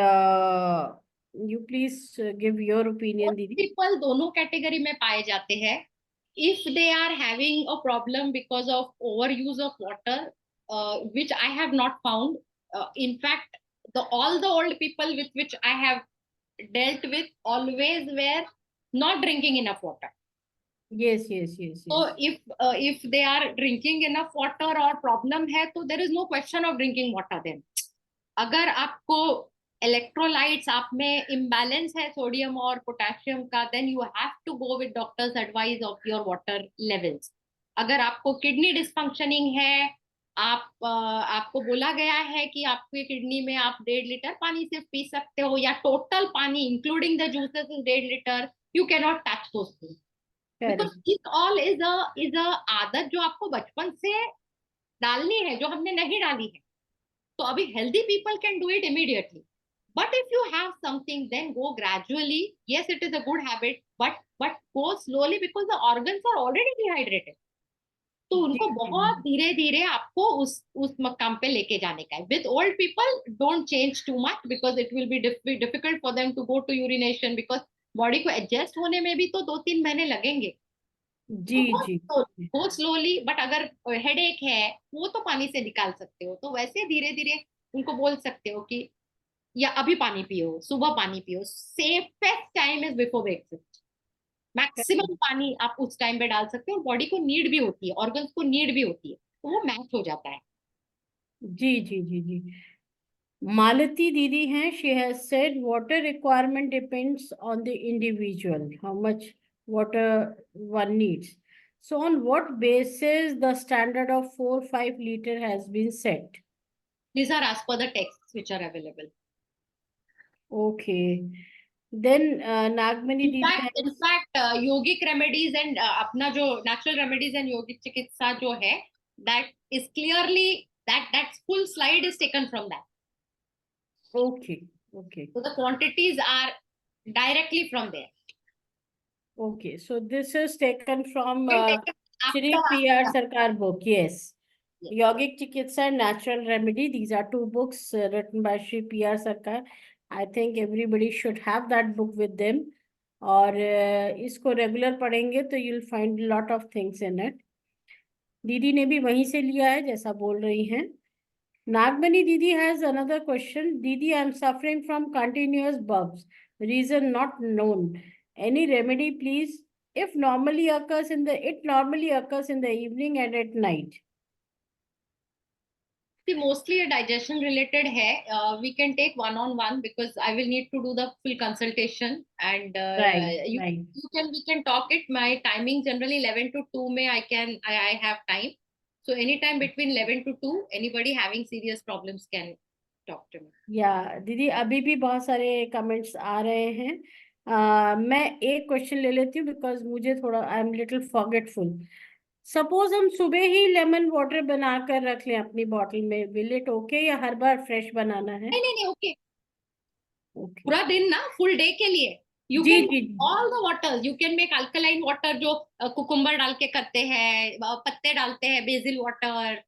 Speaker 3: you please give your opinion, Didi.
Speaker 2: People दोनों category में पाए जाते हैं। If they are having a problem because of over use of water, which I have not found. In fact, all the old people with which I have dealt with always were not drinking enough water.
Speaker 3: Yes, yes, yes,
Speaker 2: So
Speaker 3: yes.
Speaker 2: if they are drinking enough water और problem है तो there is no question of drinking water then. अगर आपको electrolytes आप में imbalance है sodium और potassium का, then you have to go with doctor's advice of your water levels. अगर आपको किडनी डिसफंक्शनिंग है, आपको बोला गया है कि आपकी किडनी में आप 1.5 लीटर पानी सिर्फ पी सकते हो, या टोटल पानी including the juices is 1.5 litre, you can not touch those things because this all is a आदत जो आपको बचपन से डालनी है, जो हमने नहीं डाली है। तो अभी healthy people can do it immediately, but if you have something then go gradually. Yes, it is a good habit, but go slowly because the organs are already dehydrated. तो उनको बहुत धीरे धीरे आपको उस मकाम पे लेके जाने का है। With old people don't change too much because it will be difficult for them to go to urination because body को एडजस्ट होने में भी तो 2-3 महीने लगेंगे।
Speaker 3: जी जी।
Speaker 2: गो स्लोली, बट अगर हेडेक है वो तो पानी से निकाल सकते हो, तो वैसे धीरे धीरे उनको बोल सकते हो कि या अभी पानी पियो, सुबह पानी पियो। Safest time is before breakfast. Maximum पानी आप उस टाइम पे डाल सकते हो, बॉडी को नीड भी होती है, ऑर्गन्स को नीड भी होती है, तो वो मैच हो जाता है।
Speaker 3: जी जी जी जी। Malati Didi हैं, she has said water requirement depends on the individual, how much water one needs. So on what basis the standard of 4-5 liter has been set?
Speaker 2: These are as per the texts which are available.
Speaker 3: Okay. Then Nagmani Didi
Speaker 2: in fact yogic remedies and अपना जो natural remedies and yogic चिकित्सा जो है, that is clearly that full slide is taken from that.
Speaker 3: Okay, okay.
Speaker 2: So the quantities are directly from there.
Speaker 3: Okay, so this is taken from Shri
Speaker 2: After-
Speaker 3: P.R. Sarkar book, yes.
Speaker 2: Yes.
Speaker 3: Yogic Chikitsa and Natural Remedy. These are two books written by Shri P.R. Sarkar. I think everybody should have that book with them. और इसको regular पढ़ेंगे तो you'll find a lot of things in it. दीदी ने भी वहीं से लिया है जैसा बोल रही हैं। Nagmani Didi has another question. Didi, I'm suffering from continuous bubs. Reason not known. Any remedy, please? It normally occurs in the evening and at night.
Speaker 2: See, mostly a digestion related है. We can take one-on-one because I will need to do the full consultation, and
Speaker 3: Right.
Speaker 2: we can talk it. My timing generally 11 to 2 में I have time. So anytime between 11 to 2, anybody having serious problems can talk to me.
Speaker 3: Yeah, दीदी अभी भी बहुत सारे comments आ रहे हैं। मैं एक क्वेश्चन ले लेती हूँ बिकॉज मुझे थोड़ा I am little forgetful. Suppose हम सुबह ही लेमन वाटर बना कर रख लें अपनी बॉटल में, विल इट ओके या हर बार फ्रेश बनाना है?
Speaker 2: नहीं ओके।
Speaker 3: ओके।
Speaker 2: पूरा दिन ना, फुल डे के लिए यू
Speaker 3: जी
Speaker 2: कैन
Speaker 3: जी
Speaker 2: all the water, you can make alkaline water जो कुकुम्बर डाल के करते हैं, पत्ते डालते हैं, बेसिल वाटर,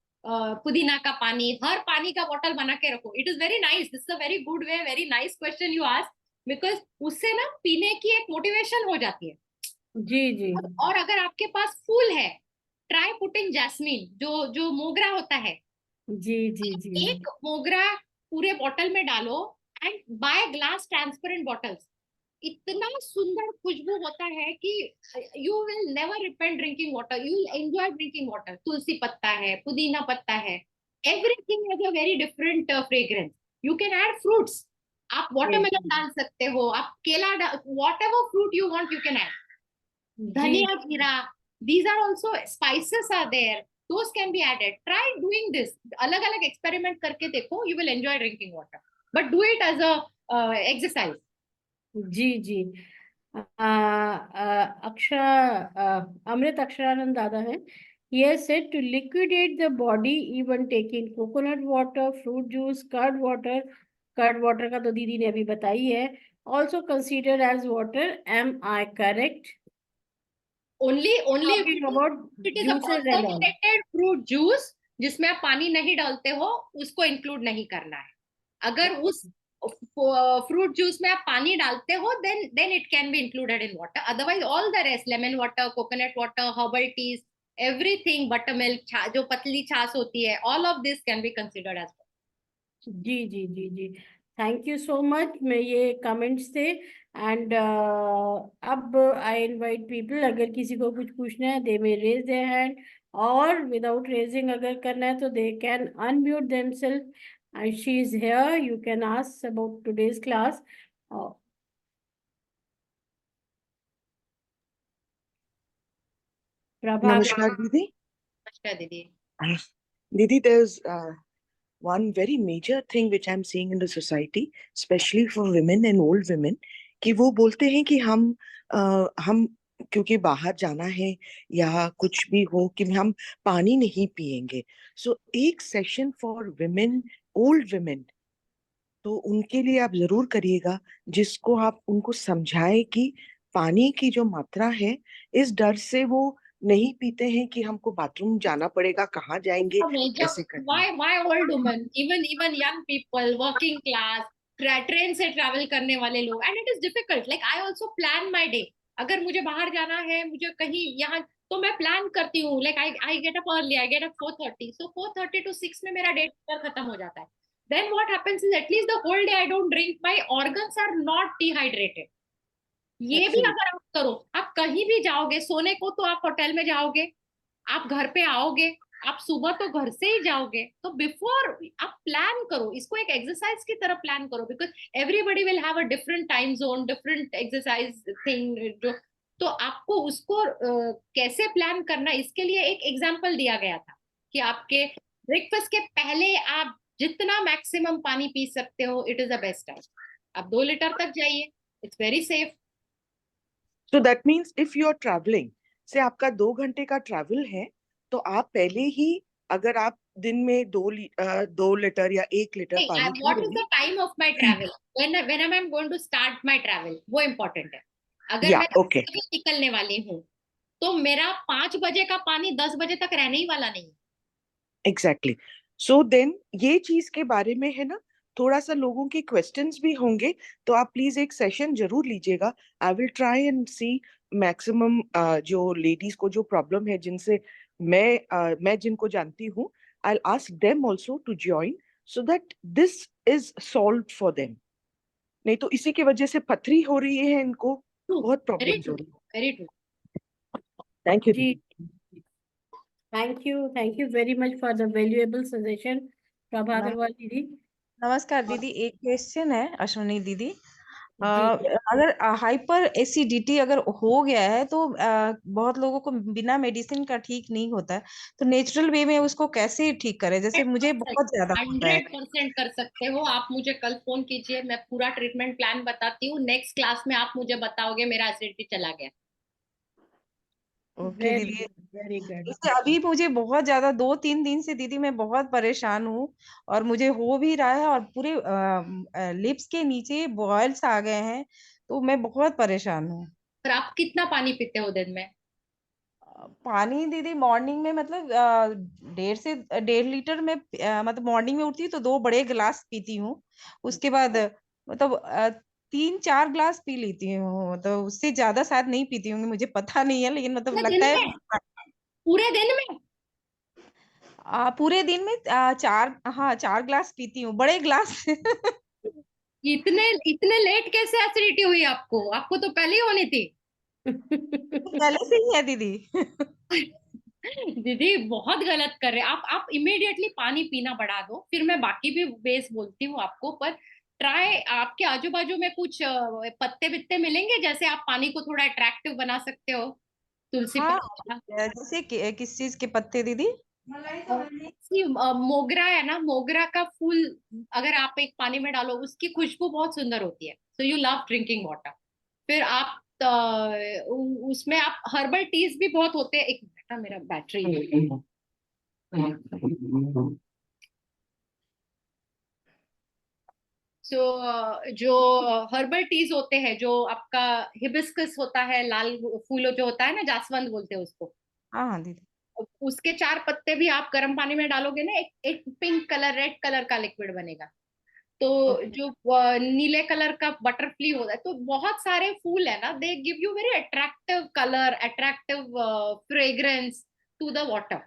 Speaker 2: पुदीना का पानी, हर पानी का बॉटल बना के रखो। It is very nice, this is a very good way, very nice question you ask, because उससे ना पीने की एक मोटिवेशन हो जाती है।
Speaker 3: जी जी।
Speaker 2: और अगर आपके पास फूल है, ट्राई पुटिंग जैस्मीन, जो मोगरा होता है,
Speaker 3: जी जी जी।
Speaker 2: एक मोगरा पूरे बॉटल में डालो and buy glass transparent bottles. इतना सुंदर खुशबू होता है कि you will never repent drinking water, you will enjoy drinking water. तुलसी पत्ता है, पुदीना पत्ता है, everything has a very different fragrance. You can add fruits, आप वाटरमेलन डाल सकते हो, आप केला, whatever fruit you want you can add. धनिया, जीरा, these are also spices are there, those can be added. Try doing this. अलग अलग experiment करके देखो, you will enjoy drinking water. But do it as a exercise.
Speaker 3: जी जी। अमृत अक्षरानंद दादा है। He has said to liquidate the body, even taking coconut water, fruit juice, curd water. Curd water का तो दीदी ने अभी बताई है। Also considered as water. Am I correct?
Speaker 2: Only if
Speaker 3: Talking about
Speaker 2: it is a
Speaker 3: juices and all.
Speaker 2: concentrated fruit juice जिसमें आप पानी नहीं डालते हो, उसको इंक्लूड नहीं करना है। अगर उस फ्रूट जूस में आप पानी डालते हो, then it can be included in water. Otherwise all the rest, lemon water, coconut water, herbal teas, everything, buttermilk, जो पतली छाछ होती है, all of this can be considered as water.
Speaker 3: जी जी जी जी, थैंक यू सो मच। मैं ये कमेंट्स थे। एंड अब आई इनवाइट पीपल, अगर किसी को कुछ पूछना है they may raise their hand, और विदाउट रेजिंग अगर करना है तो they can unmute themself and she is here, you can ask about today's class. Prabha,
Speaker 5: Namaskar, Didi.
Speaker 2: नमस्कार दीदी।
Speaker 5: Didi, there's one very major thing which I'm seeing in the society, especially for women and old women, कि वो बोलते हैं कि हम क्योंकि बाहर जाना है या कुछ भी हो कि हम पानी नहीं पिएंगे। सो एक session for women, old women, तो उनके लिए आप जरूर करिएगा, जिसको आप उनको समझाए कि पानी की जो मात्रा है, इस डर से वो नहीं पीते हैं कि हमको बाथरूम जाना पड़ेगा, कहाँ जाएंगे, कैसे करेंगे।
Speaker 2: Why old women, even young people, working class, train से ट्रैवल करने वाले लोग, and it is difficult. Like I also plan my day. अगर मुझे बाहर जाना है, मुझे कहीं यहाँ, तो मैं प्लान करती हूँ। Like I get up early, I get up 4:30. So 4:30 to 6 में मेरा डे खत्म हो जाता है। Then what happens is at least the whole day I don't drink. My organs are not dehydrated. ये भी अगर आप करो, आप कहीं भी जाओगे सोने को तो आप होटल में जाओगे, आप घर पे आओगे, आप सुबह तो घर से ही जाओगे, तो बिफोर आप प्लान करो, इसको एक एक्सरसाइज की तरह प्लान करो, because everybody will have a different time zone, different exercise thing, जो तो आपको उसको कैसे प्लान करना, इसके लिए एक एग्जांपल दिया गया था कि आपके ब्रेकफास्ट के पहले आप जितना मैक्सिमम पानी पी सकते हो, it is the best time. आप 2 लीटर तक जाइए, it's very safe.
Speaker 5: So that means if you are traveling, से आपका 2 घंटे का ट्रैवल है, तो आप पहले ही, अगर आप दिन में 2 लीटर या 1 लीटर पानी पी
Speaker 2: What is
Speaker 5: रही
Speaker 2: the time of my travel? When am I going to start my travel? वो important है। अगर मैं 10 बजे निकलने वाली हूँ, तो मेरा 5 बजे का पानी 10 बजे तक रहने ही वाला नहीं।
Speaker 5: एग्जैक्टली। सो देन ये चीज के बारे में है ना, थोड़ा सा लोगों के क्वेश्चंस भी होंगे, तो आप प्लीज एक सेशन जरूर लीजिएगा। I will try and see maximum जो लेडीज को जो प्रॉब्लम है, जिनसे मैं जिनको जानती हूँ, I ask them also to join so that this is solved for them. नहीं तो इसी की वजह से पथरी हो रही है, इनको बहुत प्रॉब्लम्स हो रही है।
Speaker 2: Very true.
Speaker 5: Thank you.
Speaker 3: जी, thank you very much for the valuable suggestion. Prabha Agarwal दीदी।
Speaker 6: नमस्कार दीदी, एक क्वेश्चन है अश्विनी दीदी।
Speaker 3: जी,
Speaker 6: अगर हाइपर एसिडिटी अगर हो गया है तो बहुत लोगों को बिना मेडिसिन का ठीक नहीं होता है, तो नेचुरल वे में उसको कैसे ठीक करें? जैसे मुझे बहुत ज्यादा होता है।
Speaker 2: 100% कर सकते हो आप। मुझे कल फोन कीजिए, मैं पूरा ट्रीटमेंट प्लान बताती हूँ। नेक्स्ट क्लास में आप मुझे बताओगे मेरा एसिडिटी चला गया।
Speaker 6: ओके
Speaker 3: वेरी
Speaker 6: दीदी।
Speaker 3: Very good.
Speaker 6: जैसे अभी मुझे बहुत ज्यादा 2-3 दिन से दीदी मैं बहुत परेशान हूँ, और मुझे हो भी रहा है, और पूरे लिप्स के नीचे बॉयल्स आ गए हैं, तो मैं बहुत परेशान हूँ।
Speaker 2: पर आप कितना पानी पीते हो दिन में?
Speaker 6: पानी दीदी मॉर्निंग में मतलब 1.5 से 1.5 लीटर में, मतलब मॉर्निंग में उठती हूँ तो 2 बड़े गिलास पीती हूँ। उसके बाद मतलब 3-4 ग्लास पी लेती हूँ, तो उससे ज्यादा शायद नहीं पीती हूँ, मुझे पता नहीं है, लेकिन मतलब
Speaker 2: पूरे
Speaker 6: लगता
Speaker 2: दिन
Speaker 6: है।
Speaker 2: में? पूरे दिन में?
Speaker 6: पूरे दिन में 4 ग्लास पीती हूँ, बड़े ग्लास।
Speaker 2: इतने इतने लेट कैसे एसिडिटी हुई आपको? आपको तो पहले ही होनी थी।
Speaker 6: पहले से ही है दीदी।
Speaker 2: दीदी बहुत गलत कर रहे हैं आप इमीडिएटली पानी पीना बढ़ा दो, फिर मैं बाकी भी बेस बोलती हूँ आपको। पर ट्राई, आपके आजू बाजू में कुछ पत्ते बित्ते मिलेंगे जैसे आप पानी को थोड़ा अट्रैक्टिव बना सकते हो। तुलसी
Speaker 6: हाँ,
Speaker 2: पत्ता,
Speaker 6: जैसे किस चीज के पत्ते दीदी?
Speaker 2: मोगरा है ना, मोगरा का फूल अगर आप एक पानी में डालो, उसकी खुशबू बहुत सुंदर होती है। So you love drinking water. फिर आप उसमें आप हर्बल टीज भी बहुत होते हैं। एक मिनट, मेरा बैटरी। सो जो हर्बल टीज होते हैं, जो आपका हिबिस्कस होता है, लाल फूल जो होता है ना, जासवंत बोलते हैं उसको,
Speaker 6: हाँ हाँ दीदी।
Speaker 2: उसके 4 पत्ते भी आप गर्म पानी में डालोगे ना, एक पिंक कलर, रेड कलर का लिक्विड बनेगा। तो
Speaker 6: ओके।
Speaker 2: जो नीले कलर का बटरफ्ली होता है, तो बहुत सारे फूल है ना, they give you very attractive colour, attractive fragrance to the water.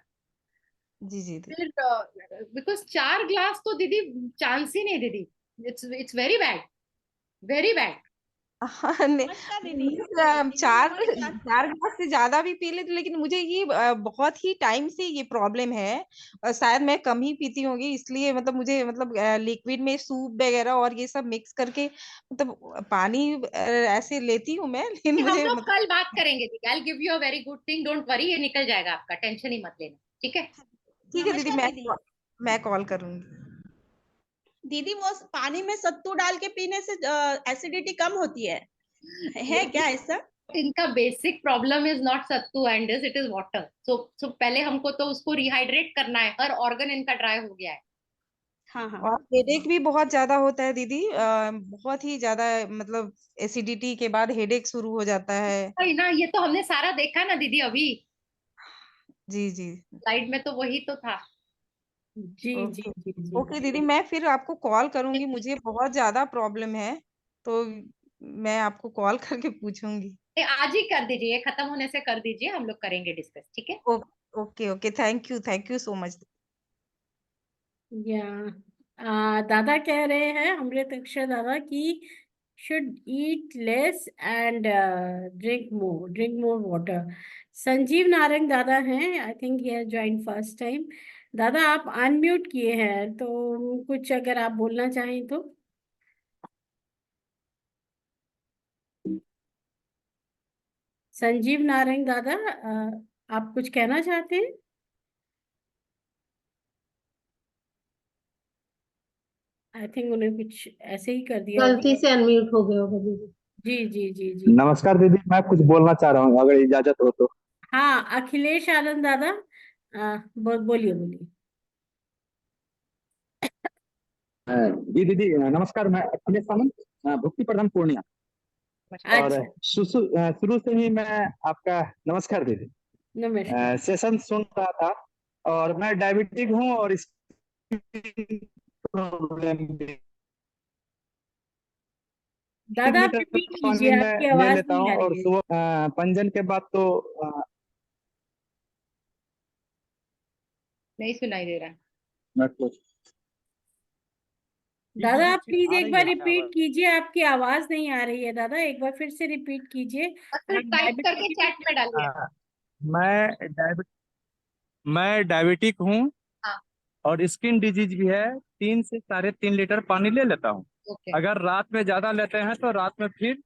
Speaker 6: जी जी दीदी।
Speaker 2: फिर बिकॉज 4 ग्लास तो दीदी चांस ही नहीं दीदी। It's very bad, very bad.
Speaker 6: हाँ,
Speaker 3: नमस्कार दीदी।
Speaker 6: चार
Speaker 3: हमारे साथ
Speaker 6: 4 ग्लास से ज्यादा भी पी लेती, लेकिन मुझे ये बहुत ही टाइम से ये प्रॉब्लम है। शायद मैं कम ही पीती होंगी, इसलिए मतलब मुझे मतलब लिक्विड में सूप वगैरह और ये सब मिक्स करके मतलब पानी ऐसे लेती हूँ मैं, लेकिन
Speaker 2: हम
Speaker 6: मुझे
Speaker 2: लोग
Speaker 6: मतलब।
Speaker 2: कल बात करेंगे दीदी। I give you a very good thing, don't worry, ये निकल जाएगा आपका, टेंशन ही मत लेना, ठीक है।
Speaker 6: ठीक है दीदी,
Speaker 3: नमस्कार दीदी।
Speaker 6: मैं कॉल करूंगी।
Speaker 3: दीदी वो पानी में सत्तू डाल के पीने से एसिडिटी कम होती है क्या ऐसा?
Speaker 2: इनका basic problem is not sattu and it is water. So पहले हमको तो उसको रिहाइड्रेट करना है। हर ऑर्गन इनका ड्राई हो गया है।
Speaker 3: हाँ हाँ।
Speaker 6: और हेडेक भी बहुत ज्यादा होता है दीदी, बहुत ही ज्यादा, मतलब एसिडिटी के बाद हेडेक शुरू हो जाता है।
Speaker 2: वही ना, ये तो हमने सारा देखा ना दीदी अभी
Speaker 6: जी जी।
Speaker 2: स्लाइड में, तो वही तो था।
Speaker 3: जी जी
Speaker 6: ओके।
Speaker 3: जी जी।
Speaker 6: ओके दीदी, मैं फिर आपको कॉल करूंगी, मुझे बहुत ज्यादा प्रॉब्लम है, तो मैं आपको कॉल करके पूछूंगी।
Speaker 2: आज ही कर दीजिए, खत्म होने से कर दीजिए, हम लोग करेंगे डिस्कस, ठीक है।
Speaker 6: ओ- okay okay, thank you so much.
Speaker 3: या दादा कह रहे हैं, अमृत अक्षर दादा, कि should eat less and drink more water. Sanjeev Narang दादा हैं, आई थिंक ये ज्वाइन फर्स्ट टाइम। दादा आप अनम्यूट किए हैं, तो कुछ अगर आप बोलना चाहें तो। संजीव नारंग दादा, आप कुछ कहना चाहते हैं? आई थिंक उन्हें कुछ ऐसे ही कर दिया होगा।
Speaker 1: गलती से अनम्यूट हो गया होगा दीदी।
Speaker 3: जी जी जी जी।
Speaker 7: नमस्कार दीदी, मैं कुछ बोलना चाह रहा हूँ, अगर इजाजत हो तो।
Speaker 3: हाँ, अखिलेश आनंद दादा, बोलिए बोलिए।
Speaker 7: जी दीदी, नमस्कार। मैं अखिलेश सामंत, भक्ति प्रधान पूर्णिया। और
Speaker 3: अच्छा।
Speaker 7: शुरू से ही मैं आपका, नमस्कार दीदी,
Speaker 3: नमस्कार।
Speaker 7: सेशन सुन रहा था। और मैं डायबिटिक हूँ और इस प्रॉब्लम भी। 3
Speaker 3: दादा आप
Speaker 7: लीटर
Speaker 3: रिपीट
Speaker 7: पानी
Speaker 3: कीजिए,
Speaker 7: मैं
Speaker 3: आपकी
Speaker 7: ले
Speaker 3: आवाज
Speaker 7: लेता
Speaker 3: नहीं
Speaker 7: हूँ,
Speaker 3: आ
Speaker 7: और
Speaker 3: रही है।
Speaker 7: सुबह पंजन के बाद तो
Speaker 2: नहीं सुनाई दे रहा।
Speaker 7: मैं कुछ। जी
Speaker 3: दादा
Speaker 7: दीदी,
Speaker 3: आप
Speaker 7: ठीक
Speaker 3: प्लीज
Speaker 7: आ
Speaker 3: एक
Speaker 7: रही
Speaker 3: बार
Speaker 7: है क्या
Speaker 3: रिपीट
Speaker 7: आवाज?
Speaker 3: कीजिए, आपकी आवाज नहीं आ रही है दादा, एक बार फिर से रिपीट कीजिए।
Speaker 2: और फिर
Speaker 3: आप
Speaker 2: टाइप करके
Speaker 3: डायबिटिक।
Speaker 2: चैट में डालिए।
Speaker 7: हाँ, मैं डायबिट मैं डायबिटिक हूँ
Speaker 2: हाँ।
Speaker 7: और स्किन डिजीज भी है। 3 से 3.5 लीटर पानी ले लेता हूँ।
Speaker 2: ओके।
Speaker 7: अगर रात में ज्यादा लेते हैं तो रात में फिर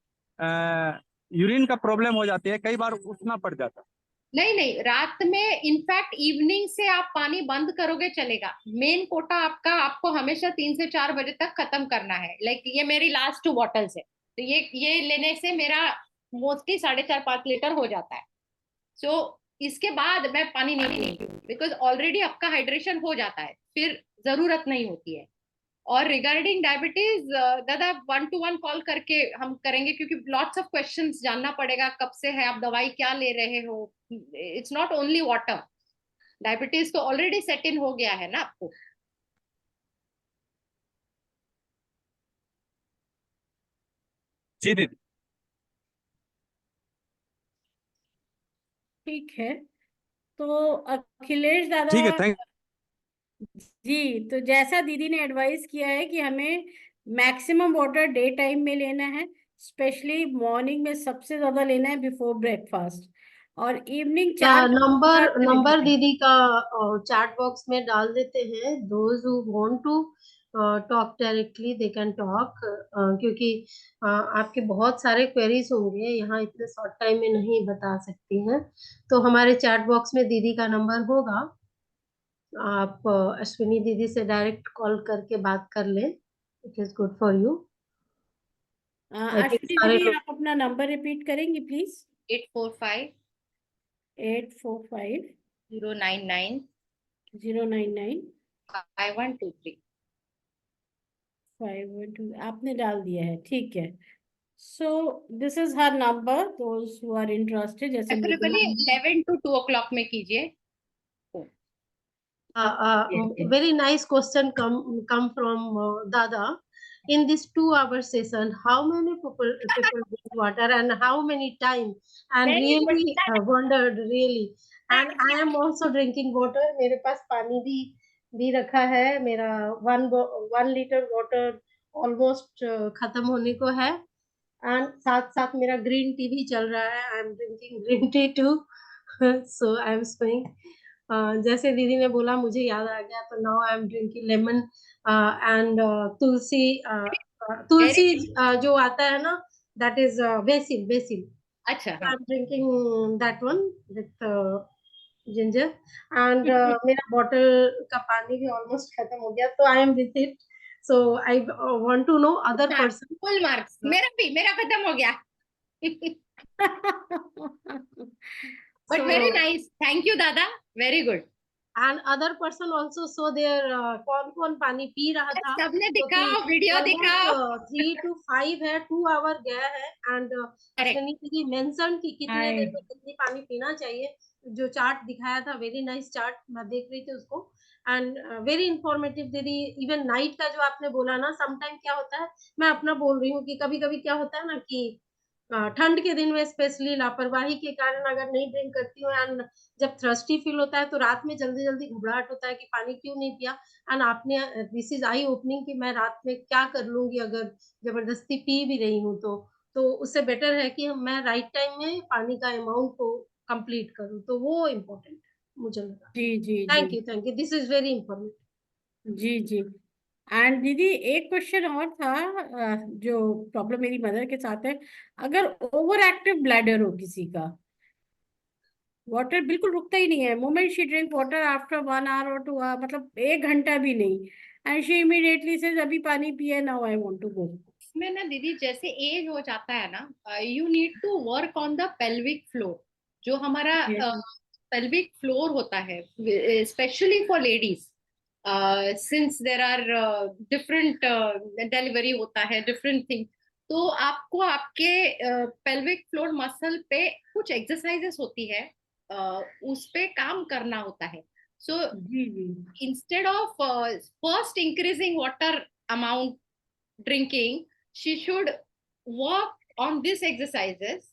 Speaker 7: यूरिन का प्रॉब्लम हो जाती है, कई बार उठना पड़ जाता है।
Speaker 2: नहीं नहीं, रात में इनफैक्ट इवनिंग से आप पानी बंद करोगे चलेगा। मेन कोटा आपका, आपको हमेशा 3 से 4 बजे तक खत्म करना है। लाइक ये मेरी लास्ट 2 बॉटल्स है, तो ये लेने से मेरा मोस्टली 4.5-5 लीटर हो जाता है। सो इसके बाद मैं पानी नहीं पीती, बिकॉज ऑलरेडी आपका हाइड्रेशन हो जाता है, फिर जरूरत नहीं होती है। और रिगार्डिंग डायबिटीज दादा, 1-to-1 कॉल करके हम करेंगे, क्योंकि लॉट्स ऑफ क्वेश्चंस जानना पड़ेगा, कब से है, आप दवाई क्या ले रहे हो। It's not only water, diabetes तो ऑलरेडी सेट इन हो गया है ना आपको।
Speaker 7: जी दीदी।
Speaker 3: ठीक है, तो अखिलेश दादा,
Speaker 7: ठीक है, थैंक।
Speaker 3: जी, तो जैसा दीदी ने एडवाइस किया है कि हमें मैक्सिमम वाटर डे टाइम में लेना है, स्पेशली मॉर्निंग में सबसे ज्यादा लेना है बिफोर ब्रेकफास्ट, और इवनिंग 4 बजे के
Speaker 1: नंबर
Speaker 3: बाद
Speaker 1: नंबर
Speaker 3: लेना है।
Speaker 1: दीदी का चैट बॉक्स में डाल देते हैं। Those who want to talk directly they can talk, क्योंकि आपके बहुत सारे क्वेरीज होंगे, यहाँ इतने शॉर्ट टाइम में नहीं बता सकती हैं। तो हमारे चैट बॉक्स में दीदी का नंबर होगा, आप अश्विनी दीदी से डायरेक्ट कॉल करके बात कर लें, it is good for you. I think
Speaker 3: Ashwini
Speaker 1: सारे
Speaker 3: दीदी
Speaker 1: लोग
Speaker 3: आप अपना नंबर रिपीट करेंगे प्लीज?
Speaker 2: 845
Speaker 3: 845
Speaker 2: 099
Speaker 3: 099
Speaker 2: 5123।
Speaker 3: 512 आपने डाल दिया है, ठीक है। So this is her number, those who are interested, जैसे
Speaker 2: प्रेफरेबली 11 to 2 o'clock में कीजिए।
Speaker 1: very nice question come from Dada. In this 2 hour session, how many people drink water and how many time? And
Speaker 2: Very good.
Speaker 1: really wondered really. And I am also drinking water. मेरे पास पानी भी रखा है। मेरा 1 liter water almost खत्म होने को है। एंड साथ साथ मेरा ग्रीन टी भी चल रहा है। I am drinking green tea too. So I am swing. जैसे दीदी ने बोला मुझे याद आ गया, तो now I am drinking lemon and tulsi. तुलसी जो आता है ना, दैट इज बेसिल। बेसिल
Speaker 2: अच्छा,
Speaker 1: I am drinking that one with ginger. And मेरा बॉटल का पानी भी ऑलमोस्ट खत्म हो गया, तो I am with it. So I want to know other person.
Speaker 2: Full marks. मेरा खत्म हो गया। But very nice. Thank you, Dada. Very good.
Speaker 1: And other person also so there कौन कौन पानी पी रहा था।
Speaker 2: सबने दिखाओ, वीडियो दिखाओ।
Speaker 1: 3 to 5 है, 2 hour गया है। एंड अश्विनी जी मेंशन कि कितने
Speaker 3: Hi.
Speaker 1: देर में कितनी पानी पीना चाहिए। जो चार्ट दिखाया था, वेरी नाइस चार्ट, मैं देख रही थी उसको। एंड वेरी इंफॉर्मेटिव दीदी। इवन नाइट का जो आपने बोला ना, समटाइम क्या होता है, मैं अपना बोल रही हूँ कि कभी कभी क्या होता है ना कि ठंड के दिन में स्पेशली लापरवाही के कारण अगर नहीं ड्रिंक करती हूँ, एंड जब थ्रस्टी फील होता है तो रात में जल्दी जल्दी घबराहट होता है कि पानी क्यों नहीं पिया। एंड आपने दिस इज आई ओपनिंग कि मैं रात में क्या कर लूंगी अगर जबरदस्ती पी भी रही हूँ, तो उससे बेटर है कि मैं राइट टाइम में पानी का अमाउंट को कंप्लीट करूँ, तो वो इम्पोर्टेंट मुझे लगा।
Speaker 3: जी जी
Speaker 1: thank you, this is very important.
Speaker 3: जी जी। एंड दीदी एक क्वेश्चन और था, जो प्रॉब्लम मेरी मदर के साथ है, अगर ओवर एक्टिव ब्लैडर हो किसी का, वाटर बिल्कुल रुकता ही नहीं है, moment she drink water after 1 hour or 2 hour, मतलब 1 घंटा भी नहीं, एंड शी इमीडिएटली सेज अभी पानी पिया, now I want to go.
Speaker 2: इसमें ना दीदी, जैसे एज हो जाता है ना, you need to work on the pelvic floor. जो हमारा पेल्विक फ्लोर होता है, specially for ladies, since there are different, delivery होता है, डिफरेंट थिंग। तो आपको आपके पेल्विक फ्लोर मसल पे कुछ एक्सरसाइजेस होती है, उस पे काम करना होता है। So instead of first increasing water amount drinking, she should work on this exercises,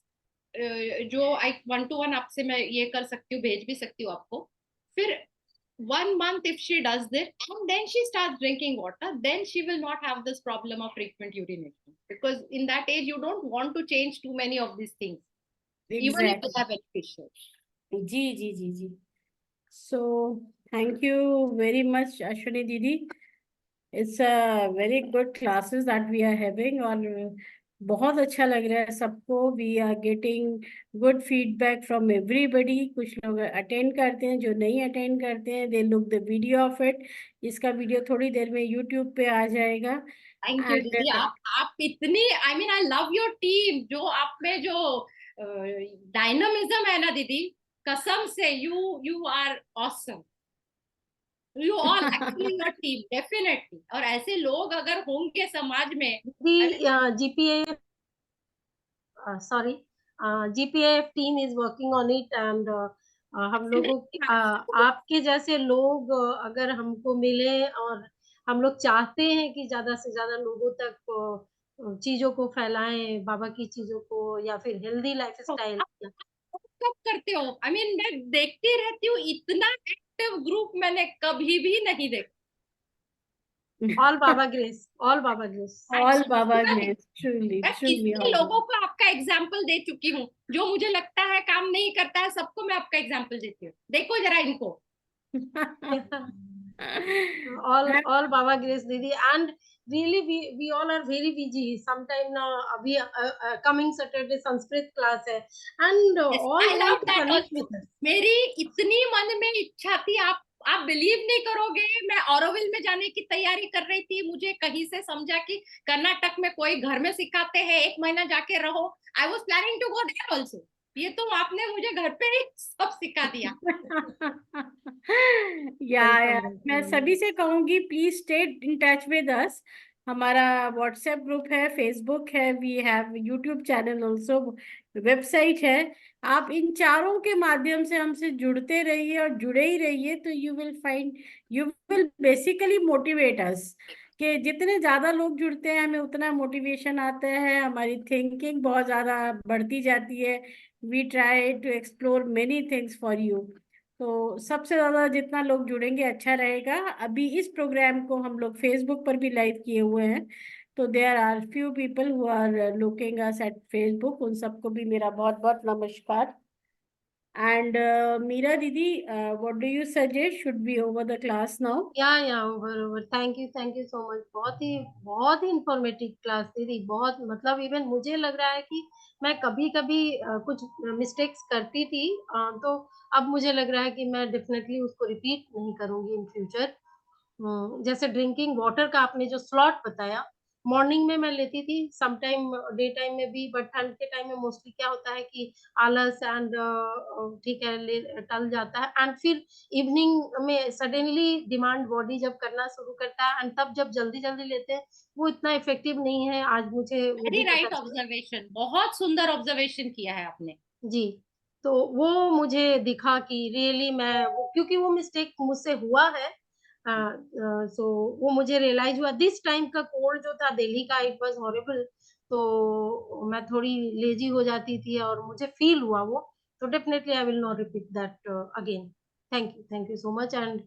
Speaker 2: जो आई 1 to 1 आपसे मैं ये कर सकती हूँ, भेज भी सकती हूँ आपको। फिर 1 month if she does this and then she starts drinking water, then she will not have this problem of frequent urination, because in that age you don't want to change too many of these things, even if they are beneficial.
Speaker 3: जी जी जी जी। So thank you very much Ashwini दीदी, it's a very good classes that we are having, और बहुत अच्छा लग रहा है सबको। We are getting good feedback from everybody. कुछ लोग अटेंड करते हैं, जो नहीं अटेंड करते हैं they look the video of it. इसका वीडियो थोड़ी देर में यूट्यूब पे आ जाएगा।
Speaker 2: थैंक यू दीदी। आप इतनी, I mean I love your team. जो आप में जो डायनामिज्म है ना दीदी, कसम से you are awesome. You all actually your team definitely. और ऐसे लोग अगर होंगे समाज में,
Speaker 1: GPAF GPAF team is working on it. And हम लोगों आपके जैसे लोग अगर हमको मिले, और हम लोग चाहते हैं कि ज्यादा से ज्यादा लोगों तक चीजों को फैलाएं, बाबा की चीजों को, या फिर हेल्दी लाइफस्टाइल।
Speaker 2: कब करते हो? आई मीन मैं देखती रहती हूँ, इतना एक्टिव ग्रुप मैंने कभी भी नहीं देखा।
Speaker 1: ऑल बाबा ग्रेस, ऑल बाबा ग्रेस,
Speaker 3: ऑल बाबा ग्रेस, ट्रूली ट्रूली।
Speaker 2: कितने लोगों को आपका एग्जाम्पल दे चुकी हूँ, जो मुझे लगता है काम नहीं करता है, सबको मैं आपका एग्जाम्पल देती हूँ। देखो जरा इनको।
Speaker 1: all Baba Grace Didi. And really we all are very busy sometime now. Abhi coming Saturday Sanskrit class hai, and all
Speaker 2: I love that
Speaker 1: connect
Speaker 2: also.
Speaker 1: with us.
Speaker 2: मेरी इतनी मन में इच्छा थी आप आप बिलीव नहीं करोगे, मैं ऑरोविल में जाने की तैयारी कर रही थी, मुझे कहीं से समझा कि कर्नाटक में कोई घर में सिखाते हैं, 1 महीना जाके रहो। I was planning to go there also. ये तो आपने मुझे घर पे ही सब सिखा दिया।
Speaker 3: या
Speaker 1: वेलकम
Speaker 3: मैं
Speaker 1: वेलकम।
Speaker 3: सभी से कहूंगी please stay in touch with us. हमारा व्हाट्सएप ग्रुप है, फेसबुक है, we have YouTube channel also, website है। आप इन चारों के माध्यम से हमसे जुड़ते रहिए और जुड़े ही रहिए, तो you will find, you will basically motivate अस। कि जितने ज्यादा लोग जुड़ते हैं हमें उतना मोटिवेशन आता है, हमारी थिंकिंग बहुत ज्यादा बढ़ती जाती है। We try to explore many things for you. तो सबसे ज्यादा जितना लोग जुड़ेंगे अच्छा रहेगा। अभी इस प्रोग्राम को हम लोग फेसबुक पर भी लाइव किए हुए हैं, तो there are few people who are looking us at Facebook, उन सबको भी मेरा बहुत बहुत नमस्कार। एंड मीरा दीदी, what do you suggest, should be over the class now?
Speaker 1: या over thank you so much. बहुत ही इंफॉर्मेटिव क्लास दीदी, बहुत मतलब इवन मुझे लग रहा है कि मैं कभी कभी कुछ मिस्टेक्स करती थी, तो अब मुझे लग रहा है कि मैं डेफिनेटली उसको रिपीट नहीं करूंगी इन फ्यूचर। जैसे ड्रिंकिंग वाटर का आपने जो स्लॉट बताया, मॉर्निंग में मैं लेती थी, सम टाइम डे टाइम में भी, बट ठंड के टाइम में मोस्टली क्या होता है कि आलस एंड ठीक है टल जाता है, एंड फिर इवनिंग में सडनली डिमांड बॉडी जब करना शुरू करता है, एंड तब जब जल्दी जल्दी लेते हैं वो इतना इफेक्टिव नहीं है, आज मुझे वो
Speaker 2: वेरी
Speaker 1: भी पता
Speaker 2: राइट
Speaker 1: चला।
Speaker 2: ऑब्जर्वेशन, बहुत सुंदर ऑब्जर्वेशन किया है आपने।
Speaker 1: जी, तो वो मुझे दिखा कि रियली मैं क्योंकि वो मिस्टेक मुझसे हुआ है, सो वो मुझे रियलाइज हुआ। दिस टाइम का कोल्ड जो था दिल्ली का, इट वाज हॉरिबल, तो मैं थोड़ी लेजी हो जाती थी और मुझे फील हुआ वो। तो definitely I will not repeat that again. Thank you so much. And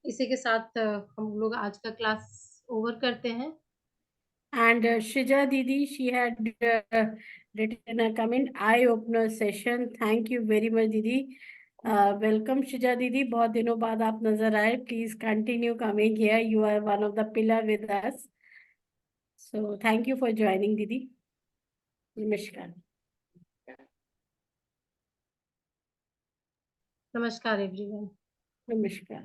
Speaker 1: इसी के साथ हम लोग आज का क्लास ओवर करते हैं।
Speaker 3: And Shrija Didi, she had written a comment, eye opener session. Thank you very much, Didi. Welcome, Shrija Didi. बहुत दिनों बाद आप नजर आए. Please continue coming here. You are one of the pillar with us. So thank you for joining, Didi. Namaskar.
Speaker 1: नमस्कार everyone.
Speaker 3: Namaskar.